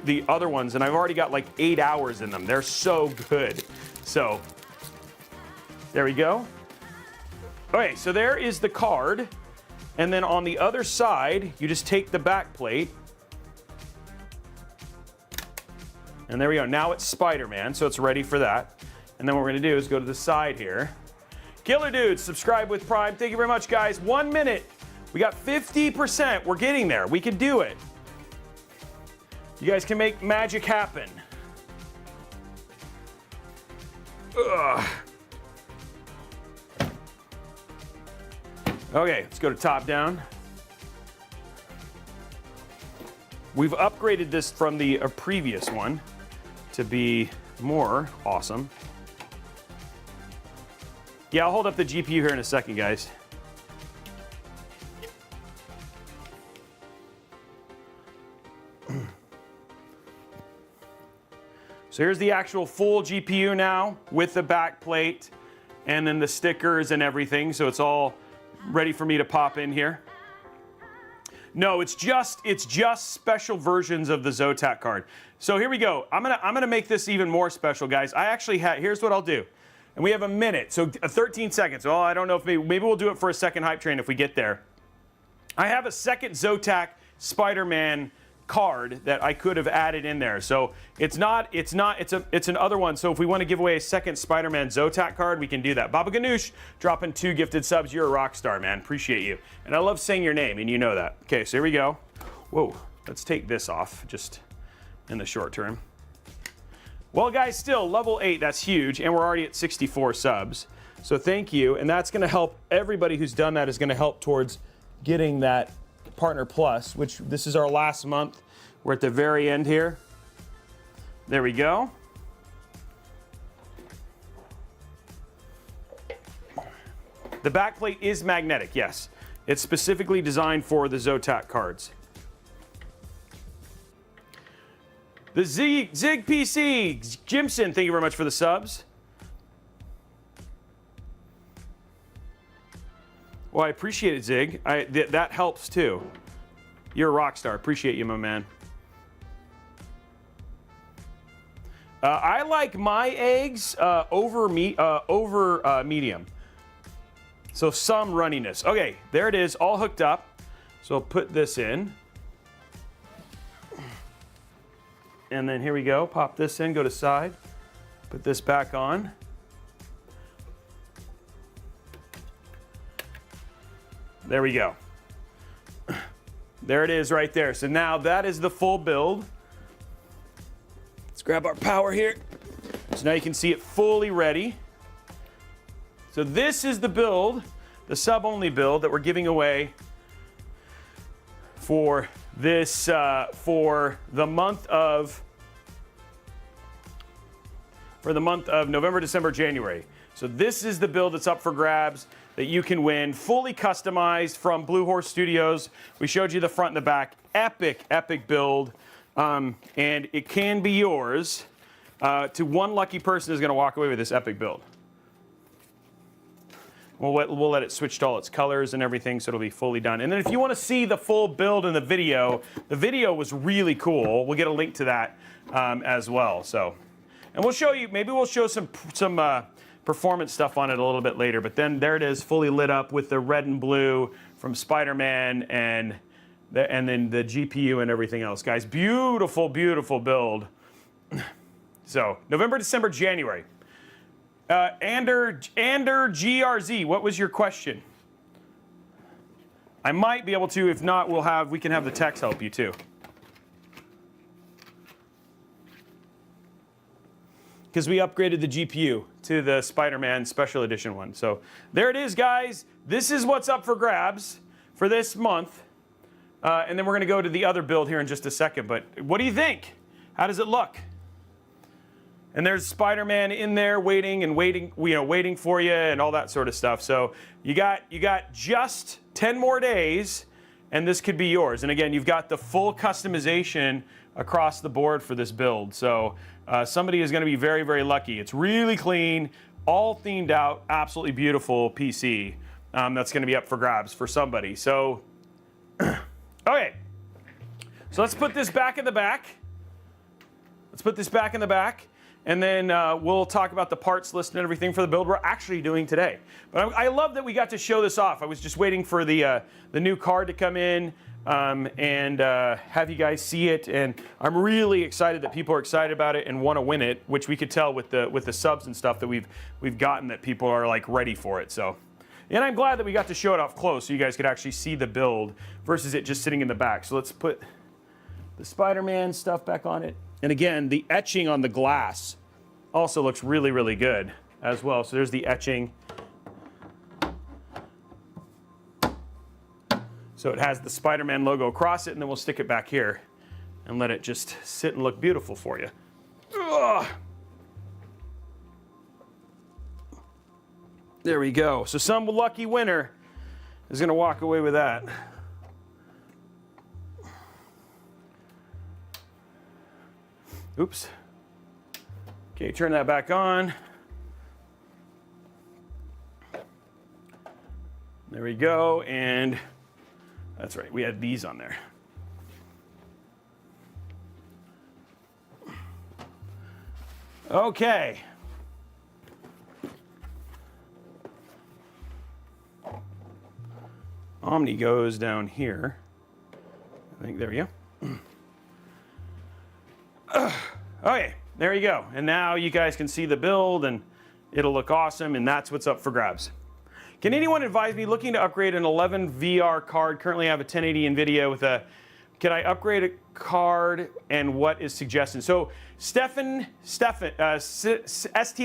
the other ones, and I've already got like 8 hours in them. They're so good. So there we go. Okay, so there is the card, and then on the other side, you just take the back plate. And there we go. Now it's Spider-Man, so it's ready for that. And then what we're going to do is go to the side here. Killer Dudes, subscribe with Prime. Thank you very much, guys. 1 minute. We got 50%. We're getting there. We can do it. You guys can make magic happen. Ugh. Okay, let's go to top down. We've upgraded this from the previous one to be more awesome. Yeah, I'll hold up the GPU here in a second, guys. So here's the actual full GPU now with the back plate and then the stickers and everything. So it's all ready for me to pop in here. No, it's just special versions of the Zotac card. So here we go. I'm gonna make this even more special, guys. I actually here's what I'll do. And we have a minute, so 13 seconds. Well, I don't know if maybe we'll do it for a second hype train if we get there. I have a second Zotac Spider-Man card that I could have added in there. So it's an other one. So if we want to give away a second Spider-Man Zotac card, we can do that. Baba Ganoush dropping 2 gifted subs. You're a rock star, man. Appreciate you. And I love saying your name, and you know that. Okay, so here we go. Whoa, let's take this off just in the short term. Well, guys, still level 8, that's huge, and we're already at 64 subs. So thank you, and that's gonna help everybody who's done that is gonna help towards getting that Partner Plus, which this is our last month. We're at the very end here. There we go. The backplate is magnetic, yes. It's specifically designed for the Zotac cards. The Zig PC, Jimson, thank you very much for the subs. Well, I appreciate it, Zig. That helps too. You're a rock star. Appreciate you, my man. I like my eggs over medium. So some runniness. Okay, there it is, all hooked up. So I'll put this in. And then here we go, pop this in, go to side, put this back on. There we go. There it is right there. So now that is the full build. Let's grab our power here. So now you can see it fully ready. So this is the build, the sub-only build that we're giving away for this, for the month of November, December, January. So this is the build that's up for grabs that you can win, fully customized from Blue Horse Studios. We showed you the front and the back. Epic, epic build. And it can be yours to one lucky person who's going to walk away with this epic build. We'll let it switch to all its colors and everything, so it'll be fully done. And then if you want to see the full build in the video was really cool. We'll get a link to that as well. So, and we'll show you, maybe we'll show some performance stuff on it a little bit later. But then there it is, fully lit up with the red and blue from Spider-Man and and then the GPU and everything else. Guys, beautiful, beautiful build. So, November, December, January. Ander GRZ, what was your question? I might be able to. If not, we can have the techs help you too. Because we upgraded the GPU to the Spider-Man Special Edition one. So there it is, guys. This is what's up for grabs for this month. And then we're going to go to the other build here in just a second. But what do you think? How does it look? And there's Spider-Man in there waiting for you and all that sort of stuff. So you got just 10 more days, and this could be yours. And again, you've got the full customization across the board for this build. So somebody is going to be very, very lucky. It's really clean, all themed out, absolutely beautiful PC that's going to be up for grabs for somebody. So, okay. So let's put this back in the back. And then we'll talk about the parts list and everything for the build we're actually doing today. But I love that we got to show this off. I was just waiting for the new card to come in and have you guys see it. And I'm really excited that people are excited about it and want to win it, which we could tell with the subs and stuff that we've gotten, that people are like ready for it. So, and I'm glad that we got to show it off close so you guys could actually see the build versus it just sitting in the back. So let's put the Spider-Man stuff back on it. And again, the etching on the glass also looks really, really good as well. So there's the etching. So it has the Spider-Man logo across it, and then we'll stick it back here and let it just sit and look beautiful for you. Ugh. There we go. So some lucky winner is going to walk away with that. Oops. Okay, turn that back on. There we go, and that's right, we had these on there. Okay. Omni goes down here. I think, there we go. Okay, there you go. And now you guys can see the build, and it'll look awesome, and that's what's up for grabs. Can anyone advise me looking to upgrade an 11 VR card? Currently I have a 1080 NVIDIA with a, can I upgrade a card, and what is suggested? So STS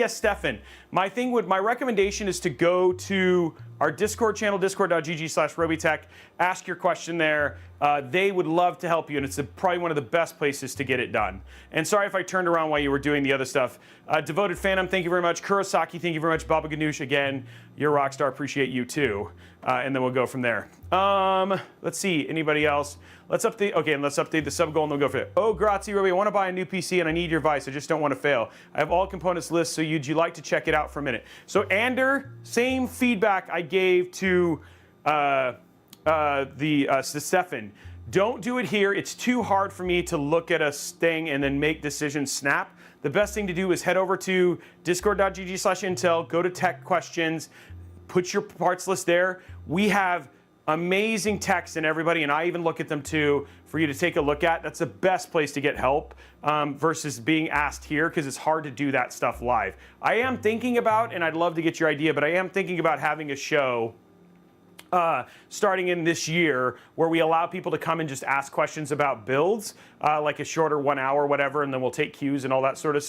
Stefan, my recommendation is to go to our Discord channel, discord.gg/Robitech, ask your question there. They would love to help you, and it's probably one of the best places to get it done. And sorry if I turned around while you were doing the other stuff. Devoted Phantom, thank you very much. Kurosaki, thank you very much. Baba Ganoush, again, you're a rock star, appreciate you too. And then we'll go from there. Let's see, anybody else? Let's update the sub goal, and then we'll go for it. Oh, grazie, Roby, I want to buy a new PC and I need your advice. I just don't want to fail. I have all components lists, so would you like to check it out for a minute? So Ander, same feedback I gave to Stefan. Don't do it here. It's too hard for me to look at a thing and then make decisions snap. The best thing to do is head over to discord.gg/Intel, go to tech questions, put your parts list there. We have amazing techs and everybody, and I even look at them too, for you to take a look at. That's the best place to get help versus being asked here, because it's hard to do that stuff live. I am thinking about, and I'd love to get your idea, but I am thinking about having a show starting in this year where we allow people to come and just ask questions about builds, like a shorter 1 hour, whatever, and then we'll take cues and all that sort of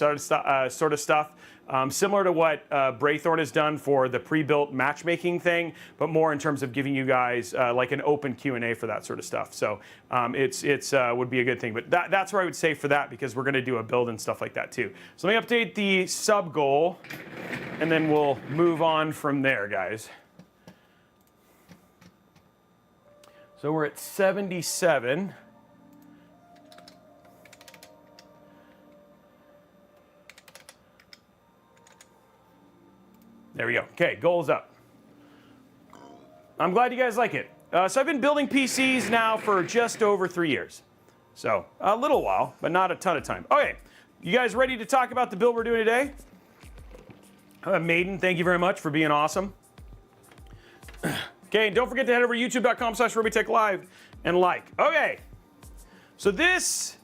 stuff. Similar to what Braythorn has done for the pre-built matchmaking thing, but more in terms of giving you guys like an open Q&A for that sort of stuff. So it's would be a good thing. But that's where I would say for that, because we're going to do a build and stuff like that too. So let me update the sub goal, and then we'll move on from there, guys. So we're at 77. There we go. Okay, goals up. I'm glad you guys like it. So I've been building PCs now for just over 3 years. So a little while, but not a ton of time. Okay, you guys ready to talk about the build we're doing today? Maiden, thank you very much for being awesome. Okay, and don't forget to head over to youtube.com/RobyTechLive. and like. Okay, so this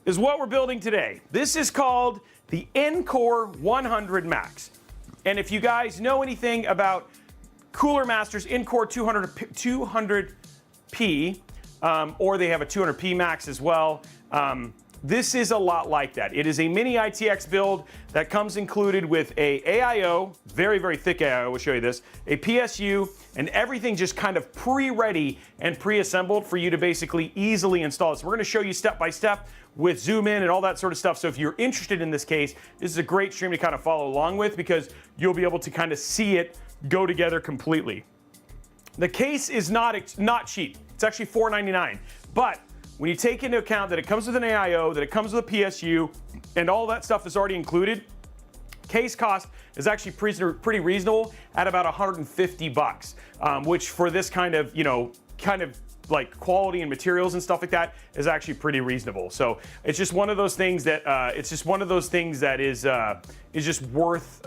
is what we're building today. This is called the Encore 100 Max. And if you guys know anything about Cooler Master's Encore 200p, or they have a 200p Max as well, this is a lot like that. It is a mini ITX build that comes included with a AIO, very, very thick AIO, we'll show you this, a PSU, and everything just kind of pre-ready and pre-assembled for you to basically easily install it. So we're gonna show you step by step with zoom in and all that sort of stuff. So if you're interested in this case, this is a great stream to kind of follow along with because you'll be able to kind of see it go together completely. The case is not cheap. It's actually $499, but when you take into account that it comes with an AIO, that it comes with a PSU, and all that stuff is already included, case cost is actually pretty reasonable at about 150 bucks, which for this kind of, like quality and materials and stuff like that is actually pretty reasonable. So it's just one of those things that is just worth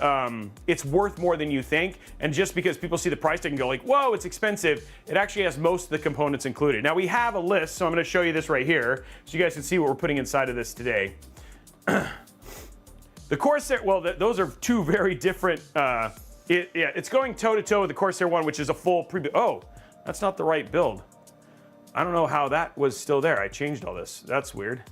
it's worth more than you think. And just because people see the price tag and go like, whoa, it's expensive, it actually has most of the components included. Now we have a list, so I'm going to show you this right here so you guys can see what we're putting inside of this today. The Corsair, well, those are two very different. It's going toe to toe with the Corsair one, which is a full oh, that's not the right build. I don't know how that was still there. I changed all this. That's weird.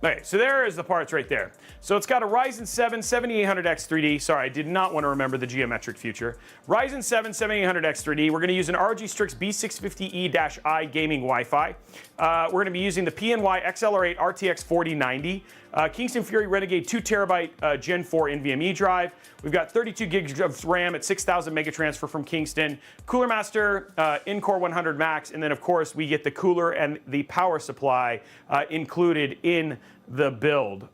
Okay, so there is the parts right there. So it's got a Ryzen 7 7800X 3D. Sorry, I did not want to remember the geometric future. Ryzen 7 7800X 3D. We're going to use an RG Strix B650E-I gaming Wi-Fi. We're going to be using the PNY XLR8 RTX 4090. Kingston Fury Renegade 2TB Gen 4 NVMe drive. We've got 32 gigs of RAM at 6,000 mega transfer from Kingston. Cooler Master Encore 100 Max, and then of course we get the cooler and the power supply included in the build.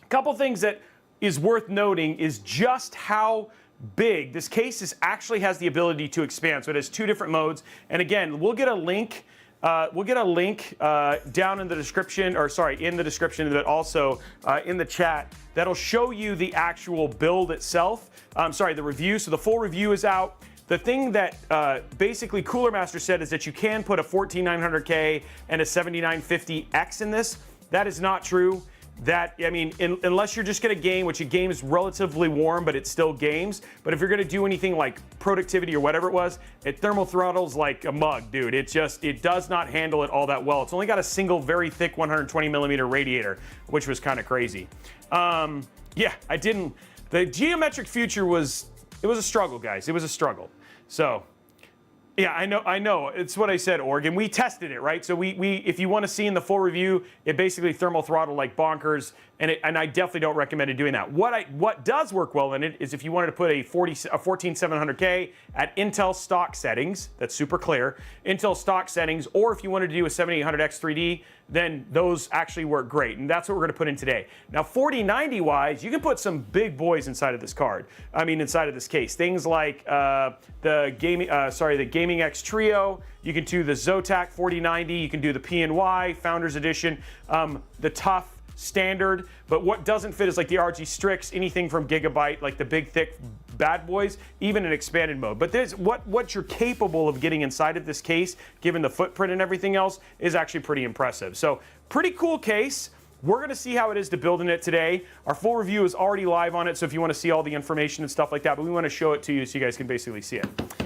Couple things that is worth noting is just how big this case actually has the ability to expand. So it has two different modes, and again, we'll get a link. Down in the description, or sorry, in the description, but also in the chat, that'll show you the actual build itself. The review. So the full review is out. The thing that basically Cooler Master said is that you can put a 14900K and a 7950X in this. That is not true. Unless you're just going to game, which a game is relatively warm, but it still games. But if you're going to do anything like productivity or whatever it was, it thermal throttles like a mug, dude. It does not handle it all that well. It's only got a single very thick 120 millimeter radiator, which was kind of crazy. The geometric future was a struggle, guys. It was a struggle. So, yeah, I know. It's what I said, Oregon. We tested it, right? So we if you want to see in the full review, it basically thermal throttle like bonkers, and I definitely don't recommend doing that. What does work well in it is if you wanted to put a 14700K at Intel stock settings, that's super clear, Intel stock settings, or if you wanted to do a 7800X 3D, then those actually work great, and that's what we're going to put in today. Now, 4090 wise, you can put some big boys inside of this card. Inside of this case, things like the Gaming X Trio. You can do the Zotac 4090. You can do the PNY Founders Edition, the Tough Standard. But what doesn't fit is like the RG Strix, anything from Gigabyte, like the big thick bad boys, even in expanded mode. But there's what you're capable of getting inside of this case, given the footprint and everything else, is actually pretty impressive. So pretty cool case. We're going to see how it is to build in it today. Our full review is already live on it, so if you want to see all the information and stuff like that, but we want to show it to you so you guys can basically see it.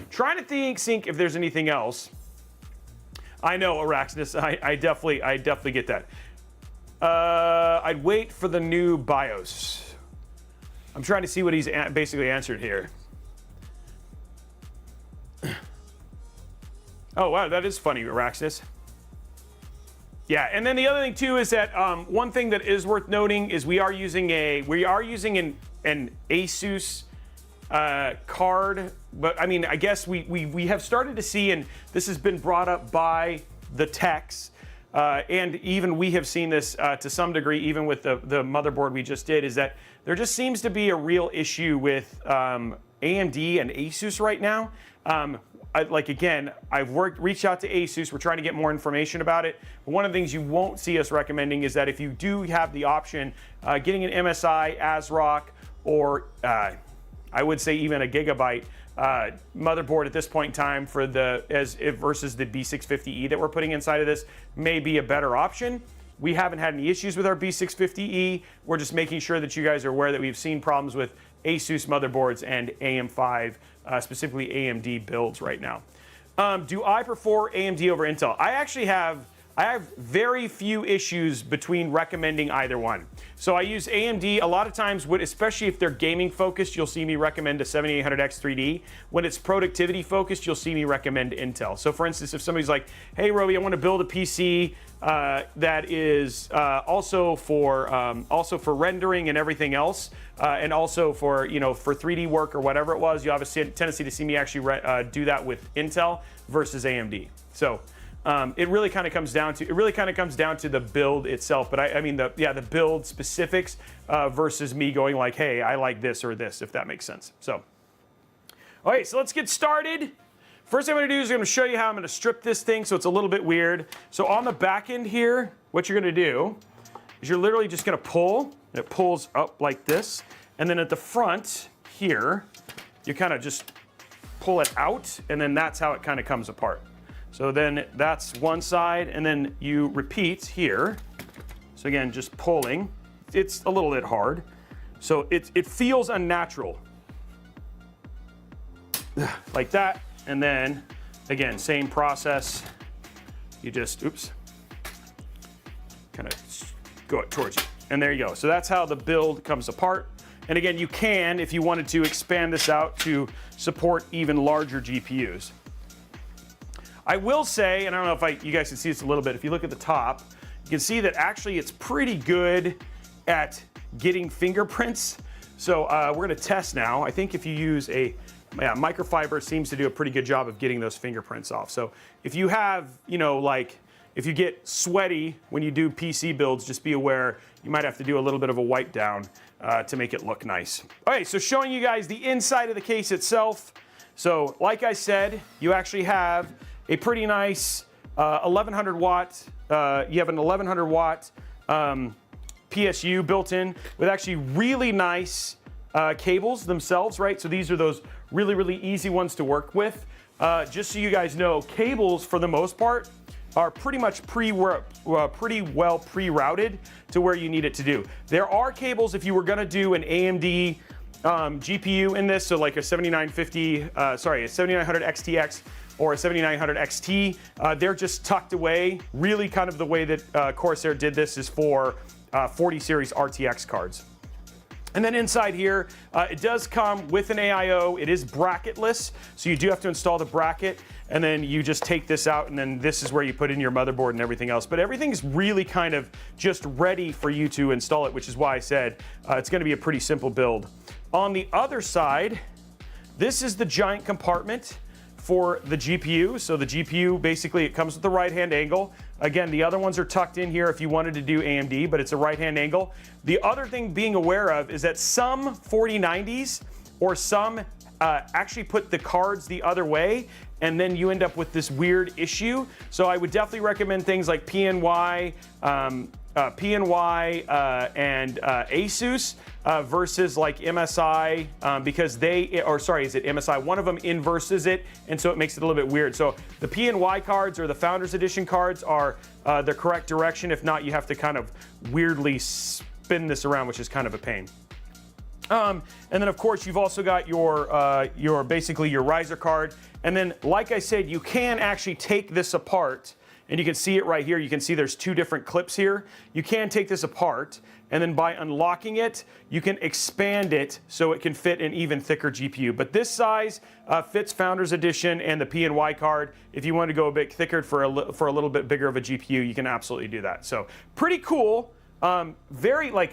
Trying to think if there's anything else. I know, Araxnus, I definitely get that. I'd wait for the new BIOS. I'm trying to see what he's basically answered here. Oh, wow, that is funny, Araxnus. Yeah, and then the other thing too is that one thing that is worth noting is we are using an Asus card, but I guess we have started to see, and this has been brought up by the techs, and even we have seen this to some degree, even with the motherboard we just did, is that there just seems to be a real issue with AMD and Asus right now. I've reached out to Asus. We're trying to get more information about it. But one of the things you won't see us recommending is that if you do have the option, getting an MSI, ASRock, or I would say even a gigabyte motherboard at this point in time for versus the B650E that we're putting inside of this may be a better option. We haven't had any issues with our B650E. We're just making sure that you guys are aware that we've seen problems with ASUS motherboards and AM5, specifically AMD builds right now. Do I prefer AMD over Intel? I have very few issues between recommending either one. So I use AMD a lot of times, especially if they're gaming focused, you'll see me recommend a 7800X 3D. When it's productivity focused, you'll see me recommend Intel. So for instance, if somebody's like, hey Roby, I want to build a PC that is also for rendering and everything else, and also for for 3D work or whatever it was, you have a tendency to see me actually do that with Intel versus AMD. So it really kind of comes down to the build itself, but I mean the build specifics versus me going like, hey, I like this or this, if that makes sense. So, all right, so let's get started. First thing I'm going to do is I'm going to show you how I'm going to strip this thing, so it's a little bit weird. So on the back end here, what you're going to do is you're literally just going to pull, and it pulls up like this, and then at the front here, you kind of just pull it out, and then that's how it kind of comes apart. So then that's one side, and then you repeat here. So again, just pulling. It's a little bit hard. So it feels unnatural. Like that. And then, again, same process. You just, kind of go towards you. And there you go. So that's how the build comes apart. And again, you can, if you wanted to, expand this out to support even larger GPUs. I will say, and I don't know if you guys can see this a little bit, if you look at the top, you can see that actually it's pretty good at getting fingerprints. So we're going to test now. I think if you use microfiber seems to do a pretty good job of getting those fingerprints off. So if you have, if you get sweaty when you do PC builds, just be aware you might have to do a little bit of a wipe down to make it look nice. Okay, so showing you guys the inside of the case itself. So like I said, you actually have a pretty nice 1100 watt, you have an 1100 watt PSU built in with actually really nice cables themselves, right? So these are those really, really easy ones to work with. Just so you guys know, cables for the most part are pretty much pretty well pre-routed to where you need it to do. There are cables if you were gonna do an AMD GPU in this, so like a 7900 XTX or a 7900 XT, they're just tucked away. Really kind of the way that Corsair did this is for 40 series RTX cards. And then inside here, it does come with an AIO. It is bracketless, so you do have to install the bracket, and then you just take this out, and then this is where you put in your motherboard and everything else. But everything's really kind of just ready for you to install it, which is why I said it's gonna be a pretty simple build. On the other side, this is the giant compartment for the GPU. So the GPU, basically it comes with the right-hand angle. Again, the other ones are tucked in here if you wanted to do AMD, but it's a right-hand angle. The other thing being aware of is that some 4090s or some actually put the cards the other way, and then you end up with this weird issue. So I would definitely recommend things like PNY, and ASUS versus like MSI, because is it MSI? One of them inverses it, and so it makes it a little bit weird. So the PNY cards or the Founders Edition cards are the correct direction. If not, you have to kind of weirdly spin this around, which is kind of a pain. And then of course you've also got your basically your riser card. And then like I said, you can actually take this apart, and you can see it right here. You can see there's two different clips here. You can take this apart, and then by unlocking it, you can expand it so it can fit an even thicker GPU. But this size fits Founders Edition and the PNY card. If you want to go a bit thicker for a little bit bigger of a GPU, you can absolutely do that. So pretty cool. I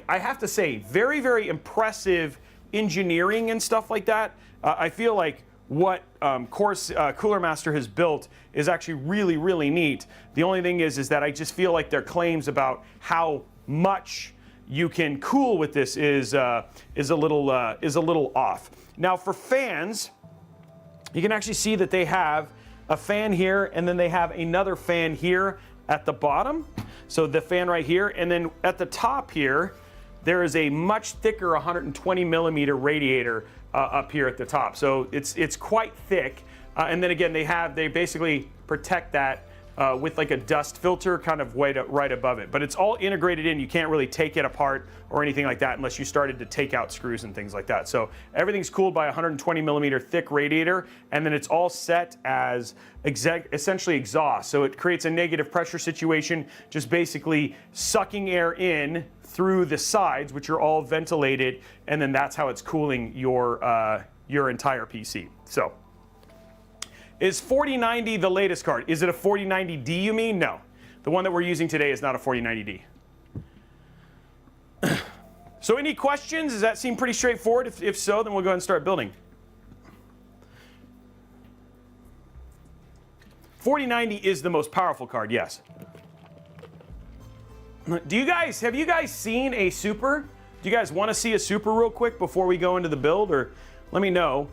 have to say, very, very impressive engineering and stuff like that. I feel like what Cooler Master has built is actually really, really neat. The only thing is that I just feel like their claims about how much you can cool with this is a little off. Now for fans, you can actually see that they have a fan here, and then they have another fan here at the bottom. So the fan right here, and then at the top here, there is a much thicker 120 millimeter radiator up here at the top. So it's quite thick. And then again, they basically protect that with like a dust filter kind of right above it. But it's all integrated in. You can't really take it apart or anything like that unless you started to take out screws and things like that. So everything's cooled by a 120 millimeter thick radiator, and then it's all set as essentially exhaust. So it creates a negative pressure situation, just basically sucking air in through the sides, which are all ventilated, and then that's how it's cooling your entire PC. So. Is 4090 the latest card? Is it a 4090D you mean? No. The one that we're using today is not a 4090D. So any questions? Does that seem pretty straightforward? If so, then we'll go ahead and start building. 4090 is the most powerful card, yes. Have you guys seen a super? Do you guys want to see a super real quick before we go into the build? Or let me know.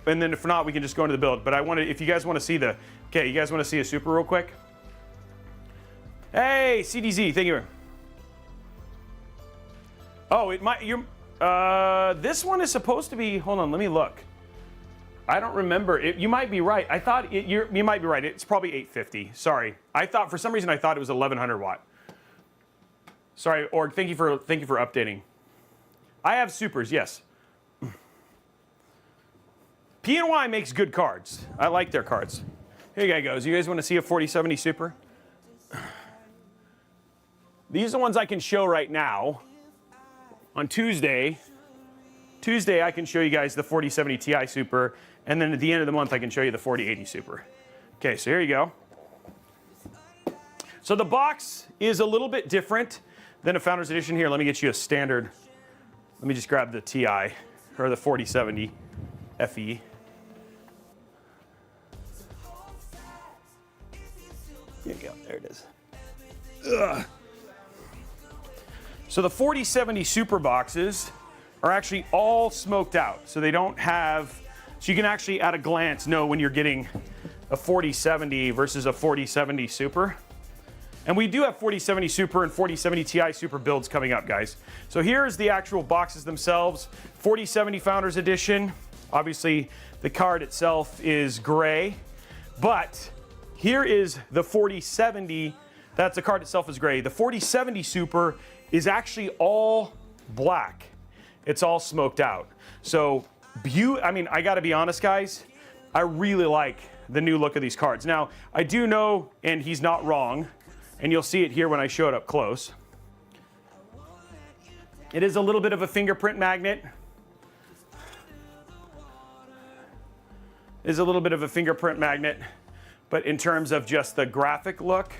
And then if not, we can just go into the build. But if you guys want to see you guys want to see a super real quick? Hey, CDZ, thank you. Oh, this one is supposed to be, hold on, let me look. I don't remember. You might be right. I thought you might be right. It's probably 850. Sorry. For some reason I thought it was 1100 watt. Sorry, Org, thank you for updating. I have supers, yes. PNY makes good cards. I like their cards. Here you guys go. You guys want to see a 4070 Super? These are the ones I can show right now. On Tuesday, I can show you guys the 4070 Ti Super, and then at the end of the month, I can show you the 4080 Super. Okay, so here you go. So the box is a little bit different than a Founders Edition. Here, let me get you a standard. Let me just grab the Ti, or the 4070 FE. Here you go, there it is. Ugh. So the 4070 Super boxes are actually all smoked out. So they don't have, so you can actually at a glance know when you're getting a 4070 versus a 4070 Super. And we do have 4070 Super and 4070 Ti Super builds coming up, guys. So here's the actual boxes themselves. 4070 Founders Edition. Obviously, the card itself is gray, but here is the 4070. That's the card itself is gray. The 4070 Super is actually all black. It's all smoked out. So, I gotta be honest, guys. I really like the new look of these cards. Now, I do know, and he's not wrong, and you'll see it here when I show it up close. It is a little bit of a fingerprint magnet. But in terms of just the graphic look,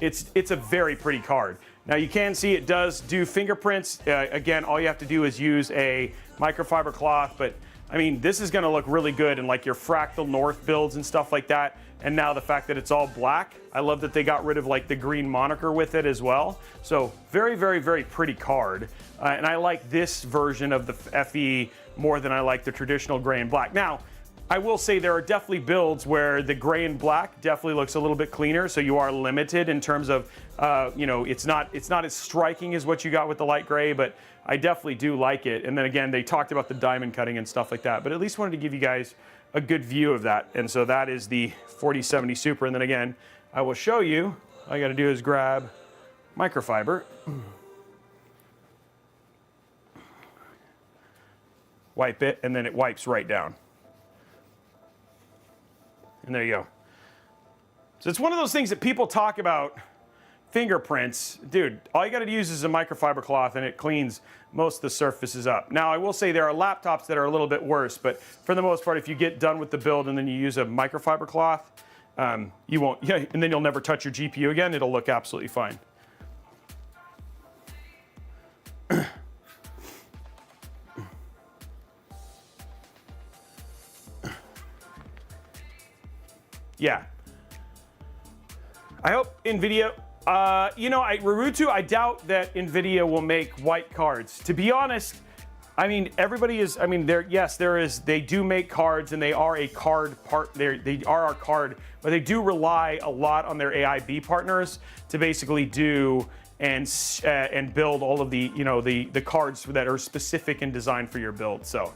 it's a very pretty card. Now you can see it does do fingerprints. Again, all you have to do is use a microfiber cloth, but I mean, this is gonna look really good in like your Fractal North builds and stuff like that. And now the fact that it's all black, I love that they got rid of like the green moniker with it as well. So very, very, very pretty card. And I like this version of the FE more than I like the traditional gray and black. Now, I will say there are definitely builds where the gray and black definitely looks a little bit cleaner, so you are limited in terms of, it's not as striking as what you got with the light gray, but I definitely do like it. And then again, they talked about the diamond cutting and stuff like that, but at least wanted to give you guys a good view of that. And so that is the 4070 Super. And then again, I will show you, all you gotta do is grab microfiber. Wipe it, and then it wipes right down. And there you go. So it's one of those things that people talk about, fingerprints. Dude, all you gotta use is a microfiber cloth and it cleans most of the surfaces up. Now, I will say there are laptops that are a little bit worse, but for the most part, if you get done with the build and then you use a microfiber cloth, you won't, and then you'll never touch your GPU again, it'll look absolutely fine. Yeah. I hope NVIDIA, Rarutu, I doubt that NVIDIA will make white cards. To be honest, I mean, everybody is, I mean, they do make cards and they are a card part, they are our card, but they do rely a lot on their AIB partners to basically do and build all of the, the cards that are specific and designed for your build. So.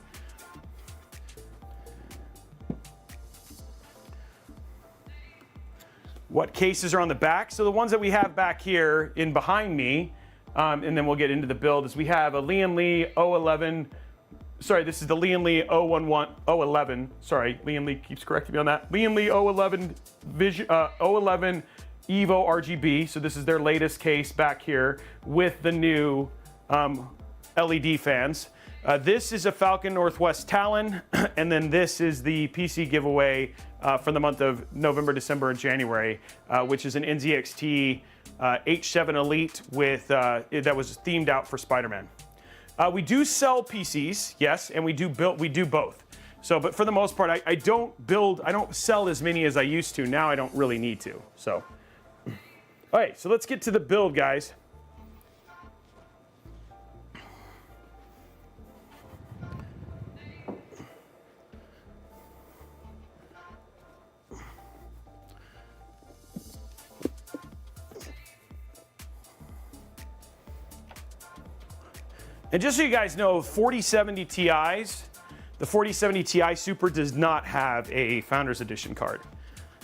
What cases are on the back? So the ones that we have back here in behind me, and then we'll get into the build, is we have a Lian Li 011. Sorry, this is the Lian Li 011. Sorry, Lian Li keeps correcting me on that. Lian Li 011 011 Evo RGB. So this is their latest case back here with the new LED fans. This is a Falcon Northwest Talon, and then this is the PC giveaway for the month of November, December, and January, which is an NZXT H7 Elite with that was themed out for Spider-Man. We do sell PCs, yes, and we do both. So, but for the most part, I don't sell as many as I used to. Now I don't really need to. So, all right, so let's get to the build, guys. And just so you guys know, 4070 Ti's, the 4070 Ti Super does not have a Founders Edition card.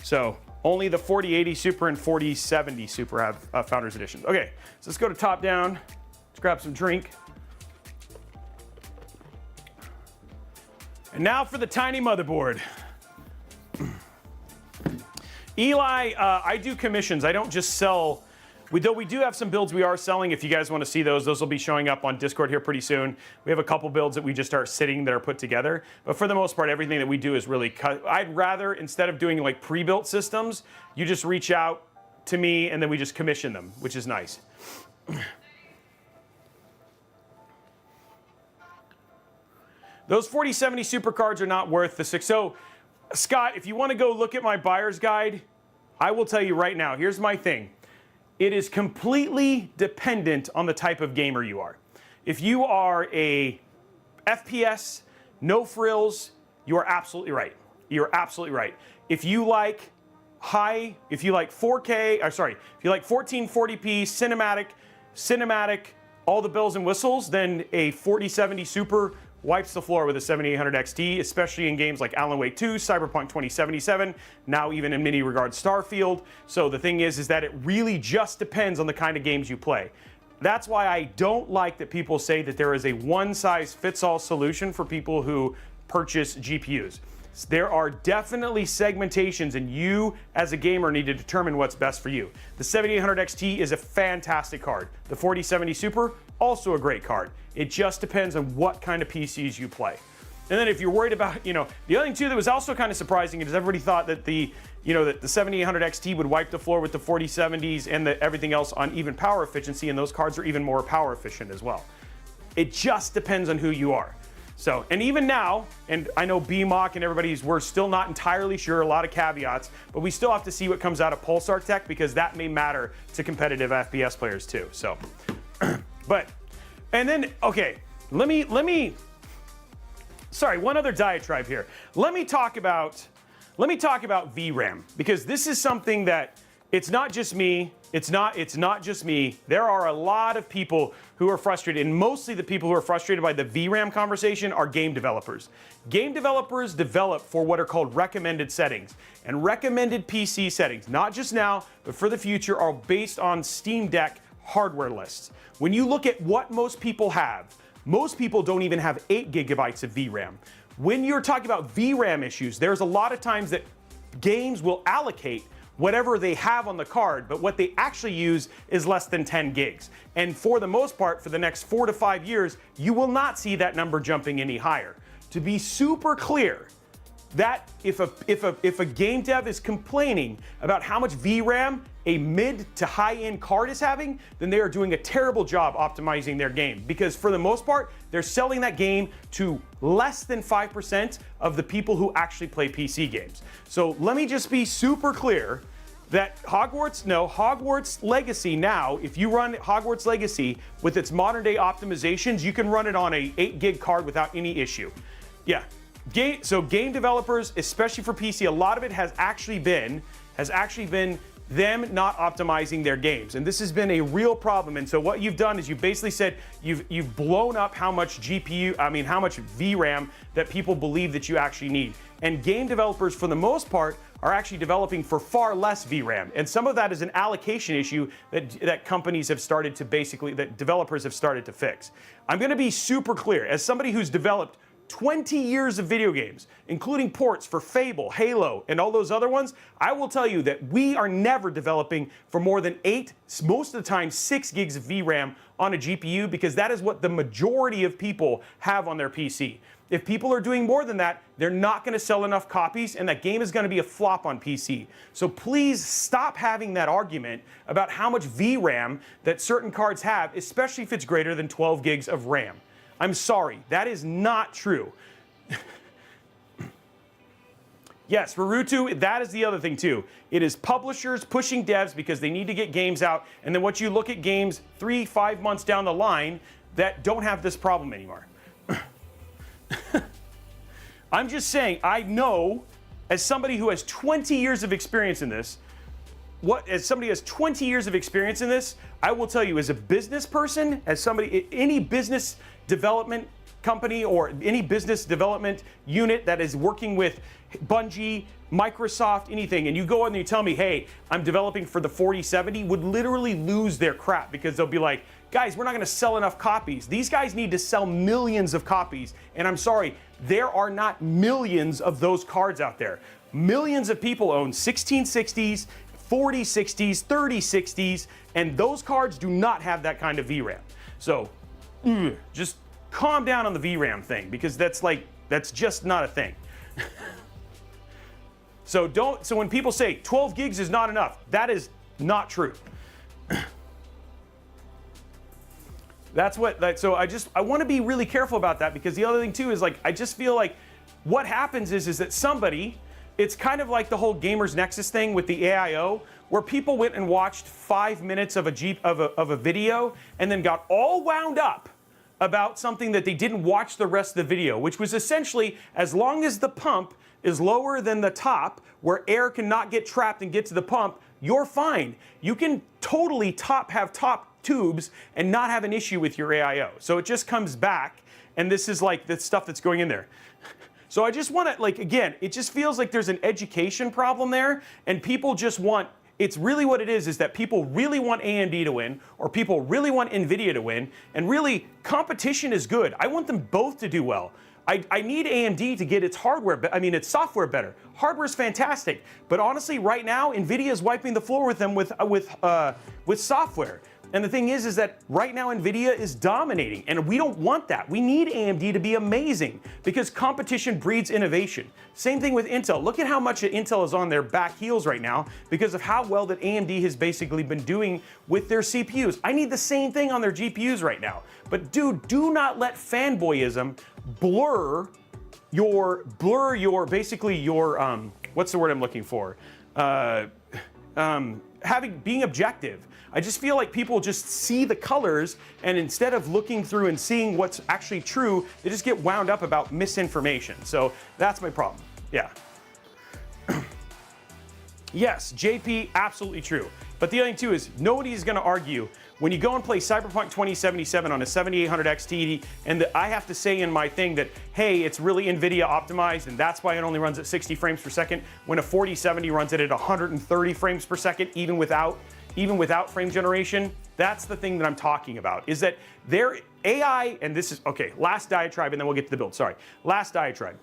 So only the 4080 Super and 4070 Super have Founders Editions. Okay, so let's go to top down. Let's grab some drink. And now for the tiny motherboard. Eli, I do commissions. I don't just sell. Though we do have some builds we are selling. If you guys want to see those will be showing up on Discord here pretty soon. We have a couple builds that we just start sitting that are put together. But for the most part, everything that we do is really cut. I'd rather, instead of doing like pre-built systems, you just reach out to me and then we just commission them, which is nice. Those 4070 Super cards are not worth the $6. So, Scott, if you want to go look at my buyer's guide, I will tell you right now, here's my thing. It is completely dependent on the type of gamer you are. If you are a FPS, no frills, you are absolutely right. You're absolutely right. If you like if you like 4K, if you like 1440p, cinematic, all the bells and whistles, then a 4070 Super wipes the floor with a 7800 XT, especially in games like Alan Wake 2, Cyberpunk 2077, now even in many regards Starfield. So the thing is that it really just depends on the kind of games you play. That's why I don't like that people say that there is a one-size-fits-all solution for people who purchase GPUs. There are definitely segmentations, and you as a gamer need to determine what's best for you. The 7800 XT is a fantastic card. The 4070 Super, also a great card. It just depends on what kind of PCs you play. And then if you're worried about, the other thing too that was also kind of surprising is everybody thought that the 7800 XT would wipe the floor with the 4070s and everything else on even power efficiency, and those cards are even more power efficient as well. It just depends on who you are. So, and even now, and I know BMOC and we're still not entirely sure, a lot of caveats, but we still have to see what comes out of Pulsar Tech because that may matter to competitive FPS players too. So, and then, okay, let me, sorry, one other diatribe here. Let me talk about VRAM, because this is something that it's not just me. It's not just me. There are a lot of people who are frustrated, and mostly the people who are frustrated by the VRAM conversation are game developers. Game developers develop for what are called recommended settings, and recommended PC settings, not just now, but for the future, are based on Steam Deck hardware lists. When you look at what most people have, most people don't even have 8 gigabytes of VRAM. When you're talking about VRAM issues, there's a lot of times that games will allocate whatever they have on the card, but what they actually use is less than 10 gigs. And for the most part, for the next 4 to 5 years, you will not see that number jumping any higher. To be super clear, that if a game dev is complaining about how much VRAM a mid to high-end card is having, then they are doing a terrible job optimizing their game, because for the most part, they're selling that game to less than 5% of the people who actually play PC games. So let me just be super clear that Hogwarts Legacy now, if you run Hogwarts Legacy with its modern day optimizations, you can run it on a 8 gig card without any issue. Yeah. So game developers, especially for PC, a lot of it has actually been them not optimizing their games. And this has been a real problem. And so what you've done is you basically said you've blown up how much how much VRAM that people believe that you actually need. And game developers, for the most part, are actually developing for far less VRAM. And some of that is an allocation issue that companies have started to that developers have started to fix. I'm gonna be super clear. As somebody who's developed 20 years of video games, including ports for Fable, Halo, and all those other ones, I will tell you that we are never developing for more than 8, most of the time 6 gigs of VRAM on a GPU, because that is what the majority of people have on their PC. If people are doing more than that, they're not going to sell enough copies, and that game is going to be a flop on PC. So please stop having that argument about how much VRAM that certain cards have, especially if it's greater than 12 gigs of RAM. I'm sorry, that is not true. Yes, Barutu, that is the other thing too. It is publishers pushing devs because they need to get games out, and then once you look at games 3-5 months down the line that don't have this problem anymore. I'm just saying, I know, as somebody who has 20 years of experience in this, as somebody who has 20 years of experience in this, I will tell you, as a business person, as somebody, any business development company or any business development unit that is working with Bungie, Microsoft, anything, and you go on and you tell me, hey, I'm developing for the 4070, would literally lose their crap, because they'll be like, guys, we're not going to sell enough copies. These guys need to sell millions of copies, and I'm sorry, there are not millions of those cards out there. Millions of people own 1660s, 4060s, 3060s, and those cards do not have that kind of VRAM. So just calm down on the VRAM thing, because that's just not a thing. So when people say 12 gigs is not enough, that is not true. So I want to be really careful about that, because the other thing too is, like, I just feel like what happens is that somebody, it's kind of like the whole Gamers Nexus thing with the AIO, where people went and watched 5 minutes of a video and then got all wound up about something that they didn't watch the rest of the video, which was essentially, as long as the pump is lower than the top, where air cannot get trapped and get to the pump, you're fine. You can totally have top tubes and not have an issue with your AIO. So it just comes back, and this is like the stuff that's going in there. So I just want to, like, again, it just feels like there's an education problem there, and people just want, it's really what it is that people really want AMD to win, or people really want NVIDIA to win, and really, competition is good. I want them both to do well. I need AMD to get its its software better. Hardware's fantastic, but honestly, right now, NVIDIA is wiping the floor with them with software. And the thing is that right now NVIDIA is dominating, and we don't want that. We need AMD to be amazing, because competition breeds innovation. Same thing with Intel. Look at how much Intel is on their back heels right now because of how well that AMD has basically been doing with their CPUs. I need the same thing on their GPUs right now. But dude, do not let fanboyism blur your what's the word I'm looking for? Being objective. I just feel like people just see the colors, and instead of looking through and seeing what's actually true, they just get wound up about misinformation. So that's my problem. Yeah. Yes, JP, absolutely true. But the other thing too is, nobody is going to argue when you go and play Cyberpunk 2077 on a 7800 XT, and I have to say in my thing that, hey, it's really NVIDIA optimized, and that's why it only runs at 60 frames per second, when a 4070 runs it at 130 frames per second, even without frame generation. That's the thing that I'm talking about, is that their AI, and this is, okay, last diatribe, and then we'll get to the build, sorry. Last diatribe.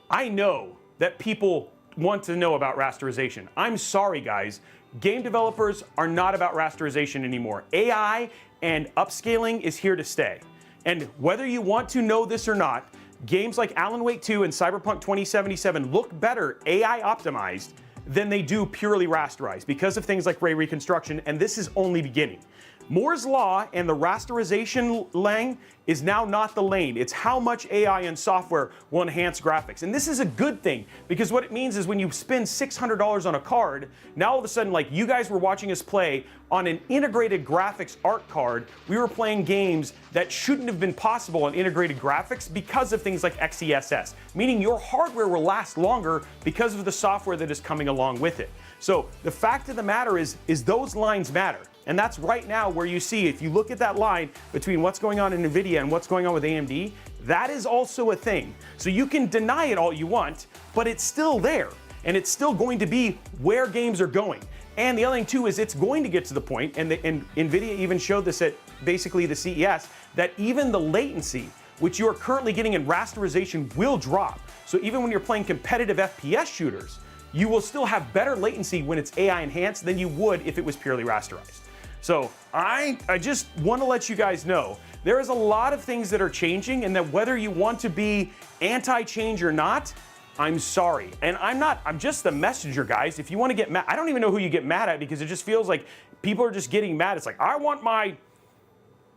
I know that people want to know about rasterization. I'm sorry, guys. Game developers are not about rasterization anymore. AI and upscaling is here to stay. And whether you want to know this or not, games like Alan Wake 2 and Cyberpunk 2077 look better AI optimized than they do purely rasterized because of things like ray reconstruction, and this is only beginning. Moore's Law and the rasterization lane is now not the lane. It's how much AI and software will enhance graphics. And this is a good thing, because what it means is when you spend $600 on a card, now all of a sudden, like you guys were watching us play on an integrated graphics art card, we were playing games that shouldn't have been possible on integrated graphics because of things like XeSS, meaning your hardware will last longer because of the software that is coming along with it. So the fact of the matter is those lines matter. And that's right now where you see, if you look at that line between what's going on in NVIDIA and what's going on with AMD, that is also a thing. So you can deny it all you want, but it's still there. And it's still going to be where games are going. And the other thing too is it's going to get to the point, and NVIDIA even showed this at basically the CES, that even the latency, which you are currently getting in rasterization, will drop. So even when you're playing competitive FPS shooters, you will still have better latency when it's AI enhanced than you would if it was purely rasterized. So I just want to let you guys know, there is a lot of things that are changing, and that whether you want to be anti-change or not, I'm sorry. And I'm just the messenger, guys. If you want to get mad, I don't even know who you get mad at, because it just feels like people are just getting mad. It's like, I want my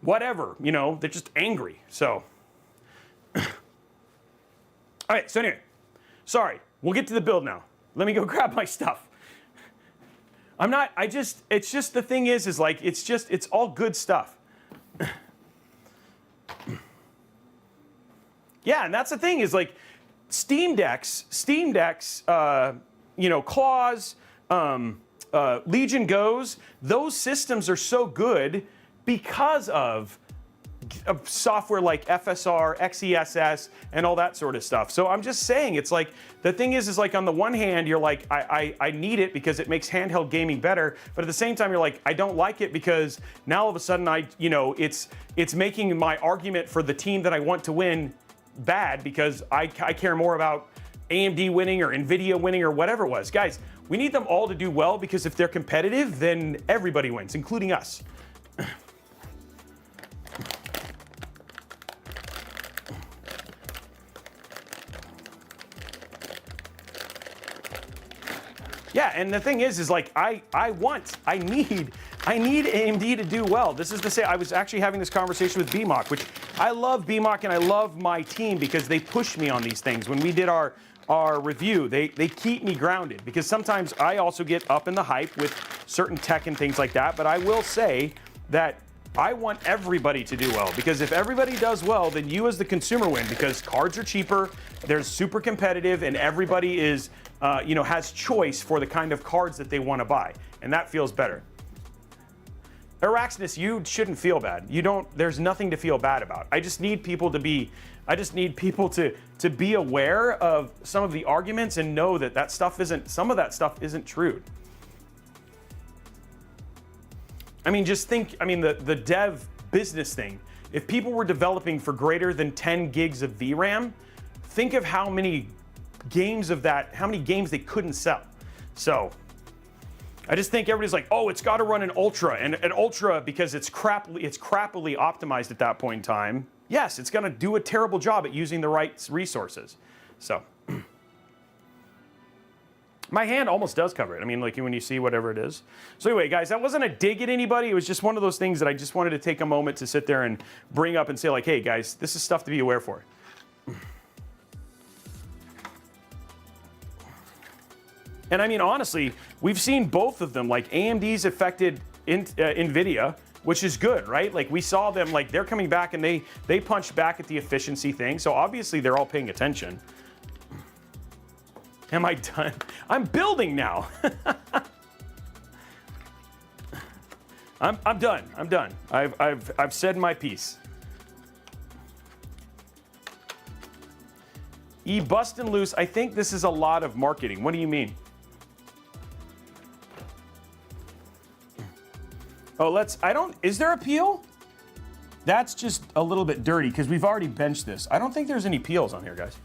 whatever, you know, they're just angry. So, all right, so anyway, sorry, we'll get to the build now. Let me go grab my stuff. It's just the thing is like, it's all good stuff. Yeah, and that's the thing is like, Steam Decks, you know, Claws, Legion Goes, those systems are so good because of software like FSR, XESS, and all that sort of stuff. So I'm just saying, it's like, the thing is like, on the one hand, you're like, I need it because it makes handheld gaming better, but at the same time, you're like, I don't like it because now all of a sudden it's making my argument for the team that I want to win bad, because I care more about AMD winning or NVIDIA winning or whatever it was. Guys, we need them all to do well, because if they're competitive, then everybody wins, including us. Yeah, and the thing is like, I need AMD to do well. This is to say, I was actually having this conversation with BMOC, which I love BMOC and I love my team because they push me on these things. When we did our review, they keep me grounded, because sometimes I also get up in the hype with certain tech and things like that. But I will say that I want everybody to do well, because if everybody does well, then you as the consumer win, because cards are cheaper, they're super competitive, and everybody is, has choice for the kind of cards that they want to buy, and that feels better. Araxnus, you shouldn't feel bad. There's nothing to feel bad about. I just need people to be aware of some of the arguments and know that some of that stuff isn't true. I mean, just think, the dev business thing. If people were developing for greater than 10 gigs of VRAM, think of how many games they couldn't sell. So I just think everybody's like, oh, it's got to run an Ultra, and an Ultra, because it's crappily optimized at that point in time. Yes, it's going to do a terrible job at using the right resources. So my hand almost does cover it. I mean, like when you see whatever it is. So anyway, guys, that wasn't a dig at anybody. It was just one of those things that I just wanted to take a moment to sit there and bring up and say like, hey guys, this is stuff to be aware for. And I mean, honestly, we've seen both of them. Like AMD's affected NVIDIA, which is good, right? Like we saw them, like they're coming back and they punched back at the efficiency thing. So obviously they're all paying attention. Am I done? I'm building now. I'm done. I'm done. I've said my piece. Bustin' loose. I think this is a lot of marketing. What do you mean? Oh, is there a peel? That's just a little bit dirty because we've already benched this. I don't think there's any peels on here, guys.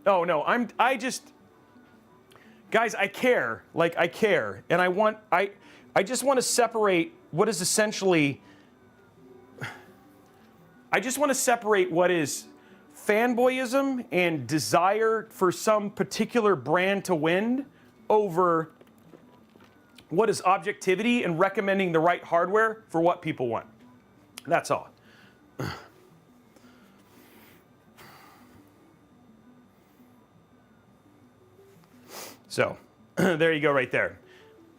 Oh, no, guys, I care. Like, I care. And I just want to separate what is essentially, I just want to separate what is fanboyism and desire for some particular brand to win over what is objectivity and recommending the right hardware for what people want. That's all. So there you go, right there.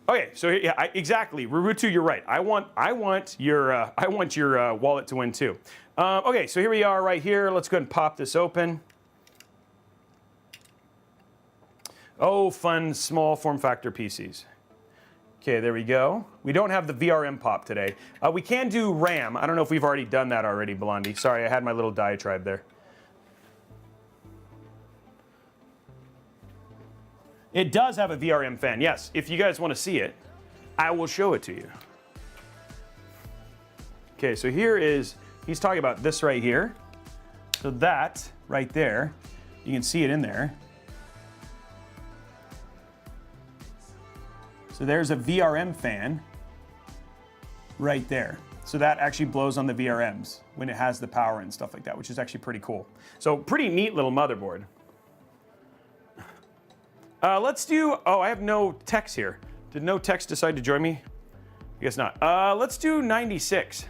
Okay, so yeah, exactly, Rurutu, you're right. I want your wallet to win too. Okay, so here we are, right here. Let's go ahead and pop this open. Oh, fun, small form factor PCs. Okay, there we go. We don't have the VRM pop today. We can do RAM. I don't know if we've already done that already, Blondie. Sorry, I had my little diatribe there. It does have a VRM fan, yes. If you guys want to see it, I will show it to you. Okay, so here is, he's talking about this right here. So that right there, you can see it in there. So there's a VRM fan right there. So that actually blows on the VRMs when it has the power and stuff like that, which is actually pretty cool. So pretty neat little motherboard. Let's do, oh, I have no techs here. Did no techs decide to join me? I guess not. Let's do 96.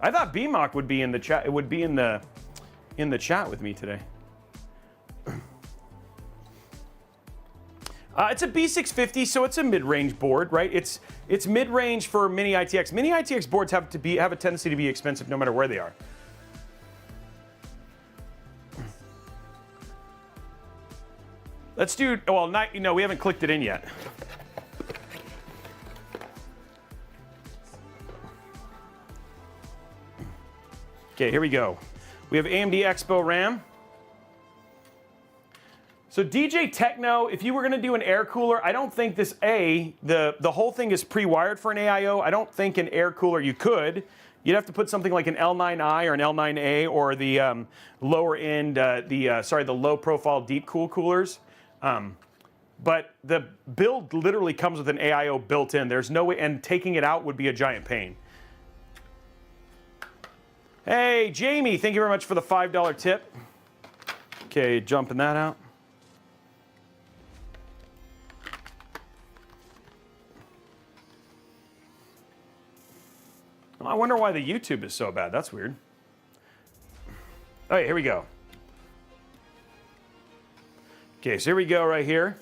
I thought BMOC would be in the chat. It would be in the chat with me today. It's a B650, so it's a mid-range board, right? It's mid-range for mini ITX. Mini ITX boards have a tendency to be expensive no matter where they are. Let's do, well, no, we haven't clicked it in yet. Okay, here we go. We have AMD Expo RAM. So DJ Techno, if you were gonna do an air cooler, I don't think this, the whole thing is pre-wired for an AIO. I don't think an air cooler you could. You'd have to put something like an L9i or an L9A or the lower end, the low profile deep cool coolers. But the build literally comes with an AIO built in. There's no way, and taking it out would be a giant pain. Hey, Jamie, thank you very much for the $5 tip. Okay, jumping that out. I wonder why the YouTube is so bad. That's weird. All right, here we go. Okay, so here we go right here.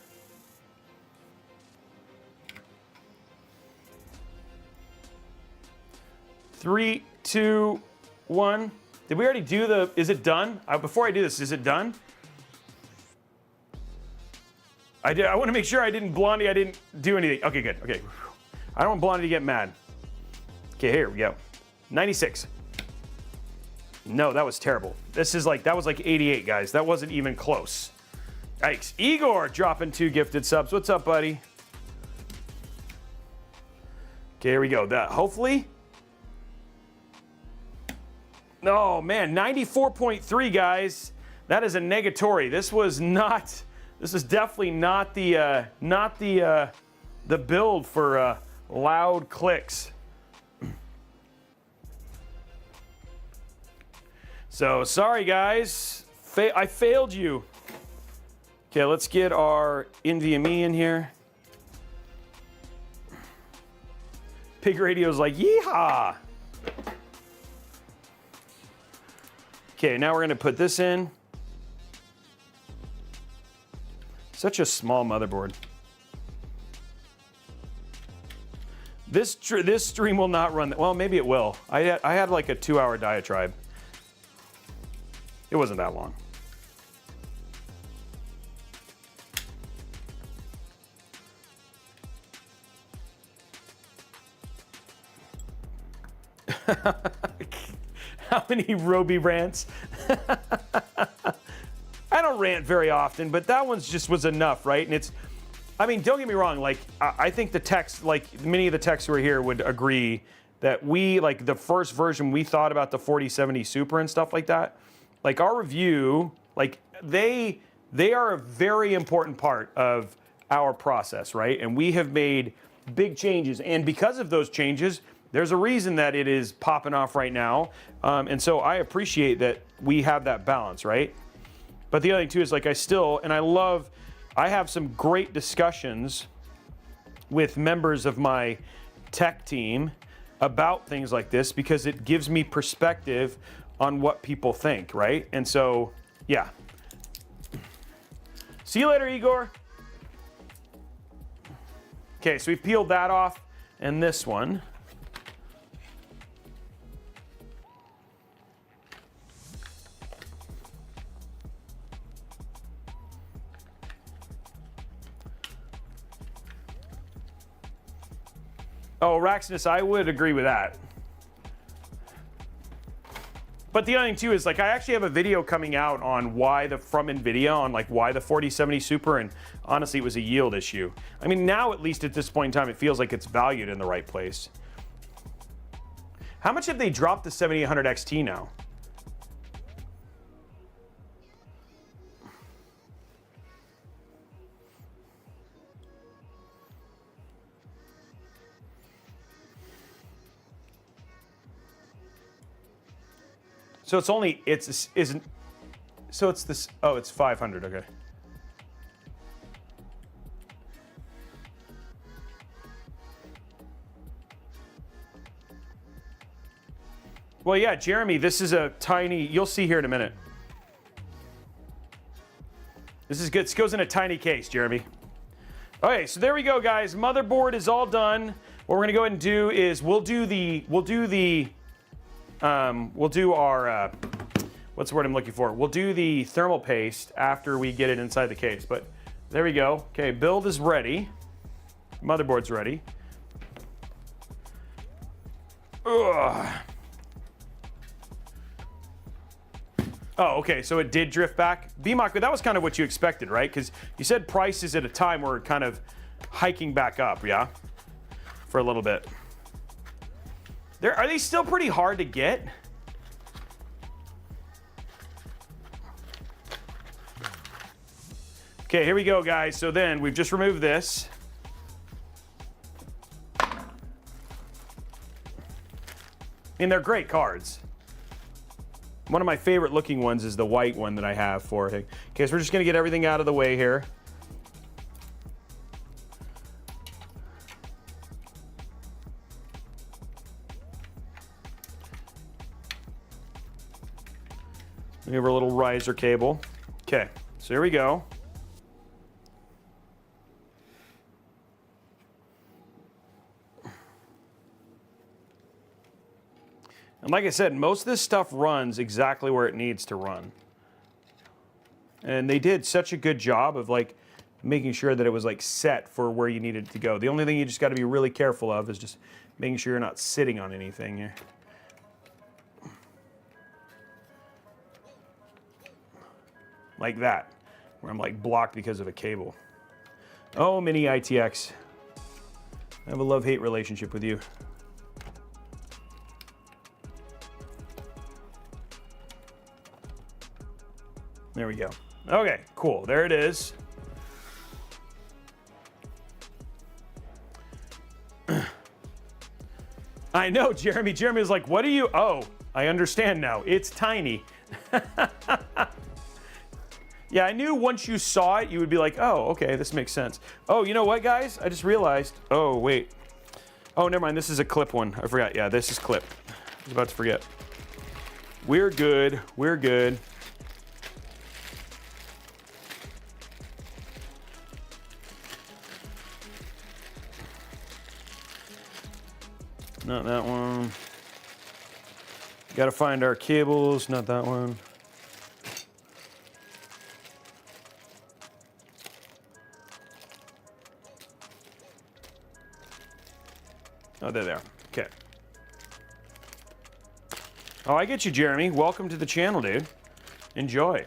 Three, two, one. Did we already do the, is it done? Before I do this, is it done? I want to make sure I didn't do anything. Okay, good, okay. I don't want Blondie to get mad. Okay, here we go. 96. No, that was terrible. This is like, that was like 88, guys. That wasn't even close. Yikes. Igor dropping 2 gifted subs. What's up, buddy? Okay, here we go. Hopefully. Oh man, 94.3, guys. That is a negatory. This is definitely not the build for loud clicks. So sorry, guys. I failed you. Okay, let's get our NVMe in here. Pig Radio's like, yeehaw. Okay, now we're gonna put this in. Such a small motherboard. This stream will not run. Well, maybe it will. I had like a 2-hour diatribe. It wasn't that long. How many Roby rants? I don't rant very often, but that one's just was enough, right? And I mean, don't get me wrong, like, I think the techs, like, many of the techs who are here would agree that we, like, the first version we thought about the 4070 Super and stuff like that, like, our review, like, they are a very important part of our process, right? And we have made big changes, and because of those changes, there's a reason that it is popping off right now, and so I appreciate that we have that balance, right? But the other thing too is, like, I have some great discussions with members of my tech team about things like this because it gives me perspective on what people think, right? And so, yeah. See you later, Igor. Okay, so we've peeled that off, and this one. Oh, Raxnus, I would agree with that. But the other thing too is like I actually have a video coming out on why from NVIDIA on like why the 4070 Super, and honestly it was a yield issue. I mean now at least at this point in time it feels like it's valued in the right place. How much have they dropped the 7800 XT now? So it's only, so it's this, oh, it's 500, okay. Well, yeah, Jeremy, this is a tiny, you'll see here in a minute. This is good, this goes in a tiny case, Jeremy. Okay, so there we go, guys. Motherboard is all done. What we're gonna go ahead and do is we'll do our, what's the word I'm looking for? We'll do the thermal paste after we get it inside the case, but there we go. Okay, build is ready. Motherboard's ready. Ugh. Oh, okay, so it did drift back. BMOC, but that was kind of what you expected, right? Because you said prices at a time were kind of hiking back up, yeah? For a little bit. Are they still pretty hard to get? Okay, here we go, guys. So then we've just removed this. I mean, they're great cards. One of my favorite looking ones is the white one that I have for it. Okay, so we're just gonna get everything out of the way here. We have our little riser cable. Okay, so here we go. And like I said, most of this stuff runs exactly where it needs to run. And they did such a good job of like making sure that it was like set for where you needed it to go. The only thing you just got to be really careful of is just making sure you're not sitting on anything here. Like that, where I'm like blocked because of a cable. Oh, Mini ITX. I have a love-hate relationship with you. There we go. Okay, cool. There it is. I know, Jeremy. Jeremy was like, what are you? Oh, I understand now. It's tiny. Yeah, I knew once you saw it, you would be like, oh, okay, this makes sense. Oh, you know what, guys? I just realized. Oh, wait. Oh, never mind. This is a clip one. I forgot. Yeah, this is clip. I was about to forget. We're good. We're good. Not that one. Got to find our cables. Not that one. Oh, they're there. Okay. Oh, I get you, Jeremy. Welcome to the channel, dude. Enjoy.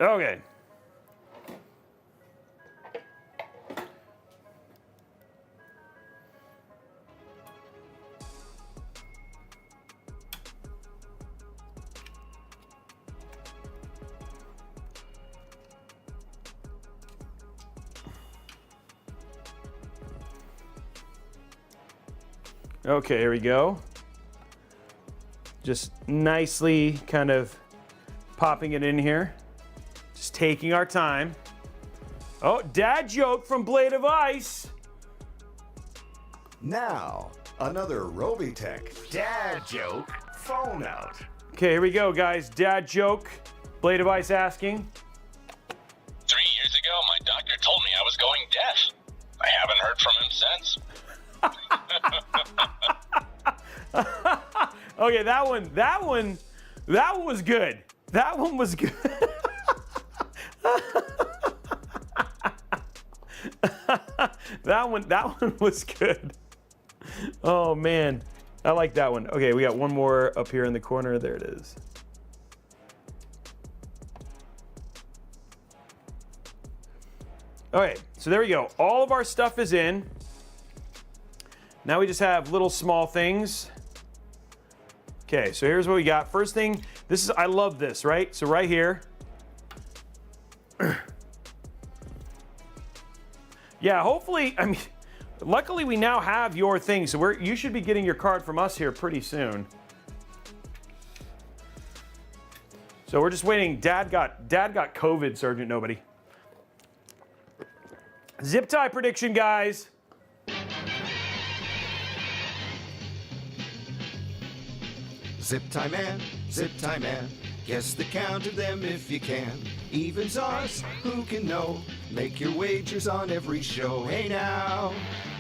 Okay. Okay, here we go. Just nicely kind of popping it in here. Just taking our time. Oh, dad joke from Blade of Ice. Now, another Robitech dad joke phone out. Okay, here we go, guys. Dad joke. Blade of Ice asking. 3 years ago, my doctor told me I was going deaf. I haven't heard from him since. Okay, that one was good. That one was good. That one was good. Oh man, I like that one. Okay, we got one more up here in the corner. There it is. Okay, so there we go. All of our stuff is in. Now we just have little small things. Okay, so here's what we got. First thing, this is, I love this, right? So right here. Yeah, hopefully, I mean, luckily we now have your thing, so you should be getting your card from us here pretty soon. So we're just waiting. Dad got COVID, Sergeant Nobody. Zip tie prediction, guys. Zip tie man, guess the count of them if you can. Evens odds, who can know? Make your wagers on every show. Hey now,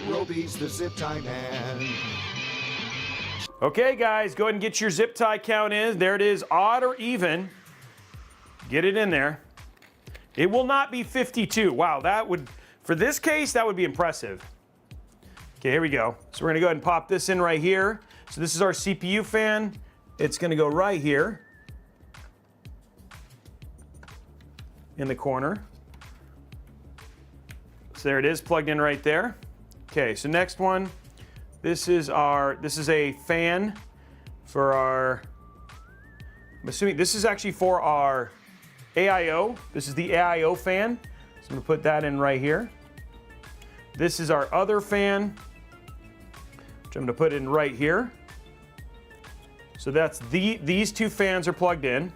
Roby's the zip tie man. Okay, guys, go ahead and get your zip tie count in. There it is, odd or even. Get it in there. It will not be 52. Wow, that would, for this case, that would be impressive. Okay, here we go. So we're gonna go ahead and pop this in right here. So this is our CPU fan. It's gonna go right here in the corner. So there it is, plugged in right there. Okay, so next one. This is a fan for our, I'm assuming this is actually for our AIO. This is the AIO fan. So I'm gonna put that in right here. This is our other fan, which I'm gonna put in right here. So that's these two fans are plugged in.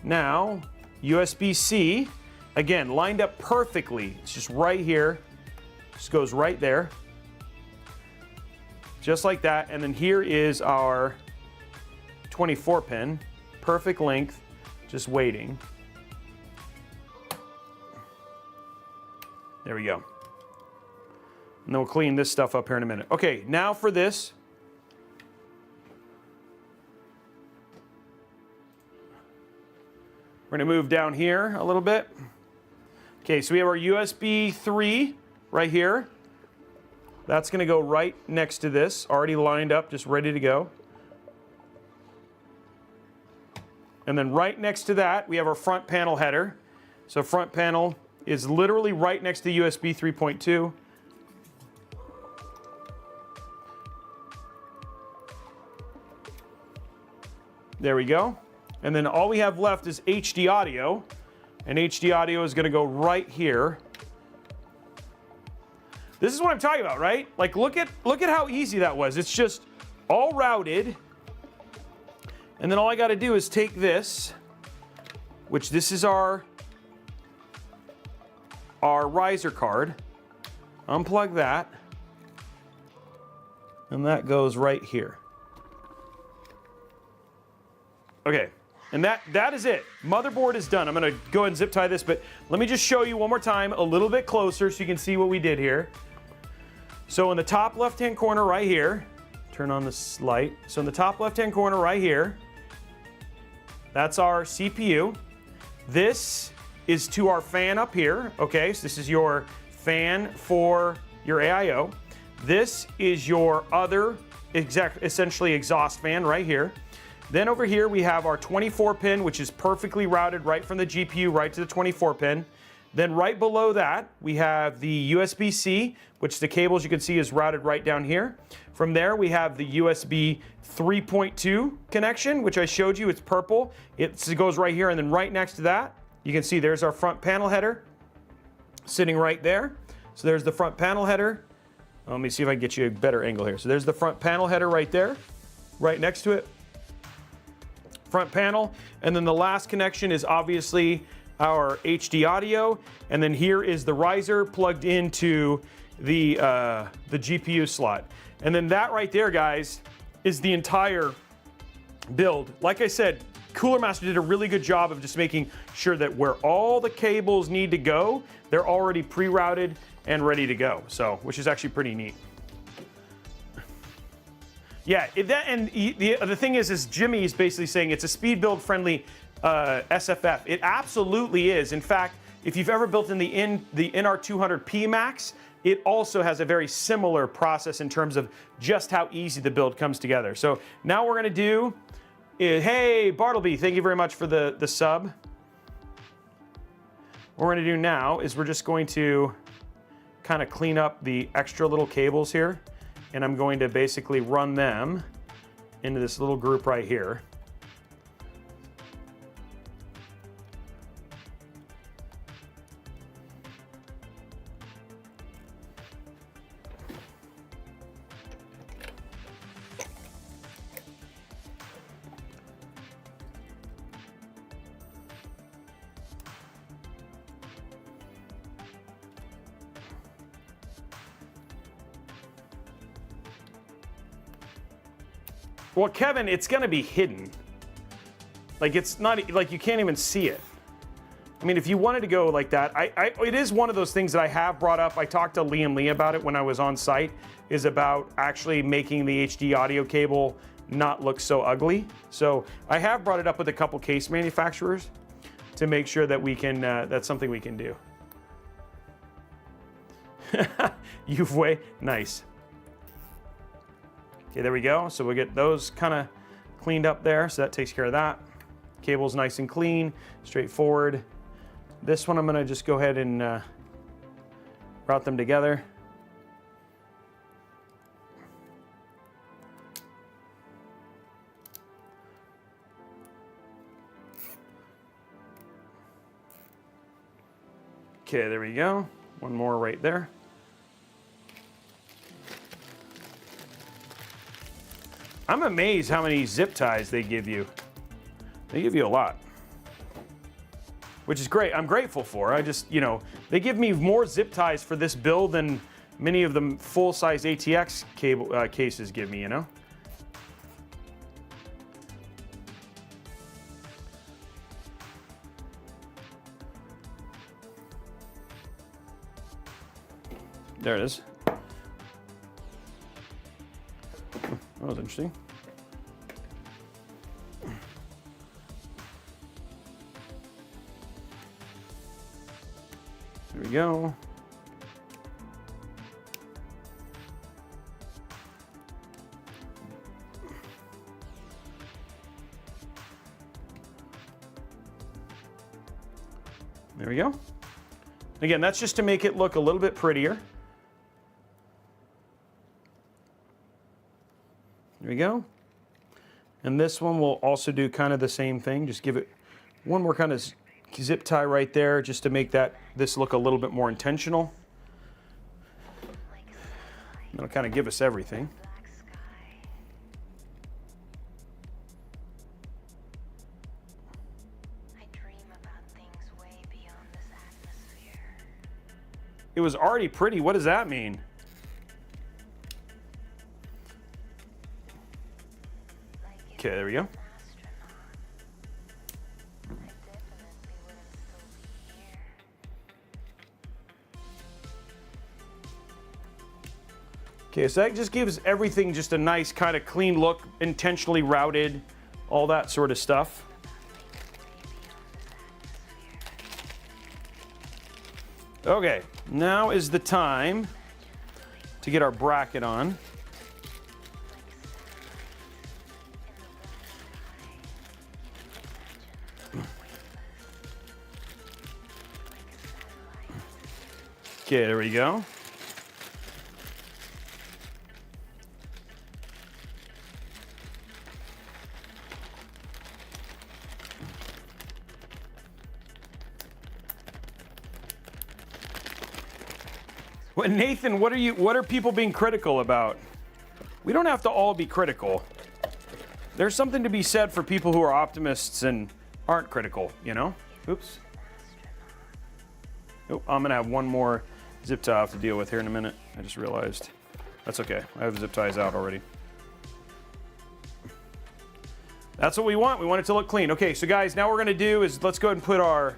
Now, USB-C, again, lined up perfectly. It's just right here. Just goes right there. Just like that. And then here is our 24 pin. Perfect length, just waiting. There we go. And then we'll clean this stuff up here in a minute. Okay, now for this. We're gonna move down here a little bit. Okay, so we have our USB 3 right here. That's gonna go right next to this, already lined up, just ready to go. And then right next to that, we have our front panel header. So front panel is literally right next to USB 3.2. There we go. And then all we have left is HD audio. And HD audio is gonna go right here. This is what I'm talking about, right? Like look at how easy that was. It's just all routed. And then all I gotta do is take this, which this is our riser card. Unplug that. And that goes right here. Okay. And that is it. Motherboard is done. I'm gonna go ahead and zip tie this, but let me just show you one more time a little bit closer so you can see what we did here. So in the top left-hand corner right here, turn on this light. So in the top left-hand corner right here, that's our CPU. This is to our fan up here, okay? So this is your fan for your AIO. This is your other essentially exhaust fan right here. Then over here we have our 24 pin, which is perfectly routed right from the GPU right to the 24 pin. Then right below that, we have the USB-C, which the cables you can see is routed right down here. From there, we have the USB 3.2 connection, which I showed you, it's purple. It goes right here, and then right next to that, you can see there's our front panel header sitting right there. So there's the front panel header. Let me see if I can get you a better angle here. So there's the front panel header right there, right next to it. Front panel, and then the last connection is obviously our HD audio, and then here is the riser plugged into the GPU slot. And then that right there, guys, is the entire build. Like I said, Cooler Master did a really good job of just making sure that where all the cables need to go, they're already pre-routed and ready to go. So, which is actually pretty neat. Yeah, the thing is Jimmy is basically saying it's a speed build friendly SFF. It absolutely is. In fact, if you've ever built in the NR200P Max, it also has a very similar process in terms of just how easy the build comes together. So now we're gonna do, hey, Bartleby, thank you very much for the sub. What we're gonna do now is we're just going to kind of clean up the extra little cables here, and I'm going to basically run them into this little group right here. Well, Kevin, it's gonna be hidden. Like, it's not, like, you can't even see it. I mean, if you wanted to go like that, it is one of those things that I have brought up. I talked to Liam Lee about it when I was on site, is about actually making the HD audio cable not look so ugly. So I have brought it up with a couple case manufacturers to make sure that we can, that's something we can do. You've way, nice. Okay, there we go. So we'll get those kind of cleaned up there. So that takes care of that. Cable's nice and clean, straightforward. This one I'm gonna just go ahead and route them together. Okay, there we go. One more right there. I'm amazed how many zip ties they give you. They give you a lot, which is great. I'm grateful for. I just, you know, they give me more zip ties for this build than many of the full-size ATX cable cases give me, you know? There it is. That was interesting. There we go. There we go. Again, that's just to make it look a little bit prettier. There we go. And this one will also do kind of the same thing. Just give it one more kind of zip tie right there, just to make this look a little bit more intentional. That'll kind of give us everything. It was already pretty. What does that mean? Okay, there we go. Okay, so that just gives everything just a nice kind of clean look, intentionally routed, all that sort of stuff. Okay, now is the time to get our bracket on. Okay, there we go. What, Nathan, what are people being critical about? We don't have to all be critical. There's something to be said for people who are optimists and aren't critical, you know? Oops. Oh, I'm gonna have one more zip tie I have to deal with here in a minute. I just realized. That's okay. I have zip ties out already. That's what we want. We want it to look clean. Okay, so guys, now what we're gonna do is let's go ahead and put our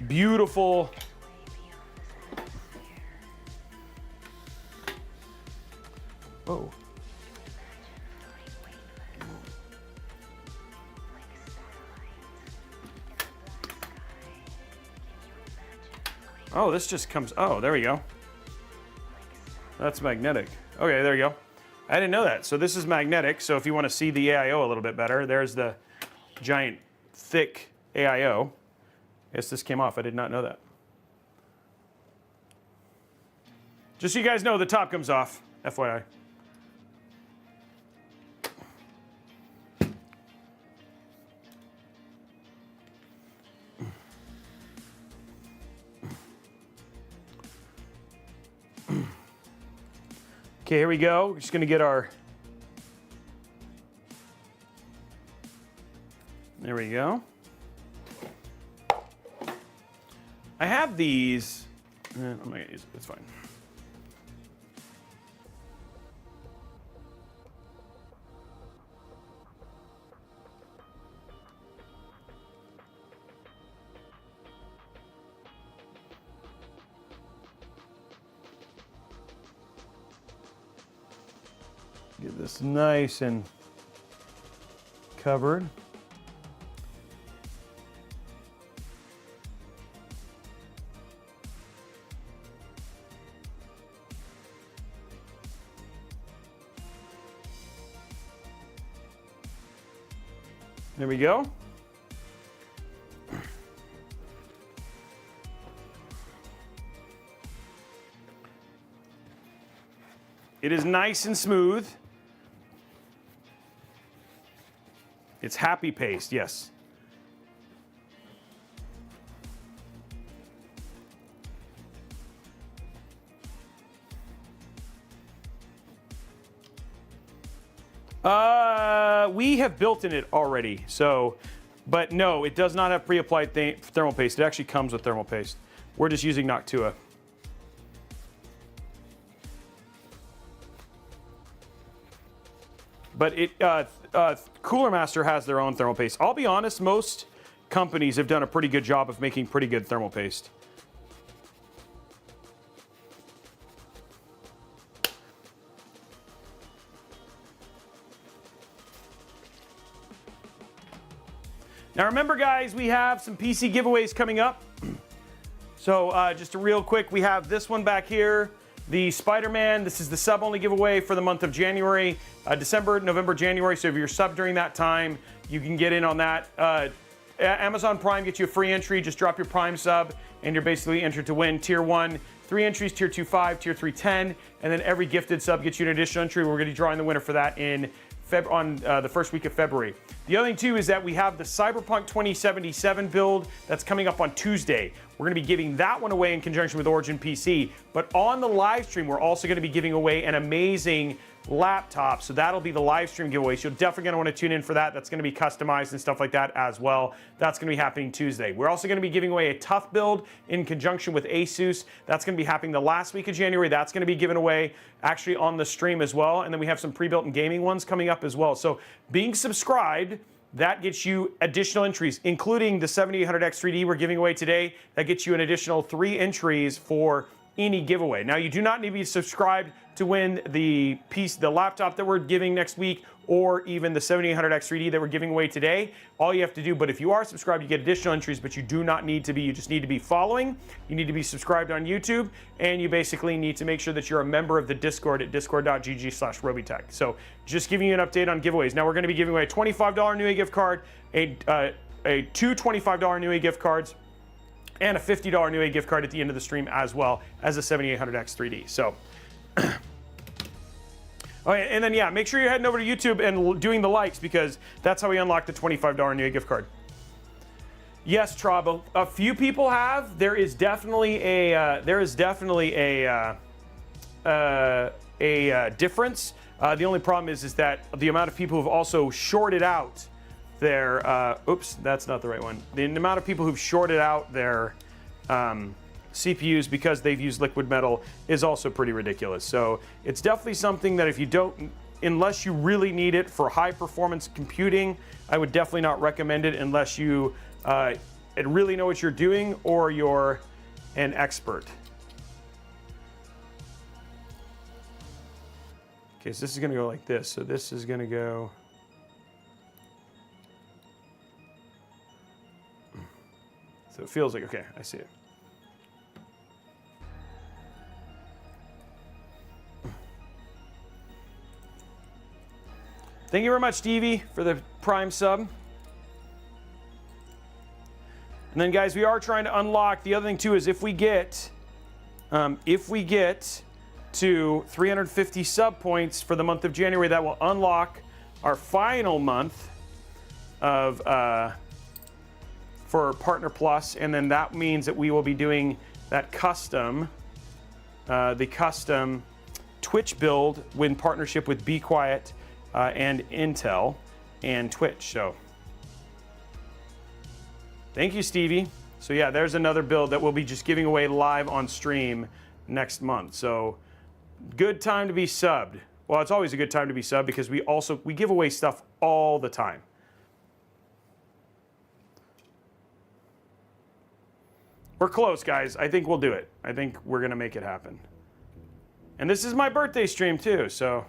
beautiful whoa. Oh, this just comes, oh, there we go. That's magnetic. Okay, there you go. I didn't know that. So this is magnetic. So if you want to see the AIO a little bit better, there's the giant, thick AIO. I guess this came off. I did not know that. Just so you guys know, the top comes off, FYI. Okay, here we go. We're just going to get our... There we go. I have these. I'm not going to use it. It's fine. Get this nice and covered. There we go. It is nice and smooth. It's happy paste, yes. We have built in it already, so, but no, it does not have pre-applied thermal paste. It actually comes with thermal paste. We're just using Noctua. But it, Cooler Master has their own thermal paste. I'll be honest, most companies have done a pretty good job of making pretty good thermal paste. Now remember, guys, we have some PC giveaways coming up. So just a real quick, we have this one back here. The Spider-Man, this is the sub-only giveaway for the month of January, December, November, January. So if you're sub during that time, you can get in on that. Amazon Prime gets you a free entry. Just drop your Prime sub, and you're basically entered to win Tier 1, 3 entries, Tier 2, 5, Tier 3, 10. And then every gifted sub gets you an additional entry. We're going to be drawing the winner for that in on the first week of February. The other thing too is that we have the Cyberpunk 2077 build that's coming up on Tuesday. We're going to be giving that one away in conjunction with Origin PC. But on the live stream, we're also going to be giving away an amazing laptop. So that'll be the live stream giveaway. So you're definitely going to want to tune in for that. That's going to be customized and stuff like that as well. That's going to be happening Tuesday. We're also going to be giving away a Tough build in conjunction with Asus. That's going to be happening the last week of January. That's going to be given away actually on the stream as well. And then we have some pre-built and gaming ones coming up as well. So being subscribed, that gets you additional entries, including the 7800X3D we're giving away today. That gets you an additional 3 entries for any giveaway. Now, you do not need to be subscribed to win the laptop that we're giving next week, or even the 7800X3D that we're giving away today. All you have to do, but if you are subscribed, you get additional entries, but you do not need to be. You just need to be following. You need to be subscribed on YouTube, and you basically need to make sure that you're a member of the Discord at discord.gg/Robitech. So just giving you an update on giveaways. Now we're going to be giving away a $25 Newegg gift card, two $25 Newegg gift cards, and a $50 Newegg gift card at the end of the stream, as well as a 7800X3D. So, okay, and then yeah, make sure you're heading over to YouTube and doing the likes, because that's how we unlock the $25 Newegg gift card. Yes, Trabo, a few people have. There is definitely a difference. The only problem is that the amount of people who've also shorted out their, oops, that's not the right one. The amount of people who've shorted out their CPUs because they've used liquid metal is also pretty ridiculous. So it's definitely something that if you don't, unless you really need it for high performance computing, I would definitely not recommend it unless you really know what you're doing or you're an expert. Okay, so this is gonna go like this. So this is gonna go. So it feels like, okay, I see it. Thank you very much, Stevie, for the Prime sub. And then, guys, we are trying to unlock. The other thing too is if we get to 350 sub points for the month of January, that will unlock our final month of for Partner Plus, and then that means that we will be doing that custom, the custom Twitch build in partnership with Be Quiet and Intel and Twitch. So thank you, Stevie. So yeah, there's another build that we'll be just giving away live on stream next month. So good time to be subbed. Well, it's always a good time to be subbed because we give away stuff all the time. We're close, guys. I think we'll do it. I think we're gonna make it happen. And this is my birthday stream too, so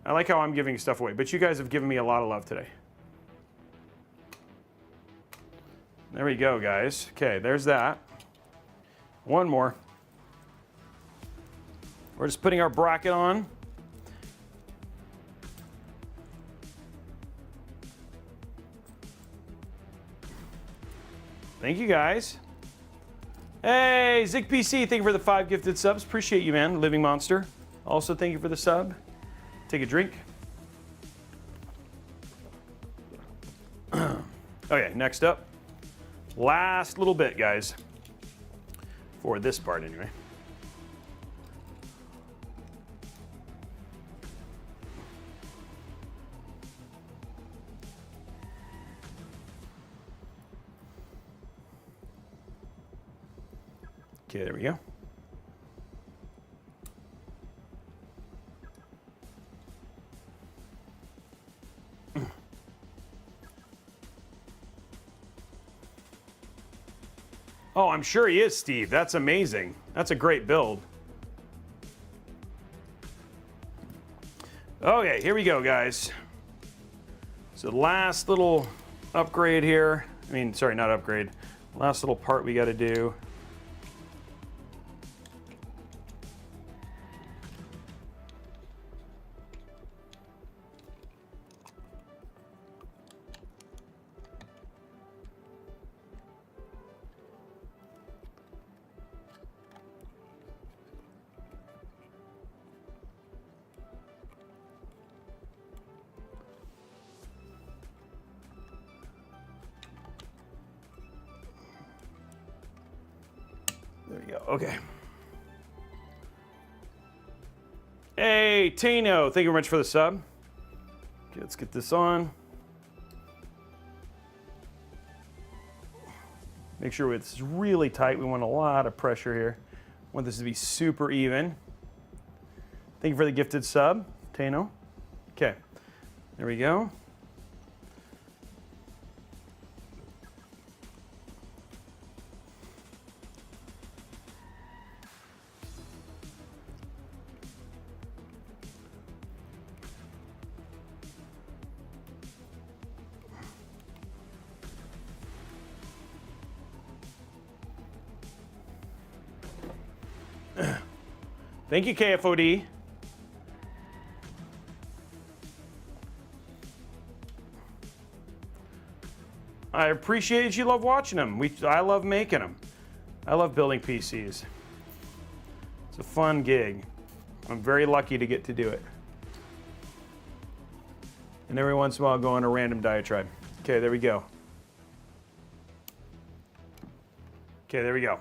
I like how I'm giving stuff away, but you guys have given me a lot of love today. There we go, guys. Okay, there's that. One more. We're just putting our bracket on. Thank you, guys. Hey, ZigPC, thank you for the 5 gifted subs. Appreciate you, man. Living Monster. Also, thank you for the sub. Take a drink. Okay, next up. Last little bit, guys. For this part, anyway. Okay, there we go. Oh, I'm sure he is, Steve. That's amazing. That's a great build. Okay, here we go, guys. So last little upgrade here. I mean, sorry, not upgrade. Last little part we got to do. There we go. Okay. Hey, Tino. Thank you very much for the sub. Okay, let's get this on. Make sure it's really tight. We want a lot of pressure here. Want this to be super even. Thank you for the gifted sub, Tano. Okay, there we go. Thank you, KFOD. I appreciate that you love watching them. I love making them. I love building PCs. It's a fun gig. I'm very lucky to get to do it. And every once in a while, I'll go on a random diatribe. Okay, there we go. Okay, there we go.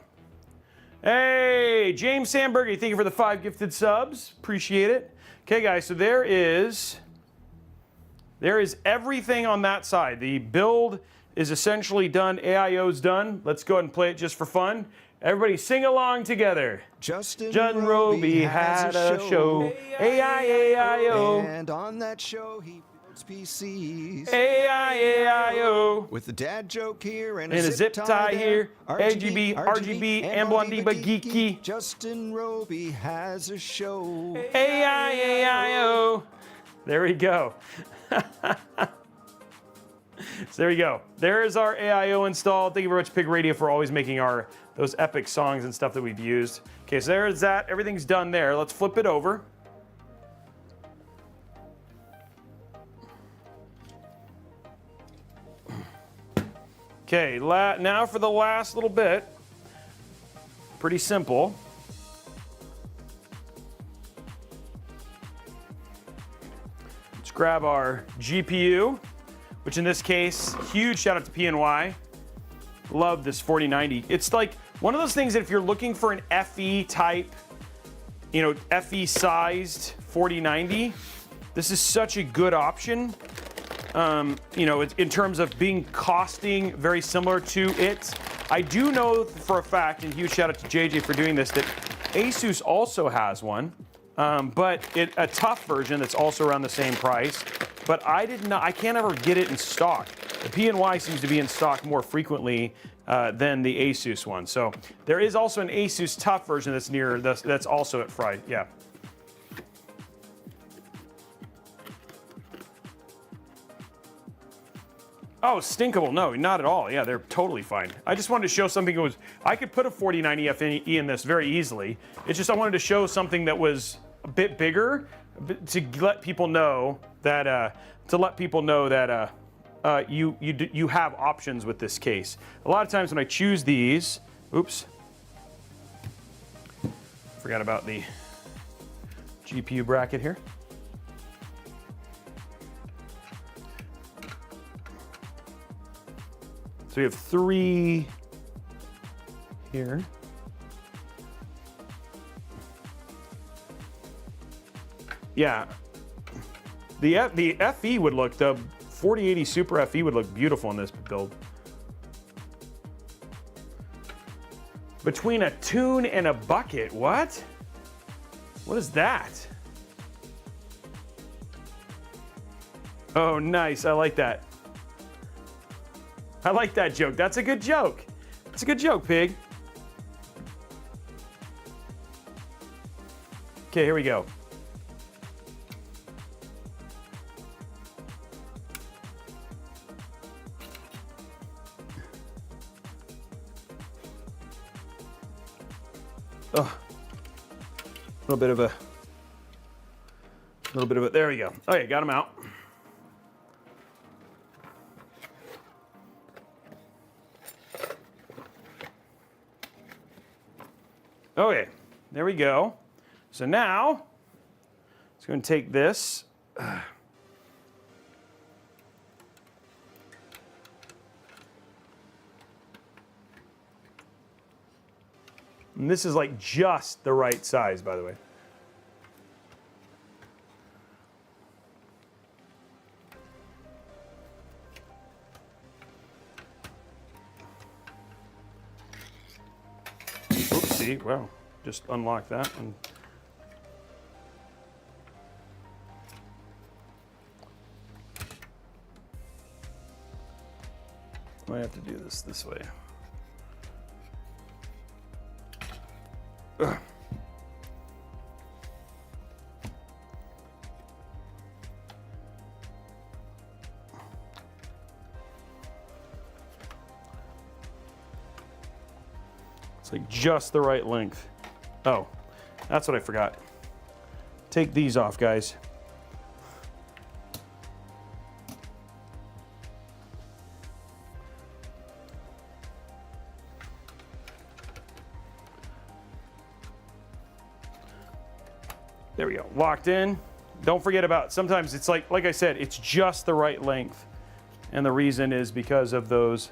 Hey, James Sandberger, thank you for the 5 gifted subs. Appreciate it. Okay, guys, so there is everything on that side. The build is essentially done. AIO's done. Let's go ahead and play it just for fun. Everybody sing along together. Justin Roby had a show. AIAIO. And on that show, he builds PCs. AIAIO. With the dad joke here and a zip tie here. RGB, and Blondie but geeky. Justin Roby has a show. AIAIO. There we go. So there we go. There is our AIO installed. Thank you very much, Pig Radio, for always making those epic songs and stuff that we've used. Okay, so there's that. Everything's done there. Let's flip it over. Okay, now for the last little bit. Pretty simple. Let's grab our GPU, which in this case, huge shout out to PNY. Love this 4090. It's like one of those things that if you're looking for an FE type, you know, FE sized 4090, this is such a good option. You know, in terms of being costing very similar to it. I do know for a fact, and huge shout out to JJ for doing this, that Asus also has one, but a tough version that's also around the same price. But I can't ever get it in stock. The PNY seems to be in stock more frequently than the Asus one. So there is also an Asus tough version that's also at Fried. Yeah. Oh, stinkable. No, not at all. Yeah, they're totally fine. I just wanted to show something that was, I could put a 4090 FE in this very easily. It's just I wanted to show something that was a bit bigger to let people know that, you have options with this case. A lot of times when I choose these, oops, forgot about the GPU bracket here. So we have 3 here. Yeah, the FE would look, the 4080 Super FE would look beautiful in this build. Between a tune and a bucket, what? What is that? Oh, nice, I like that. I like that joke. That's a good joke. That's a good joke, Pig. Okay, here we go. Oh, a little bit of a, there we go. Okay, got him out. Okay, there we go. So now, it's going to take this. And this is like just the right size, by the way. Oopsie, well, just unlock that and might have to do this way. Ugh. It's like just the right length. Oh, that's what I forgot. Take these off, guys. There we go, locked in. Don't forget about, sometimes it's like I said, it's just the right length. And the reason is because of those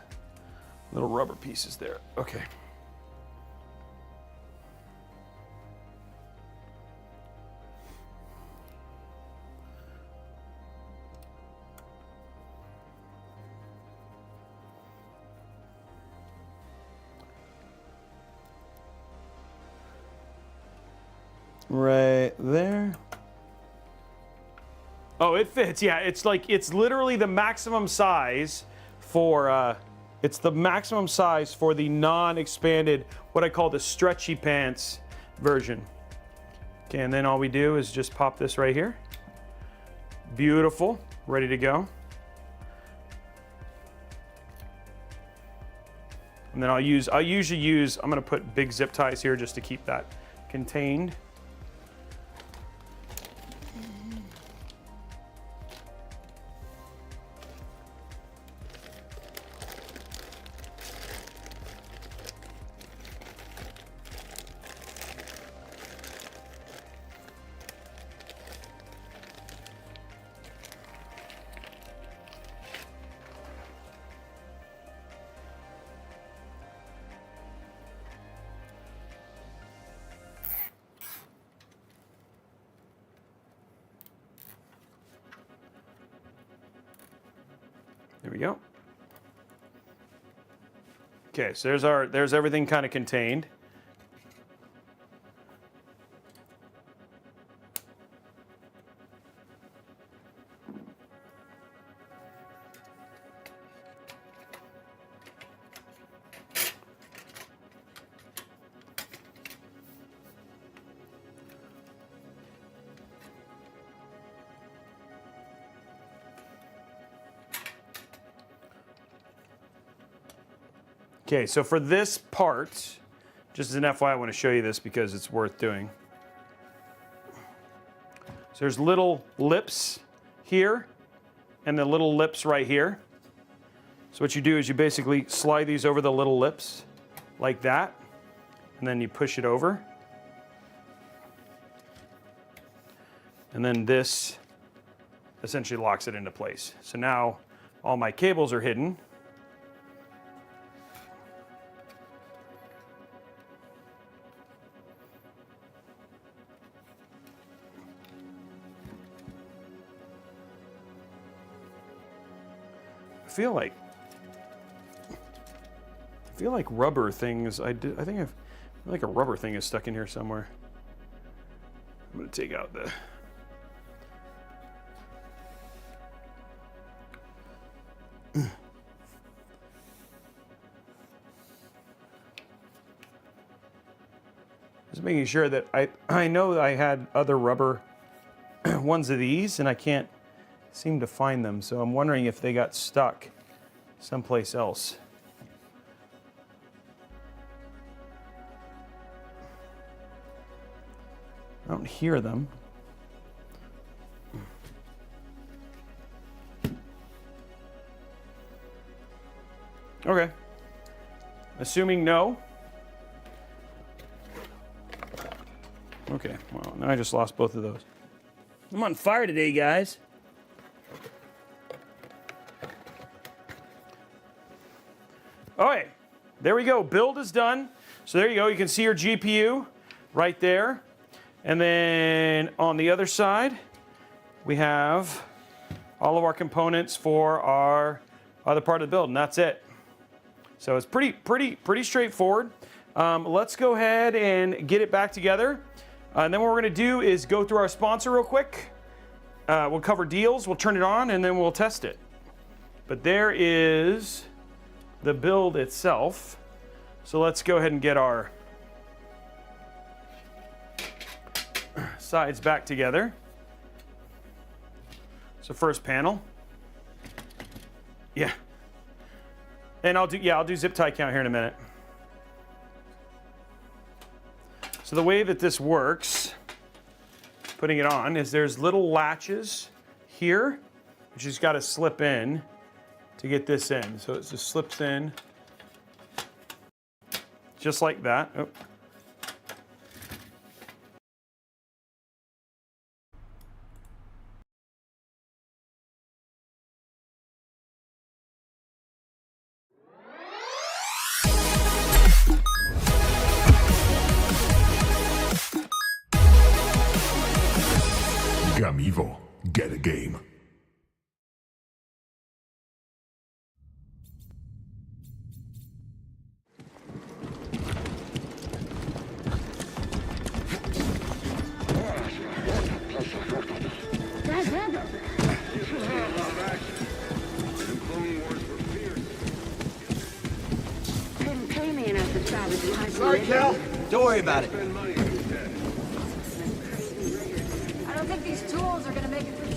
little rubber pieces there. Okay. Right there. Oh, it fits. Yeah, it's like, it's literally the maximum size for, it's the maximum size for the non-expanded, what I call the stretchy pants version. Okay, and then all we do is just pop this right here. Beautiful, ready to go. And then I'll usually use, I'm gonna put big zip ties here just to keep that contained. we go. Okay, so there's everything kind of contained. Okay, so for this part, just as an FYI, I want to show you this because it's worth doing. So there's little lips here and the little lips right here. So what you do is you basically slide these over the little lips like that, and then you push it over. And then this essentially locks it into place. So now all my cables are hidden. I feel like rubber things. I feel like a rubber thing is stuck in here somewhere. I'm gonna take out the. Just making sure that I know I had other rubber ones of these, and I can't seem to find them, so I'm wondering if they got stuck someplace else. I don't hear them. Okay. Assuming no. Okay, well, now I just lost both of those. I'm on fire today, guys. All right, there we go. Build is done. So there you go. You can see your GPU right there. And then on the other side, we have all of our components for our other part of the build, and that's it. So it's pretty straightforward. Let's go ahead and get it back together. And then what we're going to do is go through our sponsor real quick. We'll cover deals, we'll turn it on, and then we'll test it. But there is the build itself. So let's go ahead and get our sides back together. So first panel. Yeah. And I'll do zip tie count here in a minute. So the way that this works, putting it on, is there's little latches here, which you just got to slip in to get this in. So it just slips in just like that. Oh. Gamivo, get a game. Couldn't pay me enough to salvage my Sorry, Cal. Don't worry about it. I don't think these tools are gonna make it through